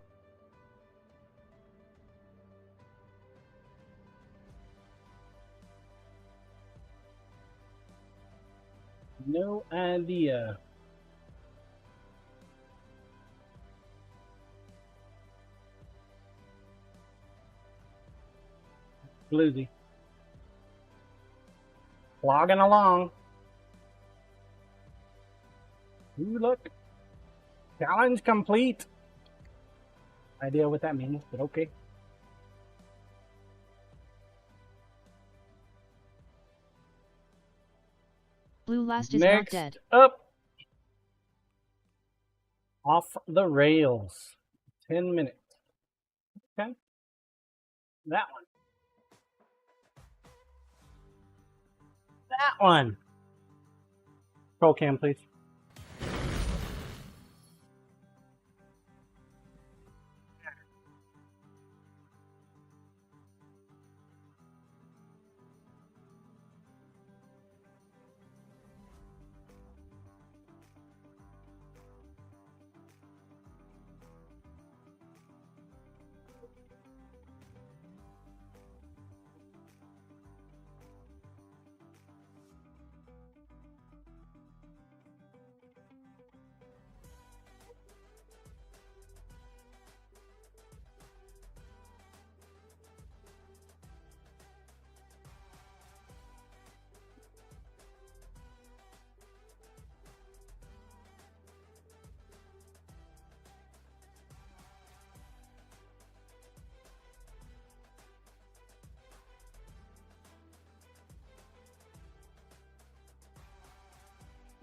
No idea. Bluesy. Logging along. Ooh, look. Challenge complete. Idea what that means, but okay. Blue last is not dead. Next up. Off the rails. 10 minutes. Okay. That one. That one. Roll cam, please.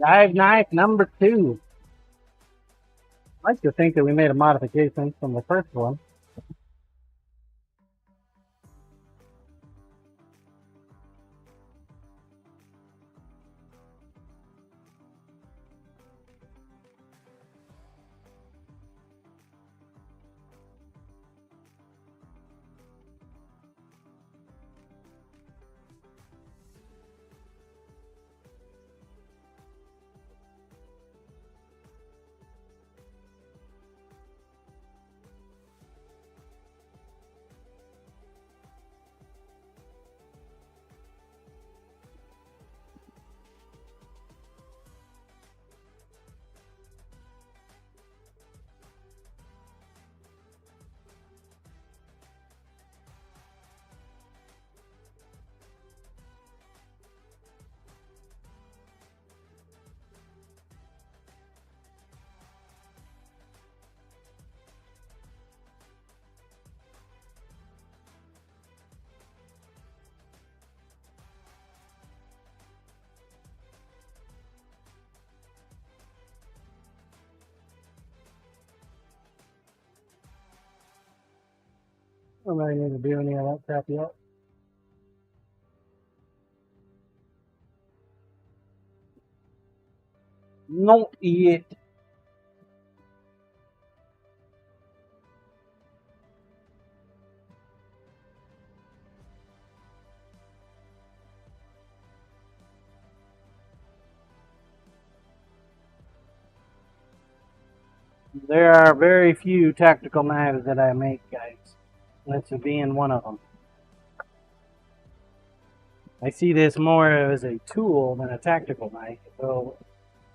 Dive knife number 2. I like to think that we made a modification from the first one. I don't really need to do any of that crap yet. Not yet. There are very few tactical knives that I make, guys. This being one of them. I see this more as a tool than a tactical knife, so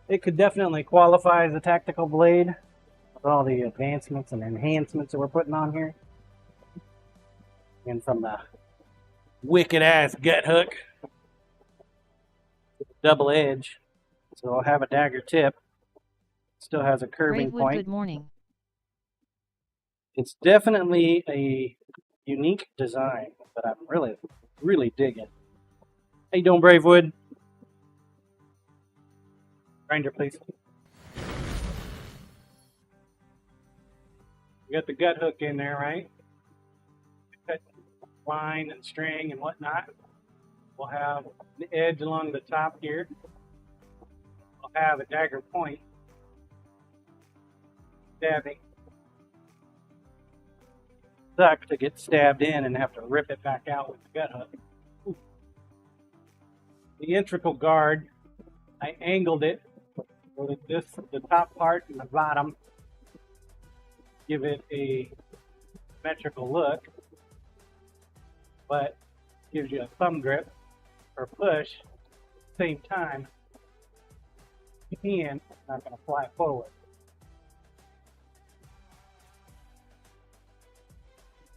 it could definitely qualify as a tactical blade with all the advancements and enhancements that we're putting on here. And from the wicked ass gut hook, double edge, so I'll have a dagger tip. Still has a curving Bravewood, point. good morning. It's definitely a unique design that I'm really digging. How you doing, Bravewood? Grinder, please. You got the gut hook in there, right? Cut line and string and whatnot. We'll have the edge along the top here. We'll have a dagger point. Stabbing. Sucks to get stabbed in and have to rip it back out with the gut hook. Ooh. The integral guard, I angled it So the top part and the bottom give it a symmetrical look, but gives you a thumb grip or push at the same time. The hand is not going to fly forward.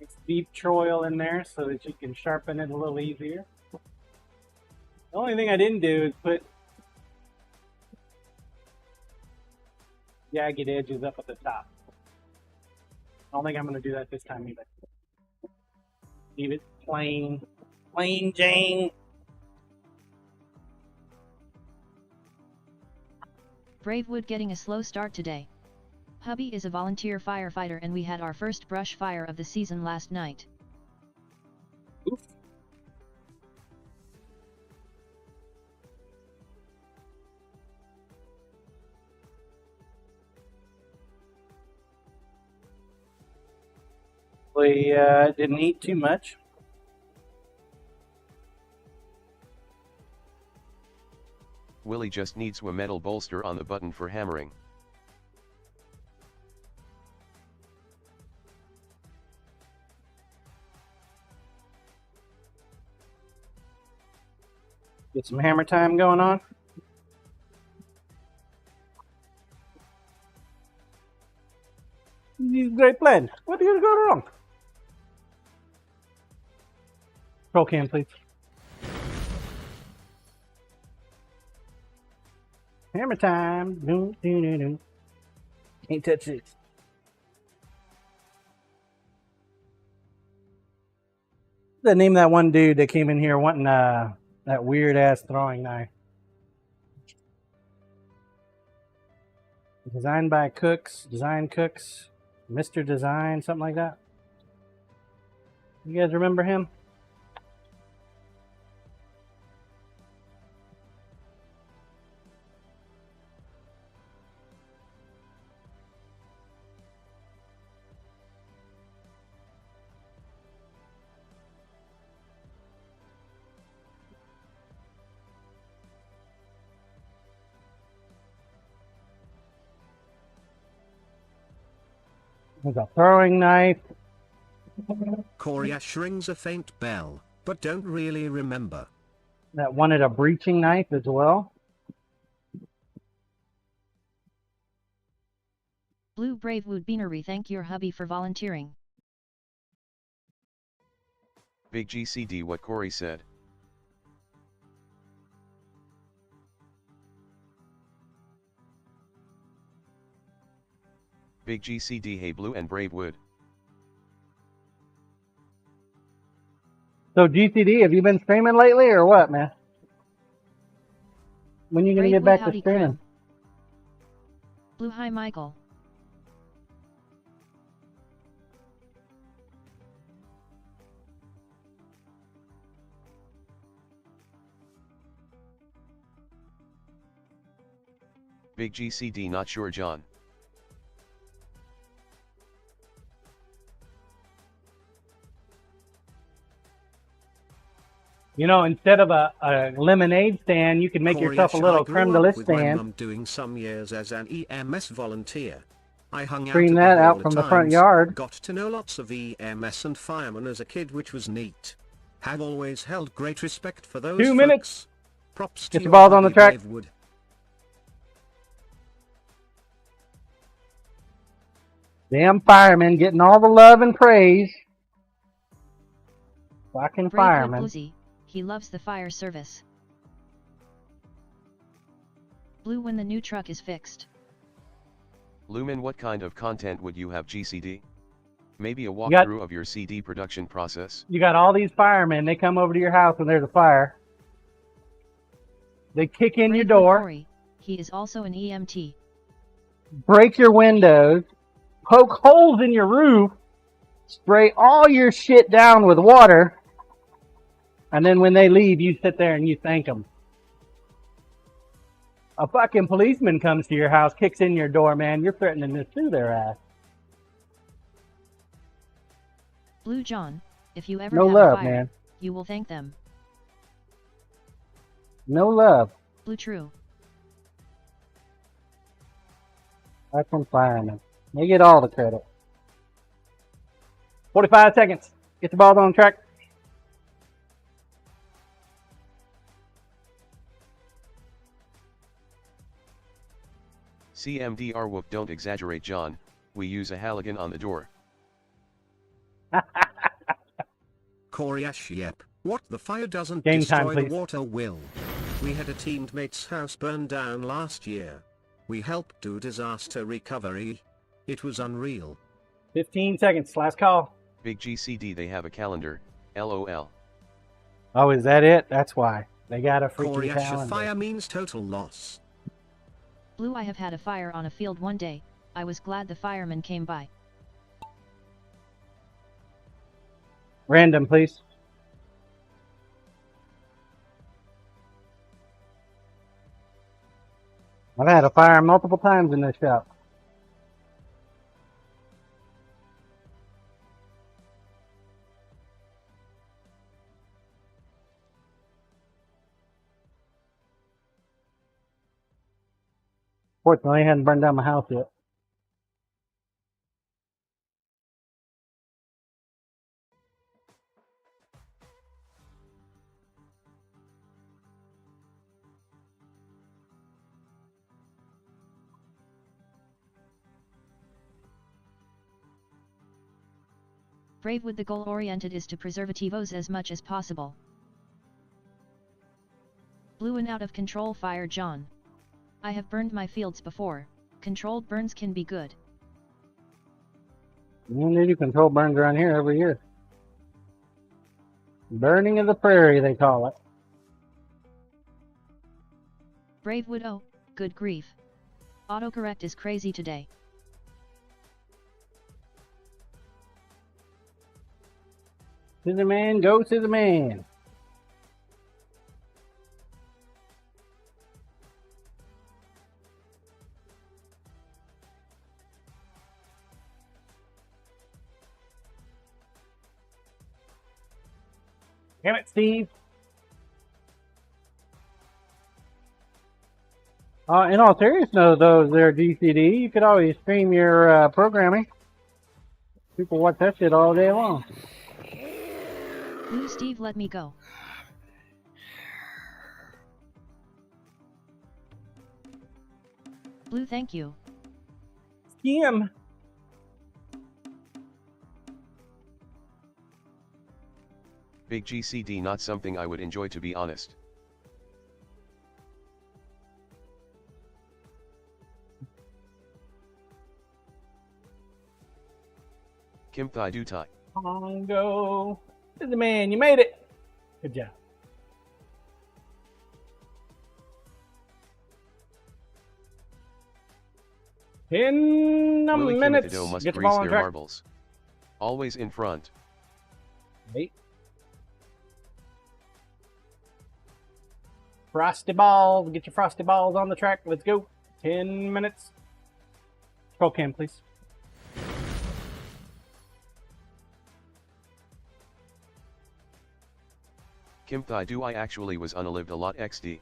It's deep choil in there so that you can sharpen it a little easier. The only thing I didn't do is put jagged edges up at the top. I don't think I'm going to do that this time either. Leave it plain Jane. Bravewood getting a slow start today. Hubby is a volunteer firefighter and we had our first brush fire of the season last night. Oof. We didn't eat too much. Willie just needs a metal bolster on the button for hammering. Get some hammer time going on. This is a great plan. What are you going to go wrong? Roll cam, please. Hammer time. Doo, doo, doo, doo. Can't touch it. The name of that one dude that came in here wanting that weird ass throwing knife. Designed by Cooks, Mr. Design, something like that. You guys remember him? There's a throwing knife. Corey Ash rings a faint bell, but don't really remember. That wanted a breaching knife as well. Blue Bravewood Beanery, thank your hubby for volunteering. Big GCD what Corey said. Big GCD hey Blue and Bravewood. So GCD, have you been streaming lately or what, man? When are you going to get back to streaming? Blue, hi Michael. Big GCD not sure John. You know, instead of a lemonade stand, you can make Corey yourself a Ash, little I grew creme de up lis with my stand. mum doing some years as an EMS volunteer. I hung out Stream at that the out hall from at the front times, yard. got to know lots of EMS and firemen as a kid, which was neat. Have always held great respect for those 2 minutes. folks. Props to Get the your balls on the hubby, track. Bravewood. Damn firemen getting all the love and praise. Fucking Bravewood firemen. Bluesy, he loves the fire service. Blue, when the new truck is fixed. Lumen, what kind of content would you have GCD? Maybe a walkthrough of your CD production process? You got all these firemen. They come over to your house when there's a fire. They kick in your Bravewood door, Corey, he is also an EMT. break your windows, poke holes in your roof, spray all your shit down with water, and then when they leave, you sit there and you thank them. A fucking policeman comes to your house, kicks in your door, man, you're threatening to sue their ass. Blue John, if you ever No have love, a fire, man. you will thank them. No love. Blue True. That's from firemen. They get all the credit. 45 seconds. Get the ball on track. CMDR whoop, don't exaggerate, John. We use a Halligan on the door. Corey yep. What the fire doesn't Game time, destroy the please. water will. We had a teammate's house burn down last year. We helped do disaster recovery. It was unreal. 15 seconds. Last call. Big GCD, they have a calendar. LOL. Oh, is that it? That's why. They got a Corey freaking calendar. fire means total loss. Blue, I have had a fire on a field one day. I was glad the firemen came by. Random, please. I've had a fire multiple times in this shop. Fortunately, I hadn't burned down my house yet. Bravewood, the goal-oriented is to preservativos as much as possible. Blue, and out of control fire, John. I have burned my fields before. Controlled burns can be good. They do control burns around here every year. Burning of the prairie, they call it. Bravewood, oh, good grief. Autocorrect is crazy today. Scissor man, go scissor man. Damn it, Steve. In all seriousness, though, there, GCD, you could always stream your programming. People watch that shit all day long. Blue, Steve, let me go. Blue, thank you. Skim. Big GCD, not something I would enjoy, to be honest. Kim Thai Do Tai. Pongo. Scissor man, you made it. Good job. In a Willie Kim at minute, the dough must get the grease ball on their track. marbles. Always in front. Wait. Frosty balls, get your frosty balls on the track. Let's go. 10 minutes. Scroll cam, please. Kim Thai Do I actually was unalived a lot XD.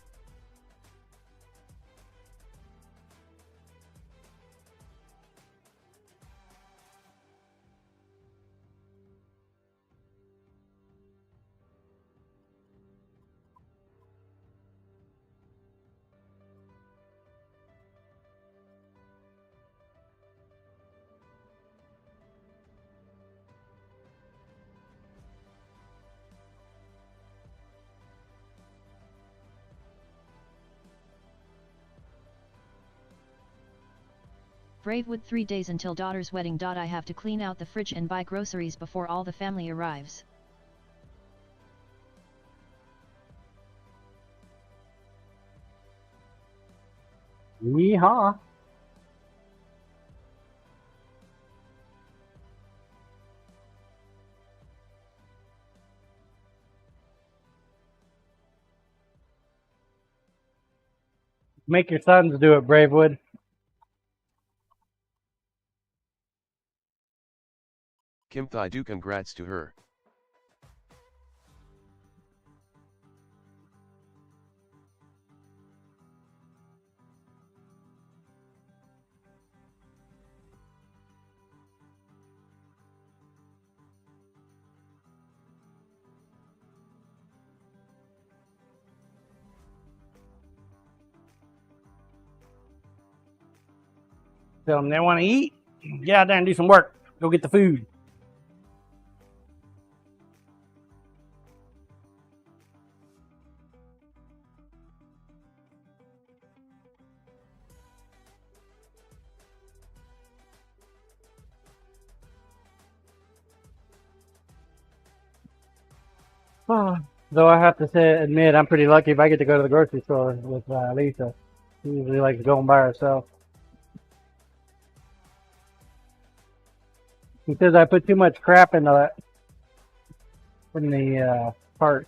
Bravewood, 3 days until daughter's wedding. I have to clean out the fridge and buy groceries before all the family arrives. Yeehaw. Make your sons do it, Bravewood. Kim Thai Do, congrats to her. Tell them they want to eat. Get out there and do some work. Go get the food. Though I have to admit, I'm pretty lucky if I get to go to the grocery store with Lisa. She usually likes going by herself. He says I put too much crap in the cart.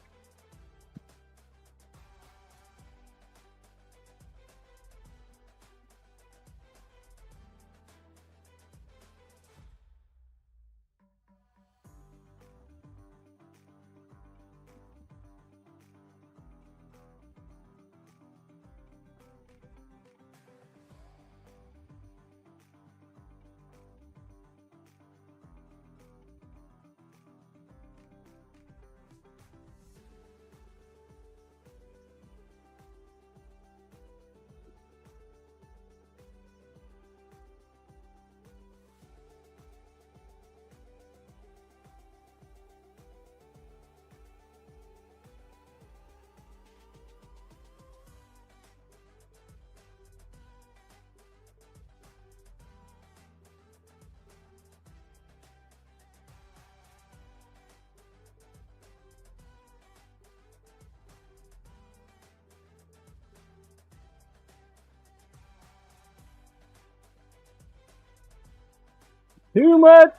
Too much